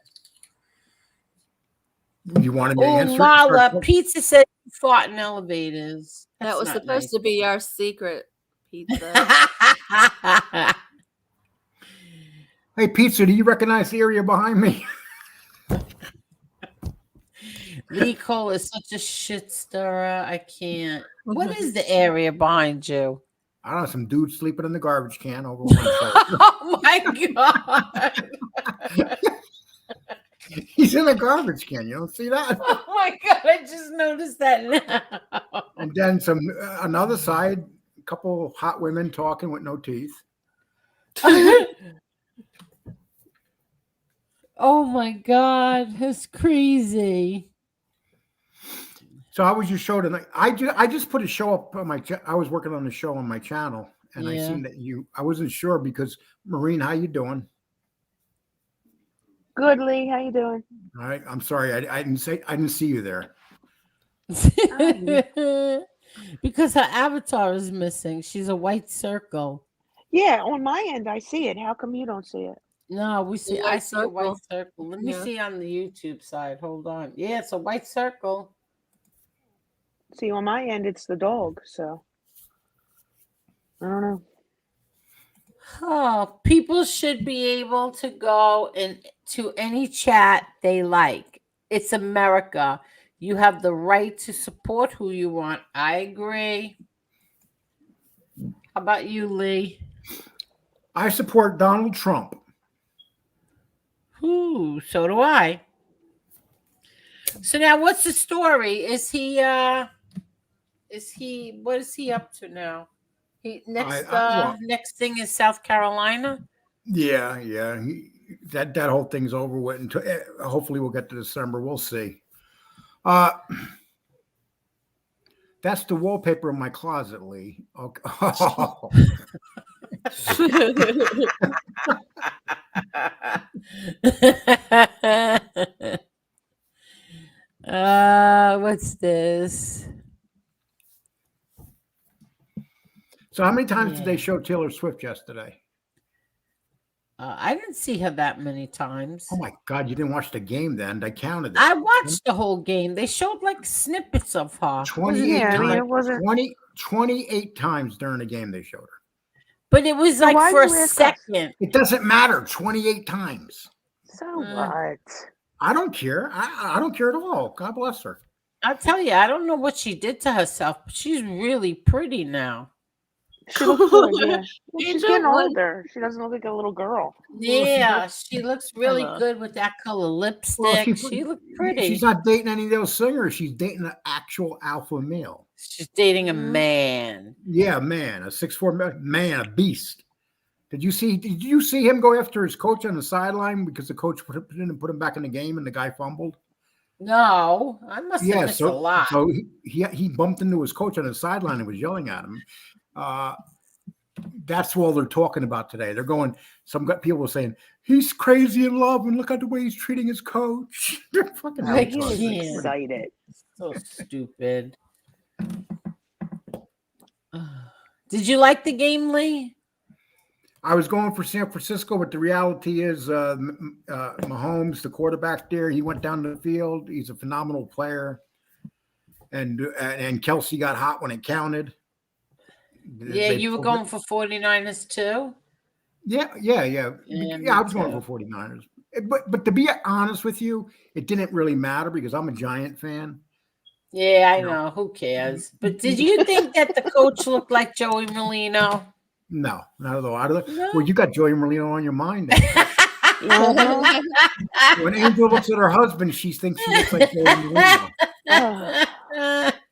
You wanted me to Oh, answer? Lala, Pizza said you fought in elevators. That was That's supposed to be our secret pizza. to. Hey, Pizza, do you recognize the area behind me? Lee Cole is such a shit stirrer. I can't. What is the area behind you? I don't know, some dude sleeping in the garbage can over one shoulder. Oh my god! He's in a garbage can. You don't see that? Oh my god! I just noticed that now. And then another side, a couple hot women talking with no teeth. Oh my god, that's crazy. So how was your show tonight? I just put a show up on I was working on the show on my channel, and I seen that I wasn't sure because Maureen, how you doing? Good, Lee. How you doing? All right. I'm sorry. I didn't see you there. Because her avatar is missing. She's a white circle. Yeah, on my end, I see it. How come you don't see it? No, we see. I see a white circle. circle. Let me Yeah. see on the YouTube side. Hold on. Yeah, it's a white circle. See, on my end, it's the dog. So I don't know. Oh, people should be able to go into any chat they like. It's America. You have the right to support who you want. I agree. How about you, Lee? I support Donald Trump. Ooh, so do I. So now what's the story? What is he up to now? Next thing is South Carolina. Yeah. That whole thing's over with. Until hopefully we'll get to December. We'll see. That's the wallpaper in my closet, Lee. Okay. What's this? So how many times did they show Taylor Swift yesterday? I didn't see her that many times. Oh my God, you didn't watch the game then. They counted it. I watched the whole game. They showed like snippets of her. 28 Yeah, I mean, times. it wasn't. 28 times during the game they showed her. But it was So like why for a you ask us? second. It doesn't matter. 28 times. So what? I don't care. I don't care at all. God bless her. I'll tell you, I don't know what she did to herself, but she's really pretty now. She looks good, yeah. Well, she's Angel, getting what? older. She doesn't look like a little girl. Yeah, she looks really Hello. good with that color Well, lipstick. She looked pretty. She's not dating any of those singers. She's dating an actual alpha male. She's dating a man. Yeah, man, a 6'4" man, a beast. Did you see him go after his coach on the sideline because the coach didn't put him back in the game and the guy fumbled? No, I must have missed a lot. So he bumped into his coach on the sideline and was yelling at him. That's all they're talking about today. They're going. Some people are saying he's crazy in love and look at the way he's treating his coach. They're fucking I He was can't. excited. So stupid. Did you like the game, Lee? I was going for San Francisco, but the reality is Mahomes, the quarterback there, he went down the field. He's a phenomenal player. And Kelsey got hot when it counted. Yeah, you were going for 49ers too? Yeah. I was going for 49ers. But to be honest with you, it didn't really matter because I'm a Giant fan. Yeah, I know. Who cares? But did you think that the coach looked like Joey Molino? No, not at all. No? Well, you got Joey Molino on your mind. When Angel looks at her husband, she thinks she looks like Joey Molino.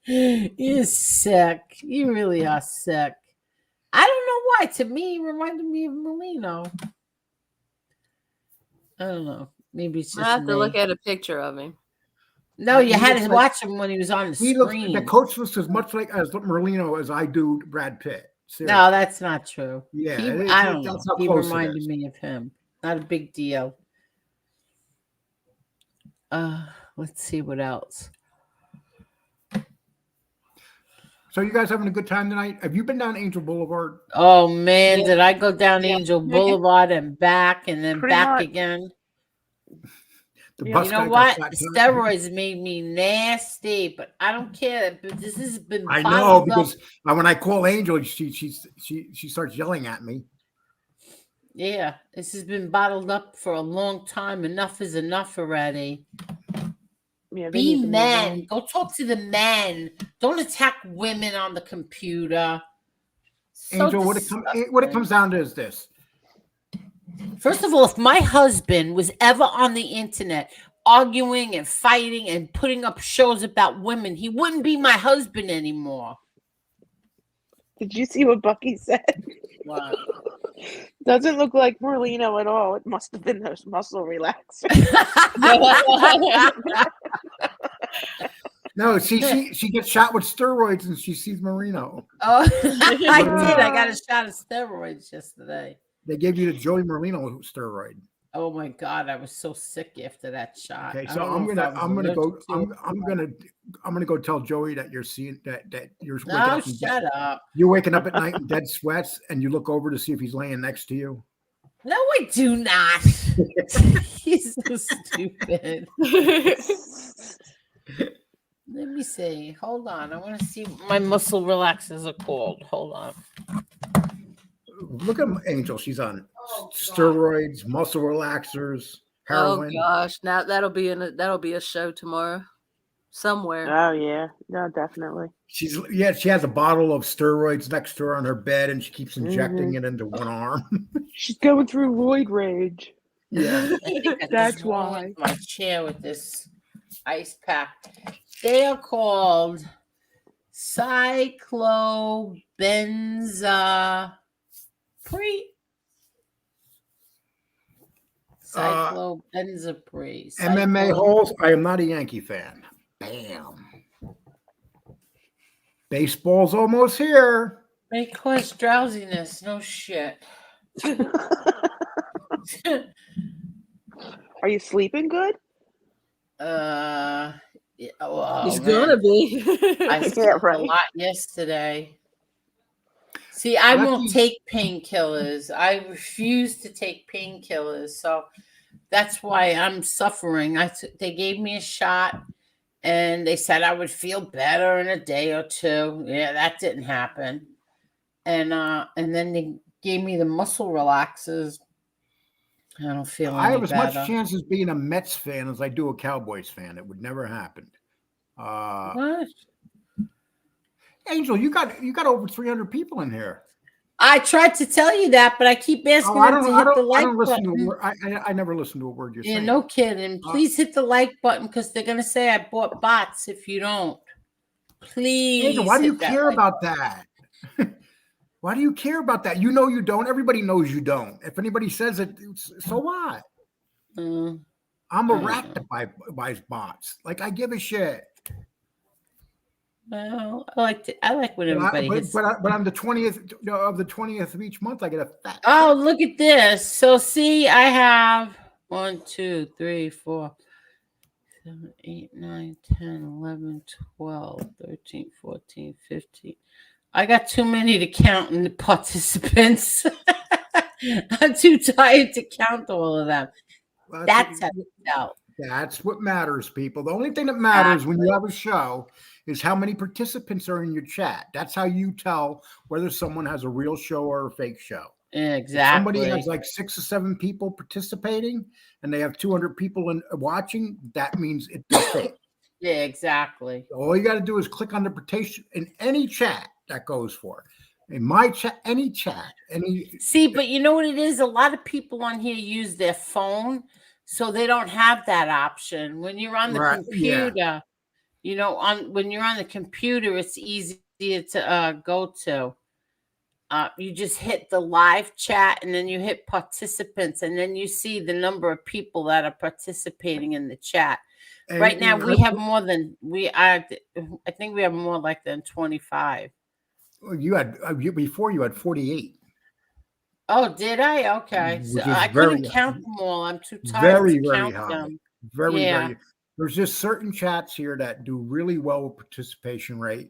You're sick. You really are sick. I don't know why. To me, it reminded me of Molino. I don't know. Maybe it's just I have to me. look at a picture of him. No, you He had looks to like- watch him when he was on the screen. The coach looks as much like as Molino as I do Brad Pitt. Seriously. No, that's not true. Yeah, I don't know. that's how He close it reminded is. me of him. Not a big deal. Let's see what else. So you guys having a good time tonight? Have you been down Angel Boulevard? Oh man, Yeah. did I go down Yeah. Angel Boulevard and back and then Pretty back much. again? The Yeah. bus You know guy got what? shot down. Steroids made me nasty, but I don't care. But this has been I know bottled up. because when I call Angel, she starts yelling at me. Yeah, this has been bottled up for a long time. Enough is enough already. Yeah, they Be need to move men. on. Go talk to the men. Don't attack women on the computer. So Angel, what it disgusting. comes down to is this. First of all, if my husband was ever on the internet arguing and fighting and putting up shows about women, he wouldn't be my husband anymore. Did you see what Bucky said? Wow. Doesn't look like Merlino at all. It must have been those muscle relaxers. No, she gets shot with steroids and she sees Marino. Oh, I did. I got a shot of steroids yesterday. They gave you the Joey Merlino steroid. Oh my God, I was so sick after that shot. Okay, I so don't I'm know if I gonna was go. allergic to it. I'm gonna go tell Joey that you're seeing that you're waking No, up in shut up. You're waking up at night in dead sweats, and you look over to see if he's laying next to you. No, I do not. He's so stupid. Let me see. Hold on. I want to see what my muscle relaxers are called. Hold on. Look at Angel. She's on steroids, muscle relaxers, heroin. Oh gosh, now that'll be a show tomorrow, somewhere. Oh yeah, no, definitely. She has a bottle of steroids next to her on her bed, and she keeps injecting it into one arm. She's going through roid rage. Yeah, I think I That's just why. ruined my chair with this ice pack. They are called cyclobenzaprine. Cyclobenzaprine. MMA holes. I am not a Yankee fan. Bam. Baseball's almost here. May cause drowsiness. No shit. Are you sleeping good? Yeah, well, He's man. gonna be. I Yeah, slept right. a lot yesterday. See, I won't take painkillers. I refuse to take painkillers, so that's why I'm suffering. They gave me a shot, and they said I would feel better in a day or two. Yeah, that didn't happen. And then they gave me the muscle relaxers. I don't feel I any have as better. much chance as being a Mets fan as I do a Cowboys fan. It would never happen. What? Angel, you got over 300 people in here. I tried to tell you that, but I keep asking them to hit the like listen to a button. word. I never listen to a word you're Yeah, saying. no kidding. Please hit the like button because they're gonna say I bought bots if you don't. Please. Angel, why do you hit that care like about button. that? Why do you care about that? You know you don't. Everybody knows you don't. If anybody says it, so what? I'm a rat that buys bots. Like, I give a shit. Well, I like when everybody hits. But on the 20th of each month, I get a fat. Oh, look at this. So see, I have 1, 2, 3, 4, 7, 8, 9, 10, 11, 12, 13, 14, 15. I got too many to count in the participants. I'm too tired to count all of them. That's how it felt. That's what matters, people. The only thing that matters when you have a show is how many participants are in your chat. That's how you tell whether someone has a real show or a fake show. Exactly. If somebody has like 6 or 7 people participating and they have 200 people watching, that means it's fake. Yeah, exactly. All you got to do is click on the participation in any chat that goes for. In my chat, any chat, any. See, but you know what it is? A lot of people on here use their phone, so they don't have that option. When you're on the computer, you know, when you're on the computer, it's easier to go to. You just hit the live chat and then you hit participants and then you see the number of people that are participating in the chat. And right now we have more than I think we have more like than 25. You had before you had 48. Oh, did I? Okay. So I couldn't count them all. I'm too tired to count them. Very. There's just certain chats here that do really well with participation rate.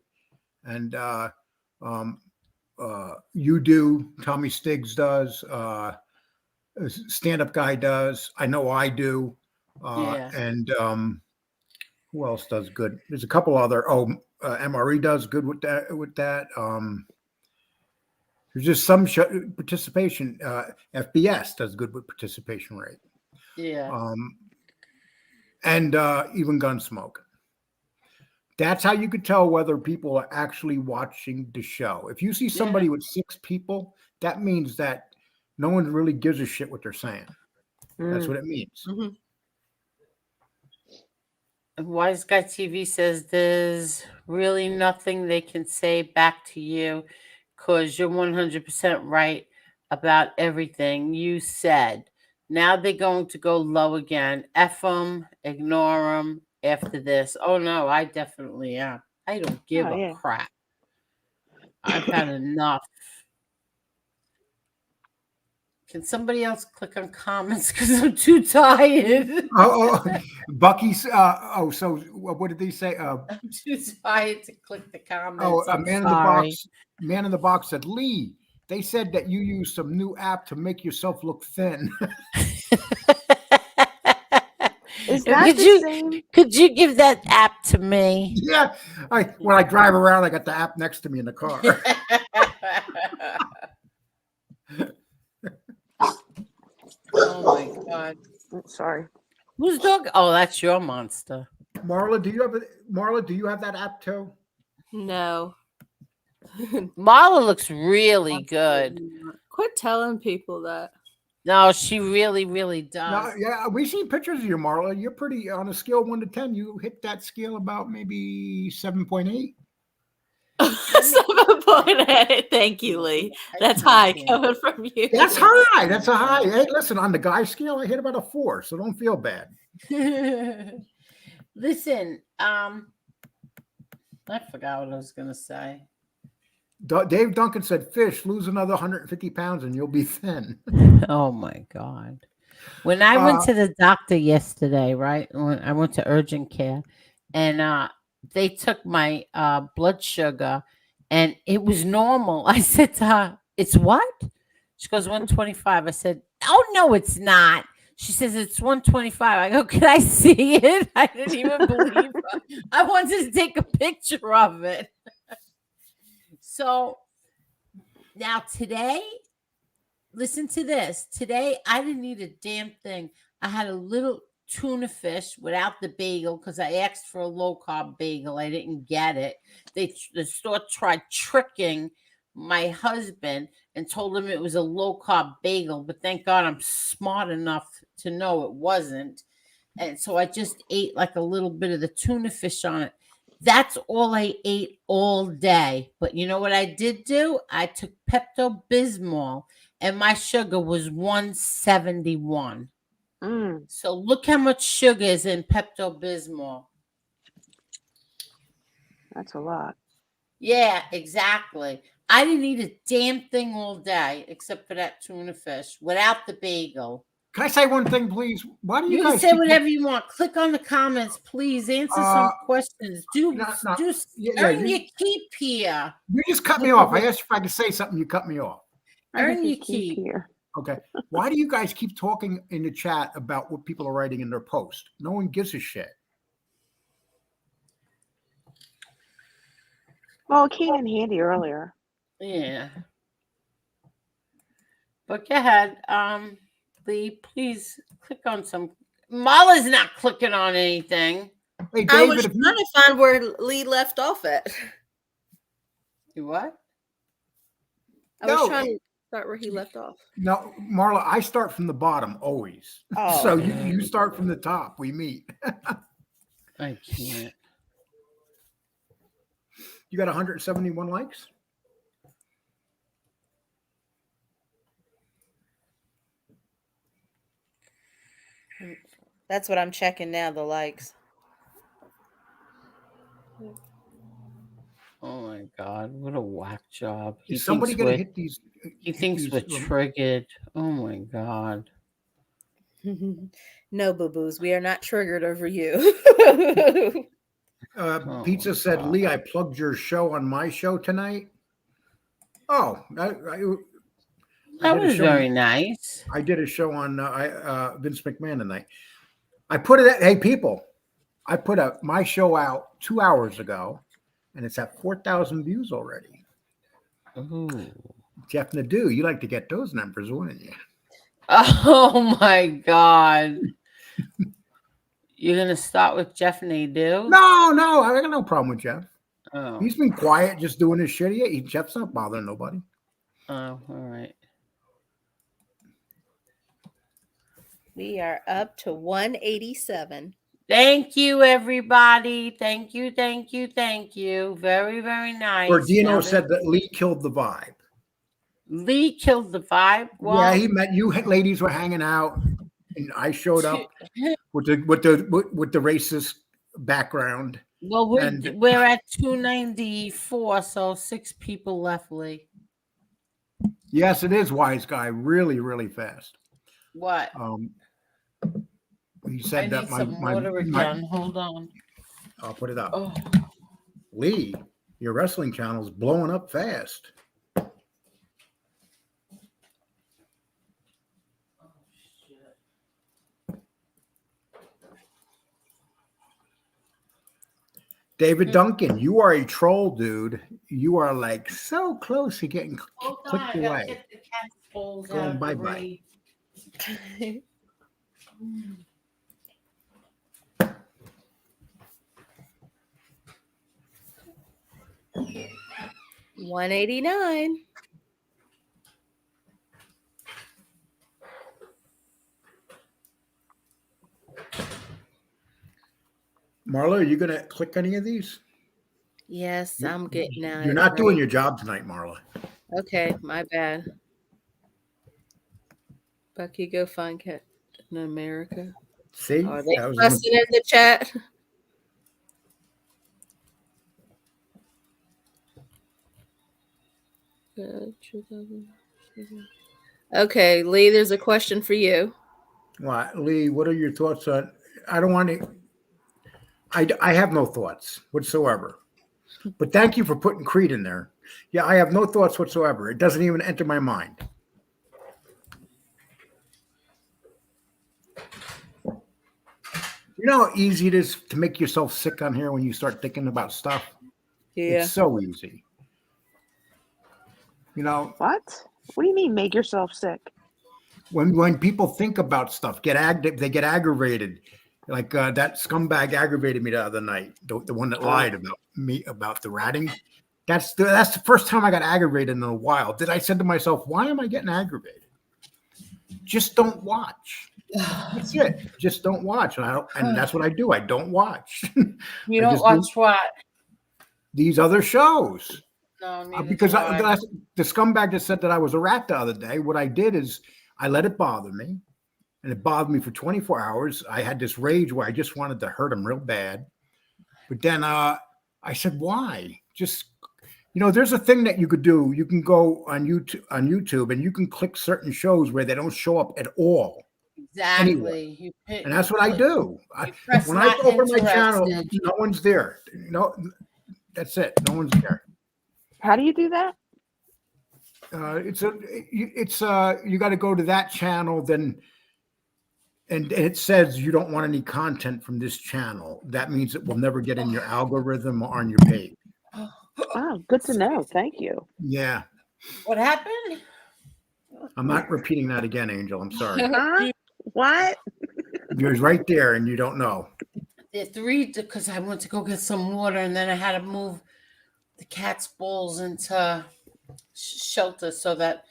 And you do, Tommy Stiggs does, stand-up guy does. I know I do. And who else does good? There's a couple other. MRE does good with that. There's just some participation. FBS does good with participation rate. Yeah. And even Gunsmoke. That's how you could tell whether people are actually watching the show. If you see somebody with 6 people, that means that no one really gives a shit what they're saying. That's what it means. Wise Guy TV says there's really nothing they can say back to you because you're 100% right about everything you said. Now they're going to go low again. F them, ignore them after this. Oh, no, I definitely am. I don't give a crap. I've had enough. Can somebody else click on comments because I'm too tired? Bucky's. So what did they say? I'm too tired to click the comments. Man in the box said, Lee, they said that you use some new app to make yourself look thin. Is that the same? Could you give that app to me? Yeah. When I drive around, I got the app next to me in the car. Oh my God. Sorry. Who's dog? Oh, that's your monster. Marla, do you have that app too? No. Marla looks really good. Quit telling people that. No, she really, really does. No, yeah, we see pictures of you, Marla. You're pretty on a scale of 1 to 10. You hit that scale about maybe 7.8. 7.8. Thank you, Lee. That's high coming from you. That's high. That's a high. Hey, listen, on the guy scale, I hit about a 4, so don't feel bad. Listen, I forgot what I was gonna say. Dave Duncan said, "Fish, lose another 150 pounds and you'll be thin." Oh my God! When I went to the doctor yesterday, right? When I went to urgent care, and they took my blood sugar, and it was normal. I said to her, "It's what?" She goes, 125. I said, "Oh no, it's not." She says, "It's 125. I go, "Can I see it?" I didn't even believe her. I wanted to take a picture of it. So now today, listen to this. Today, I didn't eat a damn thing. I had a little tuna fish without the bagel because I asked for a low carb bagel. I didn't get it. The store tried tricking my husband and told him it was a low carb bagel, but thank God I'm smart enough to know it wasn't. And so I just ate like a little bit of the tuna fish on it. That's all I ate all day. But you know what I did do? I took Pepto-Bismol and my sugar was 171. So look how much sugar is in Pepto-Bismol. That's a lot. Yeah, exactly. I didn't eat a damn thing all day except for that tuna fish without the bagel. Can I say one thing, please? Why do you, You guys can say keep- whatever you want. Click on the comments, please. Answer some questions. Earn your keep here. You just cut me off. I asked if I could say something. You cut me off. Earn your keep here. Okay. Why do you guys keep talking in the chat about what people are writing in their post? No one gives a shit. Well, it came in handy earlier. Yeah. But go ahead. Lee, please click on some. Marla's not clicking on anything. Hey, I was trying to find where Lee left off at. You what? I was trying to start where he left off. No, Marla, I start from the bottom always. Oh. So you start from the top. We meet. I can't. You got 171 likes? That's what I'm checking now, the likes. Oh my God, what a whack job. Is somebody going to hit these? He thinks we're triggered. Oh my God. No, boo-boos, we are not triggered over you. Pizza said, Lee, I plugged your show on my show tonight. Oh, that was very nice. I did a show on Vince McMahon tonight. I put it at, hey, people, I put my show out 2 hours ago, and it's at 4,000 views already. Ooh. Jeff Nadeau, you like to get those numbers, wouldn't you? Oh my God. You're going to start with Jeff Nadeau? No, I got no problem with Jeff. Oh. He's been quiet, just doing his shit. Jeff's not bothering nobody. Oh, all right. We are up to 187. Thank you, everybody. Thank you. Very, very nice. Ordino said that Lee killed the vibe. Lee killed the vibe? Well, yeah, he met you ladies were hanging out, and I showed up with the racist background. Well, we're at 294, so 6 people left, Lee. Yes, it is, wise guy. Really, really fast. What? He said that my hold on. I'll put it up. Oh. Lee, your wrestling channel is blowing up fast. David Duncan, you are a troll, dude. You are like so close to getting clicked away. Get the cat's balls Going out bye-bye. 189. Marla, are you going to click any of these? Yes, I'm getting out. You're not doing your job tonight, Marla. Okay, my bad. Bucky, go find Captain America. See? Are they fussing in the chat? Okay, Lee, there's a question for you. What, Lee, what are your thoughts on? I don't want to. I have no thoughts whatsoever. But thank you for putting Creed in there. Yeah, I have no thoughts whatsoever. It doesn't even enter my mind. You know how easy it is to make yourself sick on here when you start thinking about stuff? Yeah. It's so easy. You know? What? What do you mean, make yourself sick? When people think about stuff, they get aggravated. Like that scumbag aggravated me the other night. The one that lied about me about the ratting. That's the first time I got aggravated in a while. That I said to myself, why am I getting aggravated? Just don't watch. That's it. Just don't watch. And that's what I do. I don't watch. You don't watch what? These other shows. No, neither Because do I. the scumbag that said that I was a rat the other day, what I did is I let it bother me. And it bothered me for 24 hours. I had this rage where I just wanted to hurt him real bad. But then I said, why? Just, there's a thing that you could do. You can go on YouTube and you can click certain shows where they don't show up at all. Exactly. Anyway. And that's what I do. When I not open my channel, interested. no one's there. That's it. No one's there. How do you do that? You got to go to that channel, then, and it says you don't want any content from this channel. That means it will never get in your algorithm or on your page. Oh, good to know. Thank you. Yeah, What happened? I'm not repeating that again, Angel. I'm sorry. What? You're right there, and you don't know. There three because I went to go get some water, and then I had to move the cat's balls into shelter so that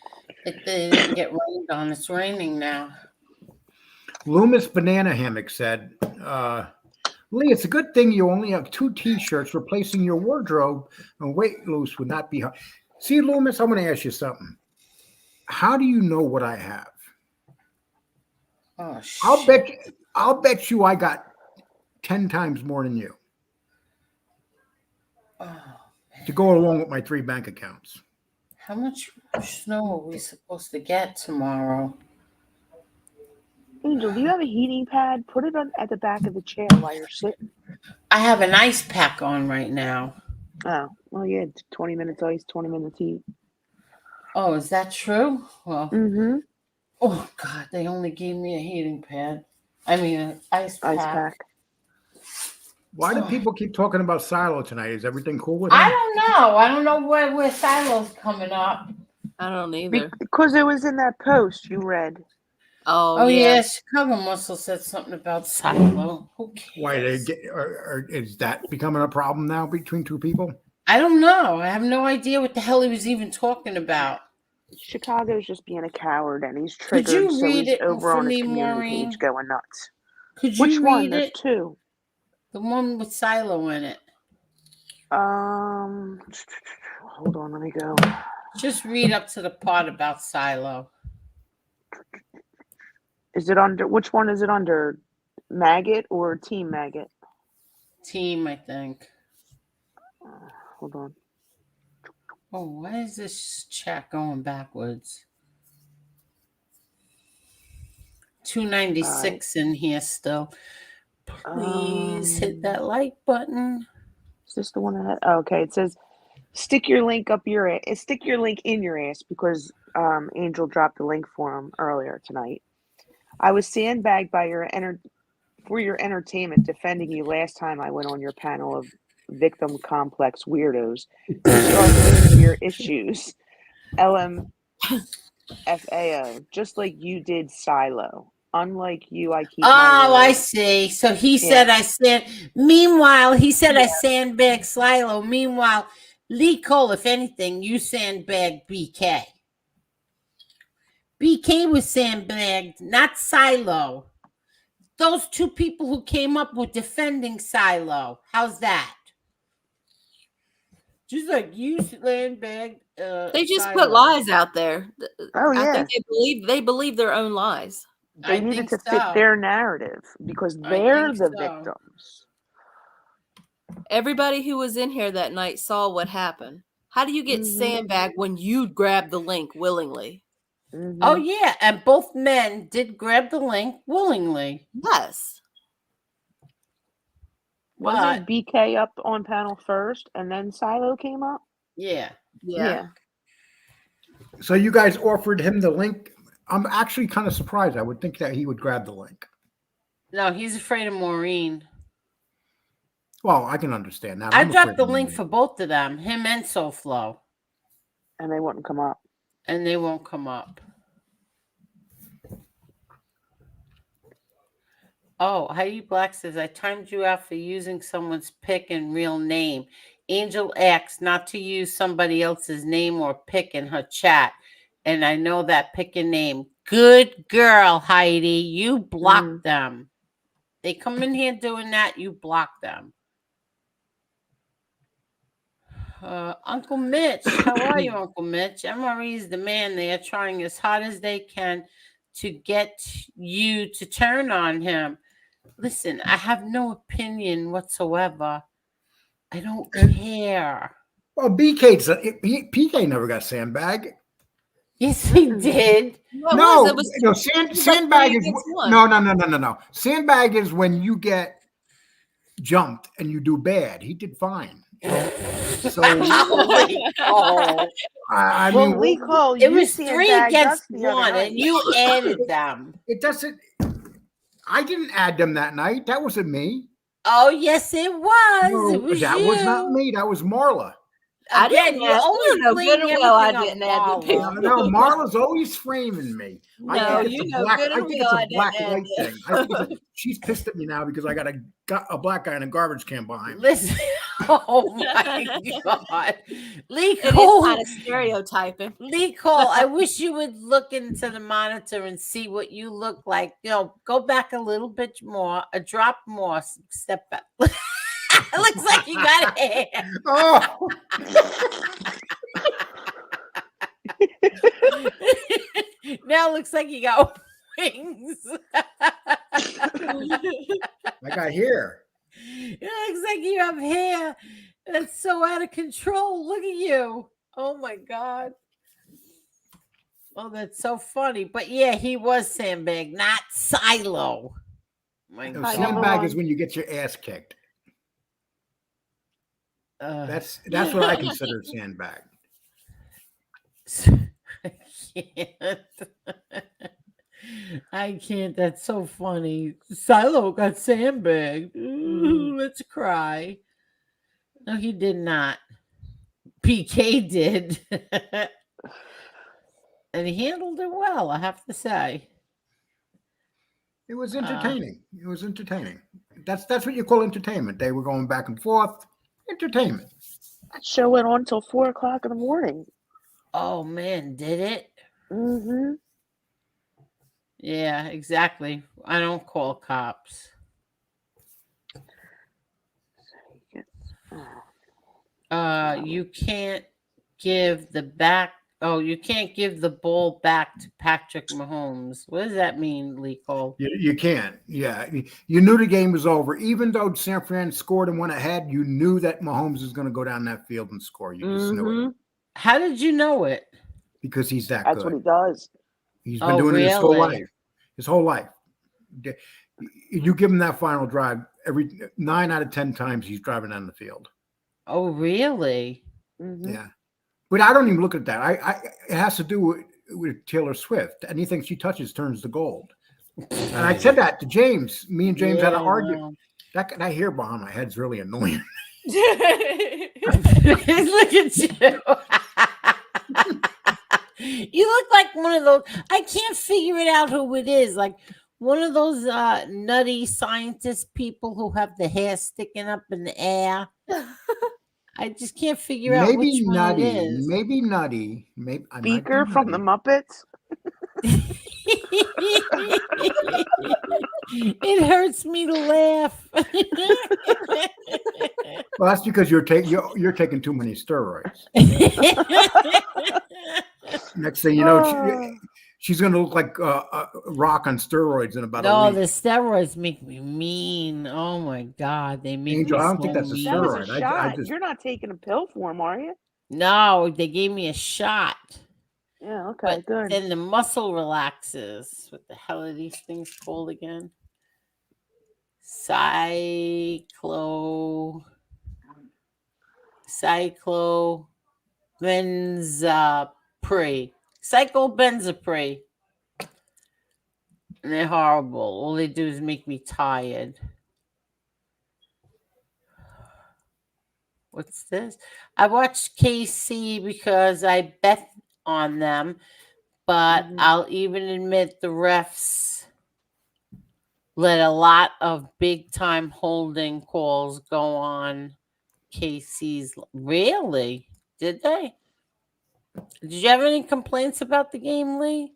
they didn't get rained on. It's raining now. Loomis Banana Hammock said, Lee, it's a good thing you only have 2 T-shirts replacing your wardrobe, and weight loss would not be hard. See, Loomis, I'm going to ask you something. How do you know what I have? Oh, shit. I'll bet you I got 10 times more than you. Oh, to go along with my 3 bank accounts. how much snow are we supposed to get tomorrow? Angel, do you have a heating pad? Put it at the back of the chair while you're sitting. I have an ice pack on right now. Oh, well, yeah, 20 minutes ice, 20 minutes heat. Oh, is that true? Well, Mm-hmm. oh, God, they only gave me a heating pad. I mean, an ice pack. Why do people keep talking about Silo tonight? Is everything cool with him? I don't know. I don't know where Silo's coming up. I don't either. Because it was in that post you read. Oh yeah, Chicago Muscle said something about Silo. Who cares? Why is that becoming a problem now between 2 people? I don't know. I have no idea what the hell he was even talking about. Chicago's just being a coward, and he's Could triggered. you so read he's it over for on his me, community Maureen? page going nuts. Could Which you one? read There's it? 2. The one with Silo in it. Hold on, let me go. Just read up to the part about Silo. Is it under? Which one is it under? Maggot or Team Maggot? Team, I think. Hold on. Oh, why is this chat going backwards? 296 in here still. Please hit that like button. Is this the one that? Oh, okay, it says stick your link up your ass. Stick your link in your ass because Angel dropped the link for him earlier tonight. I was sandbagged by for your entertainment, defending you last time I went on your panel of victim complex weirdos. You started naming your issues, LMFAO, just like you did Silo. Unlike you, I keep. I see. So he said I Meanwhile, he said I sandbag Silo. Meanwhile, Lee Cole, if anything, you sandbag BK. BK was sandbagged, not Silo. Those 2 people who came up with defending Silo. How's that? Just like you sandbagged. They just Silo. put lies out there. Oh yeah. I think they believe their own lies. They needed to fit their narrative because they're the victims. Everybody who was in here that night saw what happened. How do you get sandbagged when you grab the link willingly? Oh yeah, and both men did grab the link willingly. Yes. Wasn't BK up on panel first and then Silo came up? Yeah. So you guys offered him the link. I'm actually kind of surprised. I would think that he would grab the link. No, he's afraid of Maureen. Well, I can understand that. I dropped the link for both of them, him and SoFlo. And they wouldn't come up. And they won't come up. Oh, Heidi Black says, I timed you out for using someone's pic and real name. Angel X, not to use somebody else's name or pic in her chat. And I know that pic and name. Good girl, Heidi. You block them. They come in here doing that, you block them. Uncle Mitch, how are you, Uncle Mitch? MRE's the man. They are trying as hard as they can to get you to turn on him. Listen, I have no opinion whatsoever. I don't care. Well, PK never got sandbag. Yes, he did. No, It was sandbag like is 3 against 1. no. Sandbag is when you get jumped and you do bad. He did fine. So I mean, we call it you was 3 sandbagged us against the other 1, night. and you added them. It doesn't. I didn't add them that night. That wasn't me. Oh, yes, it was. No, it was that you. was not me. That was Marla. I Again, didn't you add, always you know blame good and well I everything didn't on add the Marla. pic. No, Marla's always framing me. No, I think you it's a know black. good I and think well it's I a didn't black add white it. thing. I think she's pissed at me now because I got a black guy in a garbage can behind me. Listen, oh my God, Lee It is Cole. kind of stereotyping. Lee Cole, I wish you would look into the monitor and see what you look like. You know, go back a little bit more, a drop more, step back. It looks like you got hair. Oh. Now it looks like you got wings. I got hair. It looks like you have hair. That's so out of control. Look at you. Oh my God. Oh, that's so funny. But yeah, he was sandbag, not silo. My No, God. sandbag is when you get your ass kicked. That's what I consider sandbag. I can't. That's so funny. Silo got sandbagged. Ooh, let's cry. No, he did not. PK did. And he handled it well, I have to say. It was entertaining. It was entertaining. That's what you call entertainment. They were going back and forth. Entertainment. That show went on till 4 o'clock in the morning. Oh man, did it? Mm-hmm. Yeah, exactly. I don't call cops. You can't give the back. Oh, you can't give the ball back to Patrick Mahomes. What does that mean, Lee Cole? You can't. Yeah. You knew the game was over. Even though San Fran scored and went ahead, you knew that Mahomes was going to go down that field and score. You just knew it. How did you know it? Because he's that That's good. what he does. He's been doing it his whole life. His whole life. You give him that final drive, every 9 out of 10 times he's driving down the field. Oh, really? Yeah. But I don't even look at that. It has to do with Taylor Swift. Anything she touches turns to gold. And I said that to James. Me and James had an argument. That hair behind my head's really annoying. Look at you. You look like one of those. I can't figure it out who it is. Like one of those nutty scientist people who have the hair sticking up in the air. I just can't figure out which one it is. Maybe Nutty. Maybe Beaker from the Muppets. It hurts me to laugh. Well, that's because you're taking too many steroids. Next thing you know, she's going to look like a rock on steroids in about a week. No, the steroids make me mean. Oh my God, they make Angel, me I don't think that's a mean. That was a steroid. shot. You're not taking a pill for him, are you? No, they gave me a shot. Yeah, okay, But good. then the muscle relaxes. What the hell are these things called again? Cyclobenzaprine. Cyclobenzaprine. And they're horrible. All they do is make me tired. What's this? I watched KC because I bet on them, but Mhm. I'll even admit the refs let a lot of big time holding calls go on KC's. Really? Did they? Did you have any complaints about the game, Lee?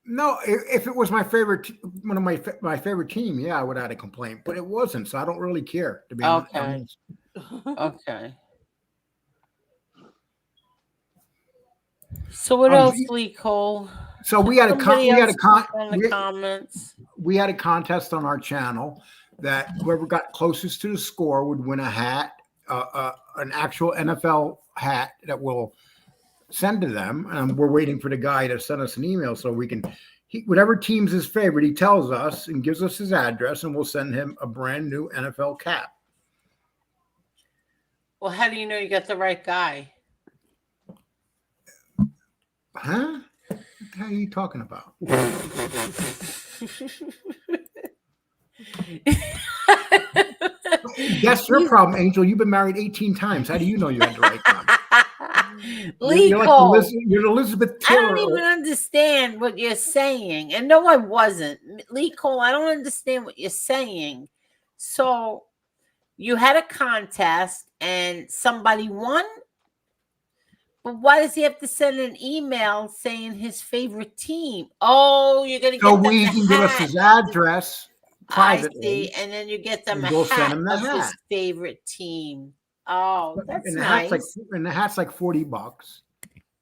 No, if it was my favorite, one of my favorite team, yeah, I would have had a complaint, but it wasn't, so I don't really care, to be Okay. honest. Okay. So what else, Lee Cole? So we had Somebody else in the we, comments. we had a contest on our channel that whoever got closest to the score would win a hat, an actual NFL hat that we'll send to them. And we're waiting for the guy to send us an email so we can, whatever team's his favorite, he tells us and gives us his address, and we'll send him a brand new NFL cap. Well, how do you know you got the right guy? Huh? What the hell are you talking about? That's your problem, Angel. You've been married 18 times. How do you know you had the right guy? You're Elizabeth Taylor. I don't even understand what you're saying. And no, I wasn't. Lee Cole, I don't understand what you're saying. So you had a contest and somebody won? But why does he have to send an email saying his favorite team? Oh, you're going to get So them we the can give us hat. his address privately. I see. And then you get them and a we'll send hat him the of his hat. favorite team. Oh, that's And the nice. hat's like $40.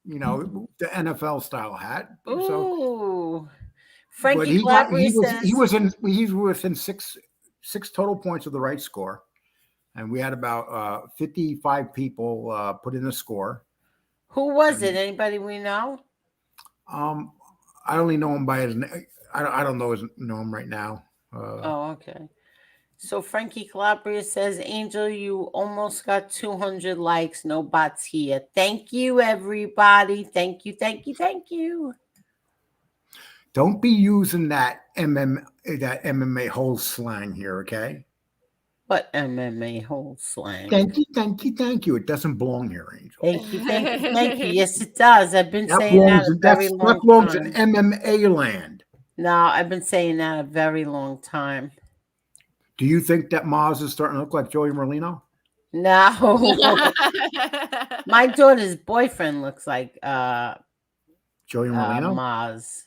You know, the NFL style hat. Ooh. But Frankie he was says within six total points of the right score. And we had about 55 people put in the score. who was it? Anybody we know? I only know him by his name. I don't know him right now. Oh, okay. So Frankie Calabria says, Angel, you almost got 200 likes. No bots here. Thank you, everybody. Thank you, thank you, thank you. Don't be using that MMA whole slang here, okay? What MMA whole slang? Thank you, thank you, thank you. It doesn't belong here, Angel. Thank you, thank you, thank you. Yes, it does. I've been That saying that belongs, a very that long belongs time. in MMA land. No, I've been saying that a very long time. Do you think that Maz is starting to look like Joey Merlino? No. My daughter's boyfriend looks like Joey Merlino? Maz.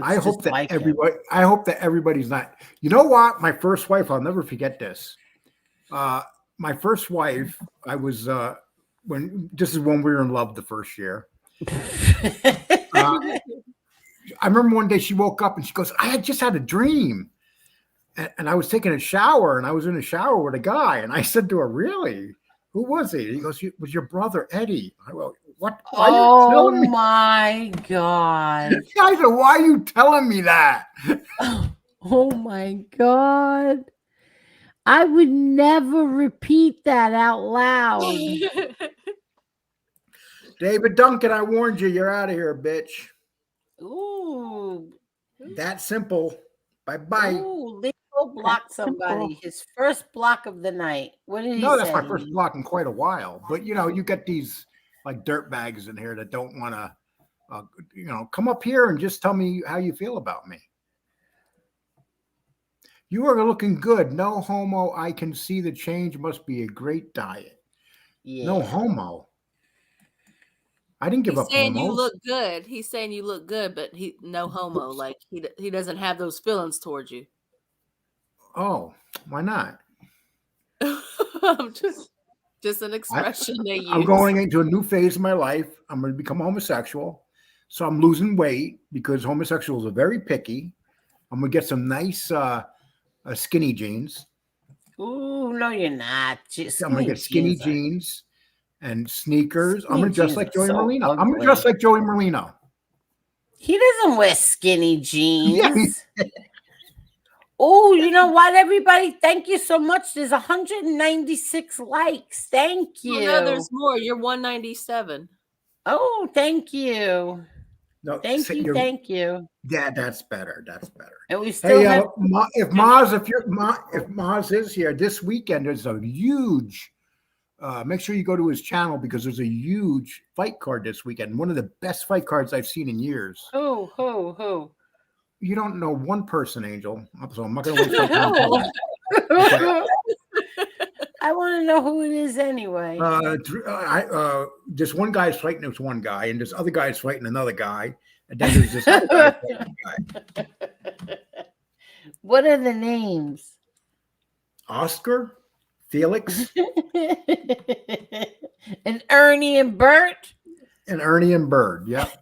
I hope that everybody's not. You know what? My first wife, I'll never forget this. My first wife, I was this is when we were in love the first year. I remember one day she woke up and she goes, I had just had a dream. And I was taking a shower and I was in a shower with a guy. And I said to her, really? Who was he? He goes, it was your brother, Eddie. I go, what? Why are you telling me? My God. I said, why are you telling me that? Oh my God. I would never repeat that out loud. David Duncan, I warned you. You're out of here, bitch. Ooh. That simple. Bye-bye. Ooh, Leo blocked somebody. His first block of the night. What did he say? No, that's my first block in quite a while. But, you know, you get these like dirt bags in here that don't want to, come up here and just tell me how you feel about me. You are looking good. No homo. I can see the change. Must be a great diet. Yeah. No homo. I didn't give up saying homo. you look good. He's saying you look good, but he no homo. Like he doesn't have those feelings towards you. Oh, why not? just an expression they use. I'm going into a new phase of my life. I'm going to become homosexual. So I'm losing weight because homosexuals are very picky. I'm going to get some nice skinny jeans. Ooh, no, you're not. I'm going to get skinny jeans and sneakers. I'm going to Skinny dress like jeans are Joey so Merlino. I'm going to ugly. dress like Joey Merlino. He doesn't wear skinny jeans. Yeah. Oh, you know what, everybody? Thank you so much. There's 196 likes. Thank you. Oh, no, there's more. You're 197. Oh, thank you. No, Thank you. Yeah, that's better. That's better. And we still have if Maz is here this weekend, there's a huge make sure you go to his channel because there's a huge fight card this weekend. One of the best fight cards I've seen in years. Who? You don't know one person, Angel, so I'm not going to waste my time. Okay. I want to know who it is anyway. This one guy's fighting this one guy, and this other guy's fighting another guy, and then there's this other guy fighting a guy. What are the names? Oscar, Felix, and Ernie and Bert. and Ernie and Bird. Yep.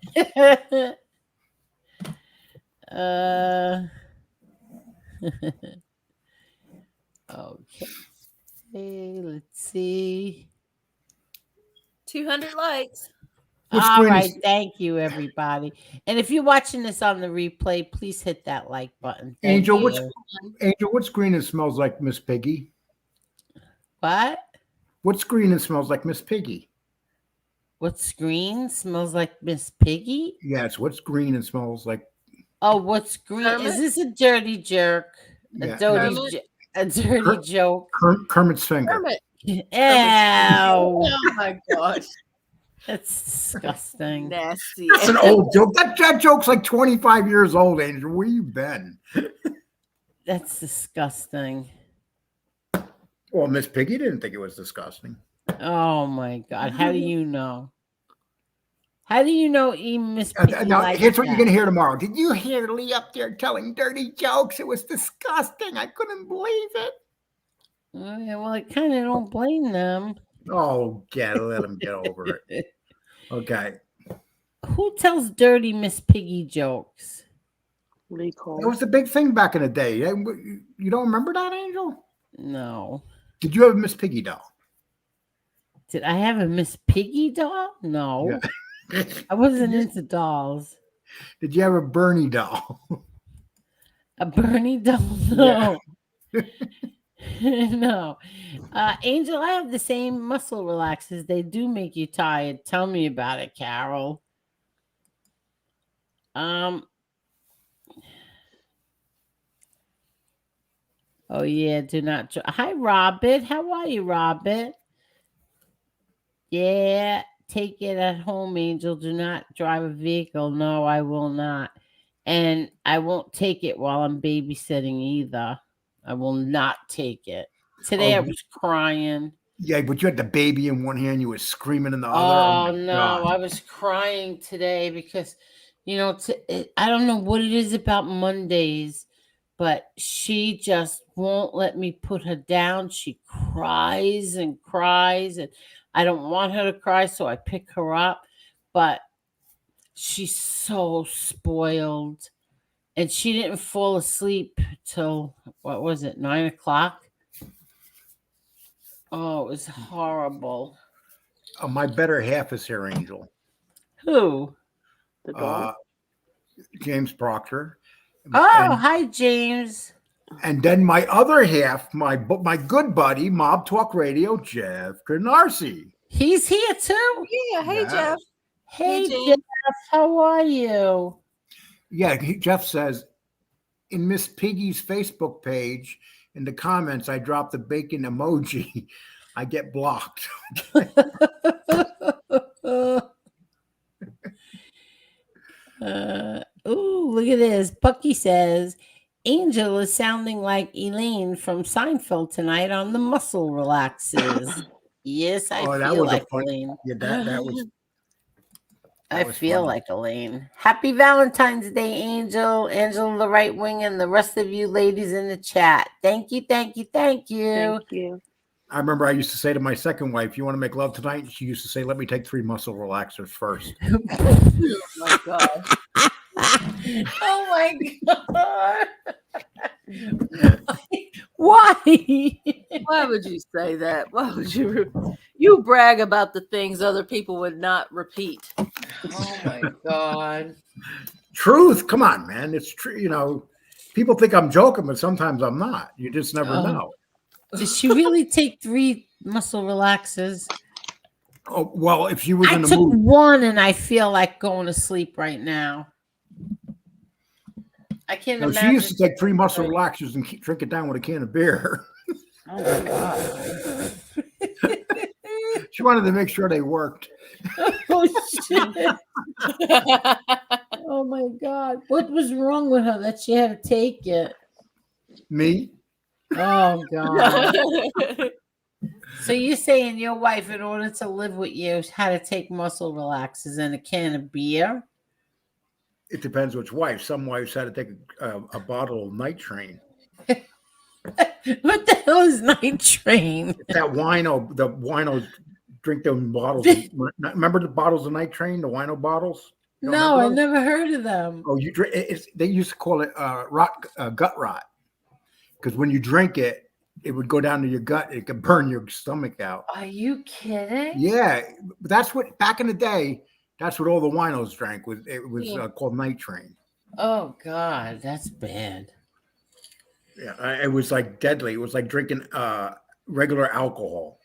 Okay. Let's see. 200 likes. What All screen right. is- Thank you, everybody. And if you're watching this on the replay, please hit that like button. Thank Angel, you. what screen it smells like Miss Piggy? What? What screen it smells like Miss Piggy? What screen smells like Miss Piggy? Yes, what's green and smells like? Oh, what's green? Kermit? Is this a dirty jerk? Yeah, A dirty joke? Kermit's finger. Kermit. Ew. Oh my gosh. That's disgusting. Nasty. That's an old joke. That joke's like 25 years old, Angel. Where you been? That's disgusting. Well, Miss Piggy didn't think it was disgusting. Oh my God. How do you know? How do you know even Miss Piggy Now, likes here's what you're that? going to hear tomorrow. Did you hear Lee up there telling dirty jokes? It was disgusting. I couldn't believe it. Oh, yeah, well, I kind of don't blame them. Oh, let him get over it. Okay. Who tells dirty Miss Piggy jokes? Lee Cole. It was the big thing back in the day. You don't remember that, Angel? No. Did you have a Miss Piggy doll? Did I have a Miss Piggy doll? No. Yeah. I wasn't into dolls. Did you have a Bernie doll? A Bernie doll? No. No. Angel, I have the same muscle relaxers. They do make you tired. Tell me about it, Carol. Oh yeah, do not. Hi, Robert. How are you, Robert? Yeah, take it at home, Angel. Do not drive a vehicle. No, I will not. And I won't take it while I'm babysitting either. I will not take it. Today I was crying. Yeah, but you had the baby in one hand, you were screaming in the other. Oh, my no, God. I was crying today because, I don't know what it is about Mondays, but she just won't let me put her down. She cries and cries, and I don't want her to cry, so I pick her up. But she's so spoiled, and she didn't fall asleep till, 9 o'clock? Oh, it was horrible. My better half is here, Angel. Who? The dog. James Proctor. Oh, hi, James. And then my other half, my good buddy, Mob Talk Radio, Jeff Canarsie. He's here too. Yeah. Hey, Yeah. Jeff. Hey, James. Jeff. How are you? Yeah, Jeff says, in Miss Piggy's Facebook page, in the comments, I dropped the bacon emoji. I get blocked. Ooh, look at this. Bucky says, Angel is sounding like Elaine from Seinfeld tonight on the muscle relaxes. Yes, I feel like Elaine. Yeah, that was. I was feel funny. like Elaine. Happy Valentine's Day, Angel. Angel, the right wing, and the rest of you ladies in the chat. Thank you, thank you, thank you. Thank you. I remember I used to say to my second wife, "You want to make love tonight?" She used to say, "Let me take 3 muscle relaxers first." Oh my god. Oh my god. Why? Why would you say that? Why would you brag about the things other people would not repeat? Oh my god. Truth, come on, man. It's true. People think I'm joking, but sometimes I'm not. You just never know. Did she really take 3 muscle relaxers? Oh, well, if she was I in the took mood. 1 and I feel like going to sleep right now. I can't No, imagine. she used to take 3 muscle relaxers and drink it down with a can of beer. Oh my god. She wanted to make sure they worked. Oh shit! Oh my god! What was wrong with her that she had to take it? Me? Oh god! So you're saying your wife, in order to live with you, had to take muscle relaxers and a can of beer? It depends which wife. Some wives had to take a bottle of Night Train. What the hell is Night Train? That wino, the winos drink them bottles. Remember the bottles of Night Train, the wino bottles? Don't No, I remember those? never heard of them. Oh, you drink? They used to call it gut rot, because when you drink it, it would go down to your gut. It could burn your stomach out. Are you kidding? Yeah, that's what back in the day. That's what all the winos drank. It was Yeah. called Night Train. Oh god, that's bad. Yeah, it was like deadly. It was like drinking regular alcohol,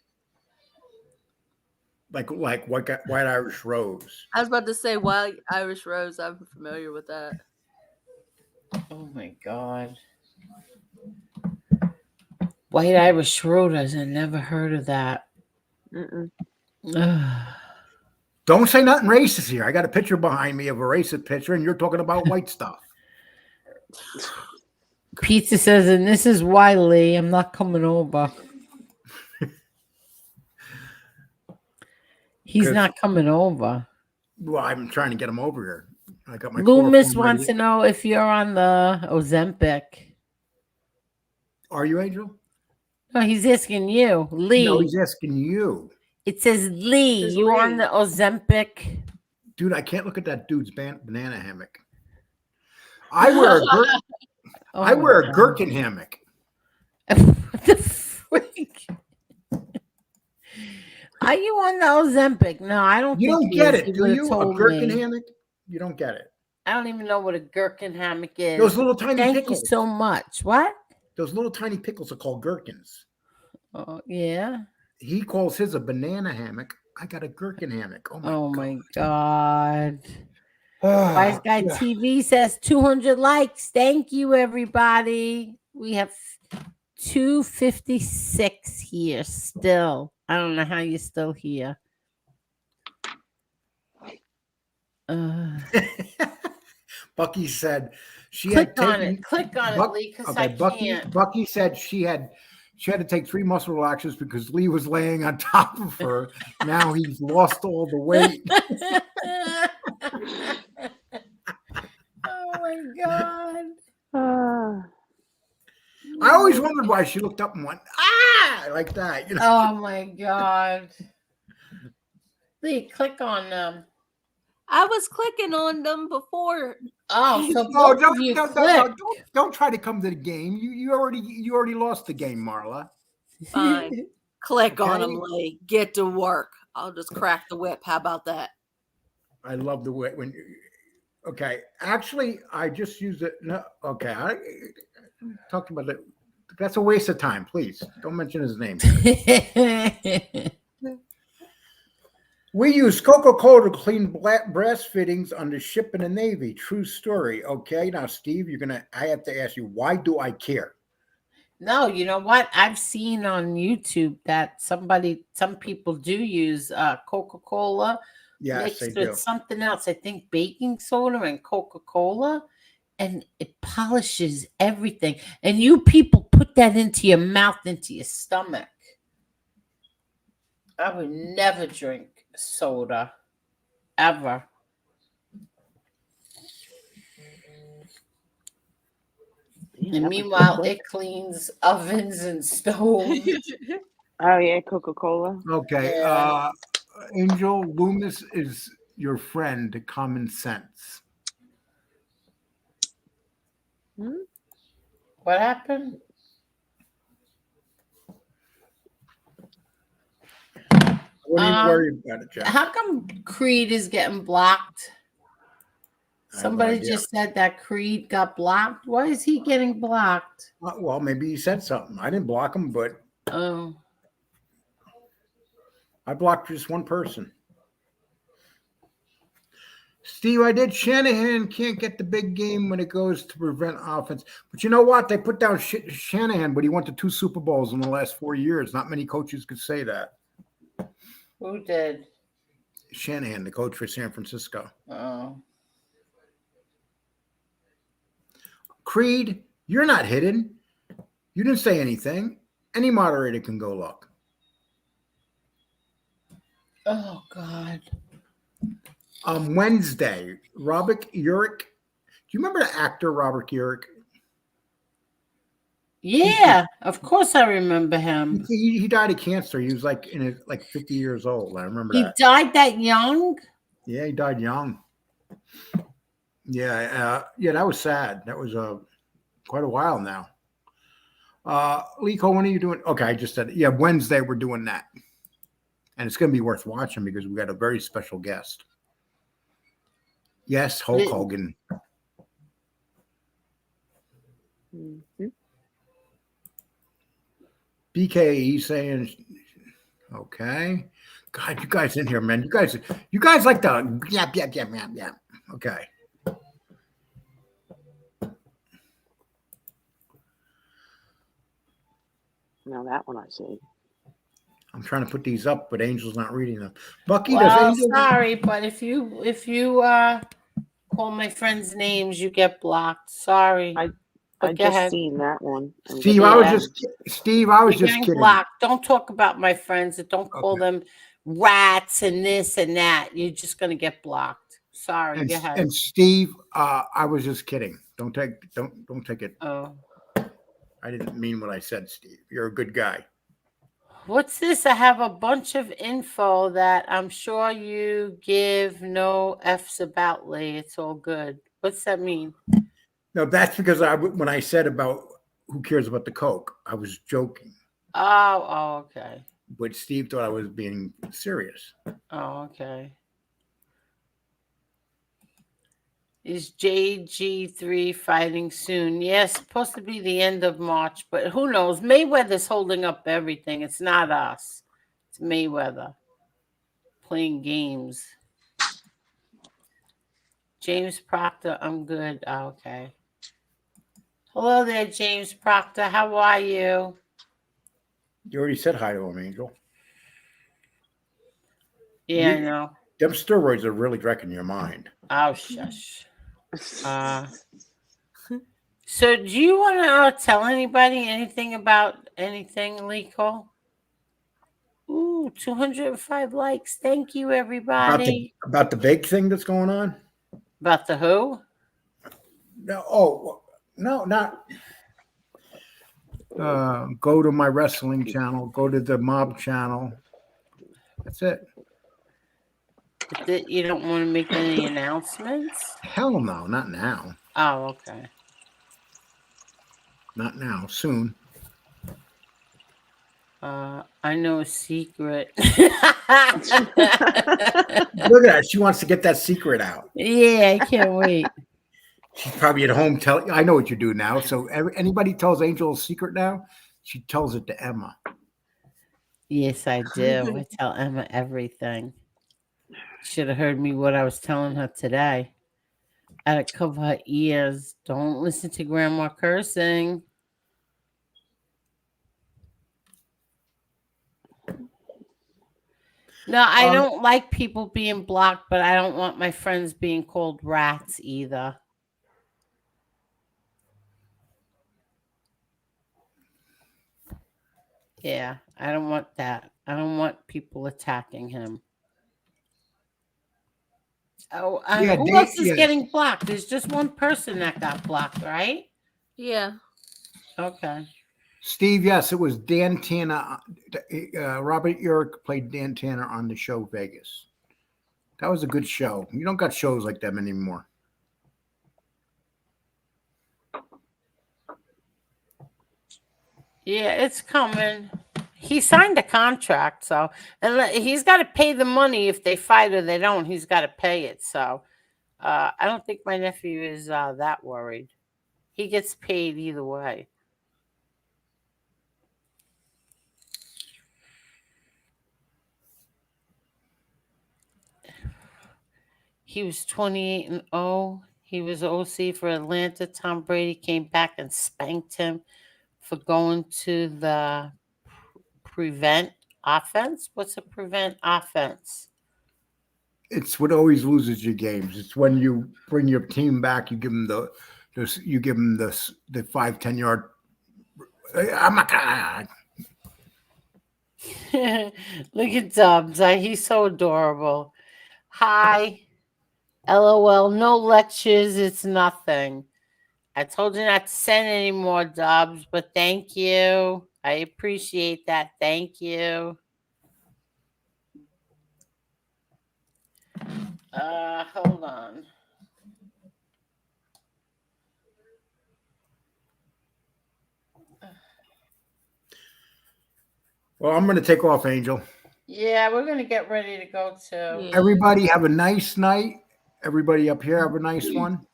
like white Irish Rose. I was about to say Wild Irish Rose. I'm familiar with that. Oh my god. White Irish Rose. I never heard of that. Don't say nothing racist here. I got a picture behind me of a racist picture, and you're talking about white stuff. Pizza says, and this is Wiley. I'm not coming over. He's not coming over. Well, I'm trying to get him over here. I got my Loomis chloroform wants to ready. know if you're on the Ozempic. Are you, Angel? No, he's asking you, Lee. No, he's asking you. It says Lee. It's You Lee. on the Ozempic? Dude, I can't look at that dude's banana hammock. I wear a Oh I my wear a God. gherkin hammock. What the freak? Are you on the Ozempic? No, I don't. You think don't he get is. it, He do would've you? A told gherkin me. hammock? You don't get it. I don't even know what a gherkin hammock is. Those little tiny Thank pickles. you so much. What? Those little tiny pickles are called gherkins. Oh yeah. He calls his a banana hammock. I got a gherkin hammock. Oh my God. God. Wise Guy Yeah. TV says 200 likes. Thank you, everybody. We have 256 here still. I don't know how you're still here. Bucky said she Click had on taken, it. Click on it, Buck- Lee, because okay, I Bucky, can't. Bucky said she had to take 3 muscle relaxers because Lee was laying on top of her. Now he's lost all the weight. Oh my God. I always wondered why she looked up and went, ah, like that. You know? Oh my God. Lee, click on them. I was clicking on them before. Oh, so No, both of you don't try to come to the game. You already lost the game, Marla. Fine. Click on them, Okay. Lee. Get to work. I'll just crack the whip. How about that? I love the way when. Okay, actually, I just used it. No, okay, I talked about it. That's a waste of time. Please don't mention his name. We use Coca-Cola to clean brass fittings on the ship in the Navy. True story. Okay, now Steve, I have to ask you, why do I care? No, you know what? I've seen on YouTube that some people do use Coca-Cola Yes, mixed they with do. something else. I think baking soda and Coca-Cola, and it polishes everything. And you people put that into your mouth, into your stomach. I would never drink soda, ever. Yeah, And that was meanwhile, quick. it cleans ovens and stoves. Oh yeah, Coca-Cola. Okay, Yeah. Angel Loomis is your friend. Common sense. What happened? What are you worried about it, Jeff? How come Creed is getting blocked? I have no Somebody idea. just said that Creed got blocked. Why is he getting blocked? Well, maybe he said something. I didn't block him, but Oh, I blocked just one person. Steve, I did. Shanahan can't get the big game when it goes to prevent offense. But you know what? They put down Shanahan, but he went to 2 Super Bowls in the last 4 years. Not many coaches could say that. Who did? Shanahan, the coach for San Francisco. Oh. Creed, you're not hidden. You didn't say anything. Any moderator can go look. Oh God. Wednesday, Robert Urich. Do you remember the actor Robert Urich? Yeah, of course I remember him. He died of cancer. He was like in his 50 years old. I remember He that. died that young? Yeah, he died young. Yeah, that was sad. That was quite a while now. Liko, when are you doing? Okay, I just said it. Yeah, Wednesday we're doing that. And it's going to be worth watching because we got a very special guest. Yes, Hulk Hogan. Mhm. BKE saying, okay. God, you guys in here, man. You guys like the yap. Okay. Now that one I see. I'm trying to put these up, but Angel's not reading them. Bucky, Well, does Angel? sorry, but if you call my friends names, you get blocked. Sorry. I just seen that one. Steve, I was just You're just getting kidding. blocked. Don't talk about my friends. Don't call them rats and this and that. You're just gonna get blocked. Sorry. Go ahead. And Steve, I was just kidding. Don't take it. Oh. I didn't mean what I said, Steve. You're a good guy. What's this? I have a bunch of info that I'm sure you give no F's about, Lee. It's all good. What's that mean? No, that's because when I said about who cares about the Coke, I was joking. Oh, okay. But Steve thought I was being serious. Oh, okay. Is JG3 fighting soon? Yes, supposed to be the end of March, but who knows? Mayweather's holding up everything. It's not us. It's Mayweather playing games. James Proctor, I'm good. Oh, okay. Hello there, James Proctor. How are you? You already said hi to him, Angel. Yeah, I know. Them steroids are really wrecking your mind. Oh, shush. So do you want to tell anybody anything about anything, Liko? Ooh, 205 likes. Thank you, everybody. About the big thing that's going on? About the who? No, not. Go to my wrestling channel. Go to the mob channel. That's it. You don't want to make any announcements? Hell no, not now. Oh, okay. Not now. Soon. I know a secret. Look at that. She wants to get that secret out. Yeah, I can't wait. She's probably at home telling. I know what you do now. So anybody tells Angel a secret now, she tells it to Emma. Yes, I do. I tell Emma everything. Should have heard me what I was telling her today. I had to cover her ears. Don't listen to Grandma cursing. No, I don't like people being blocked, but I don't want my friends being called rats either. Yeah, I don't want that. I don't want people attacking him. Oh, who else is getting blocked? There's just one person that got blocked, right? Yeah. Okay. Steve, yes, it was Dan Tanner. Robert Urich played Dan Tanner on the show Vegas. That was a good show. You don't got shows like them anymore. Yeah, it's coming. He signed a contract, so and he's got to pay the money if they fight or they don't. He's got to pay it. So I don't think my nephew is that worried. He gets paid either way. He was 28-0. He was OC for Atlanta. Tom Brady came back and spanked him for going to the prevent Offense? What's to prevent offense? It's what always loses your games. It's when you bring your team back, you give them the 5-10 yard. I'm not gonna. Look at Dubs. He's so adorable. Hi. LOL. No lectures. It's nothing. I told you not to send any more Dubs, but thank you. I appreciate that. Thank you. Hold on. Well, I'm going to take off, Angel. Yeah, we're going to get ready to go too. Everybody have a nice night. Everybody up here have a nice one.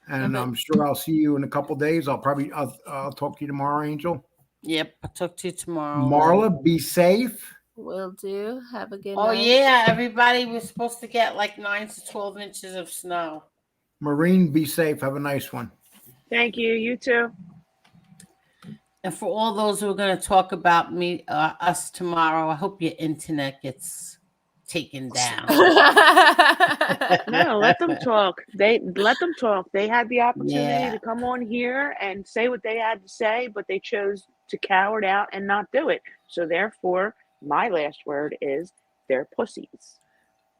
And I'm sure I'll see you in a couple days. I'll talk to you tomorrow, Angel. Yep, I'll talk to you tomorrow. Marla, be safe. Will do. Have a good night. Oh, yeah, everybody was supposed to get like 9 to 12 inches of snow. Maureen, be safe. Have a nice one. Thank you. You too. And for all those who are going to talk about us tomorrow, I hope your internet gets taken down. No, let them talk. Let them talk. They had the opportunity to come on here and say what they had to say, but they chose to cower out and not do it. So therefore, my last word is they're pussies.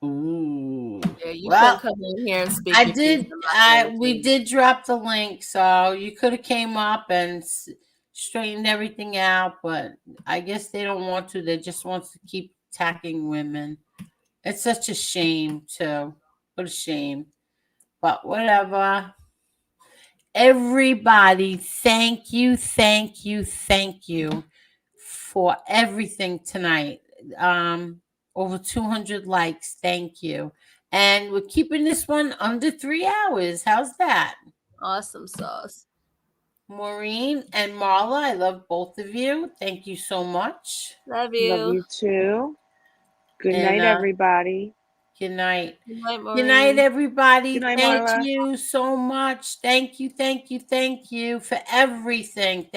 Ooh. Yeah, you couldn't come in here and speak. We did drop the link, so you could have came up and straightened everything out, but I guess they don't want to. They just want to keep attacking women. It's such a shame, too. What a shame. But whatever. Everybody, thank you for everything tonight. Over 200 likes. Thank you. And we're keeping this one under 3 hours. How's that? Awesome sauce. Maureen and Marla, I love both of you. Thank you so much. Love you. Love you too. Good night, everybody. Good night. Good night, Good night, everybody. Good night, Thank Marla. you so much. Thank you for everything.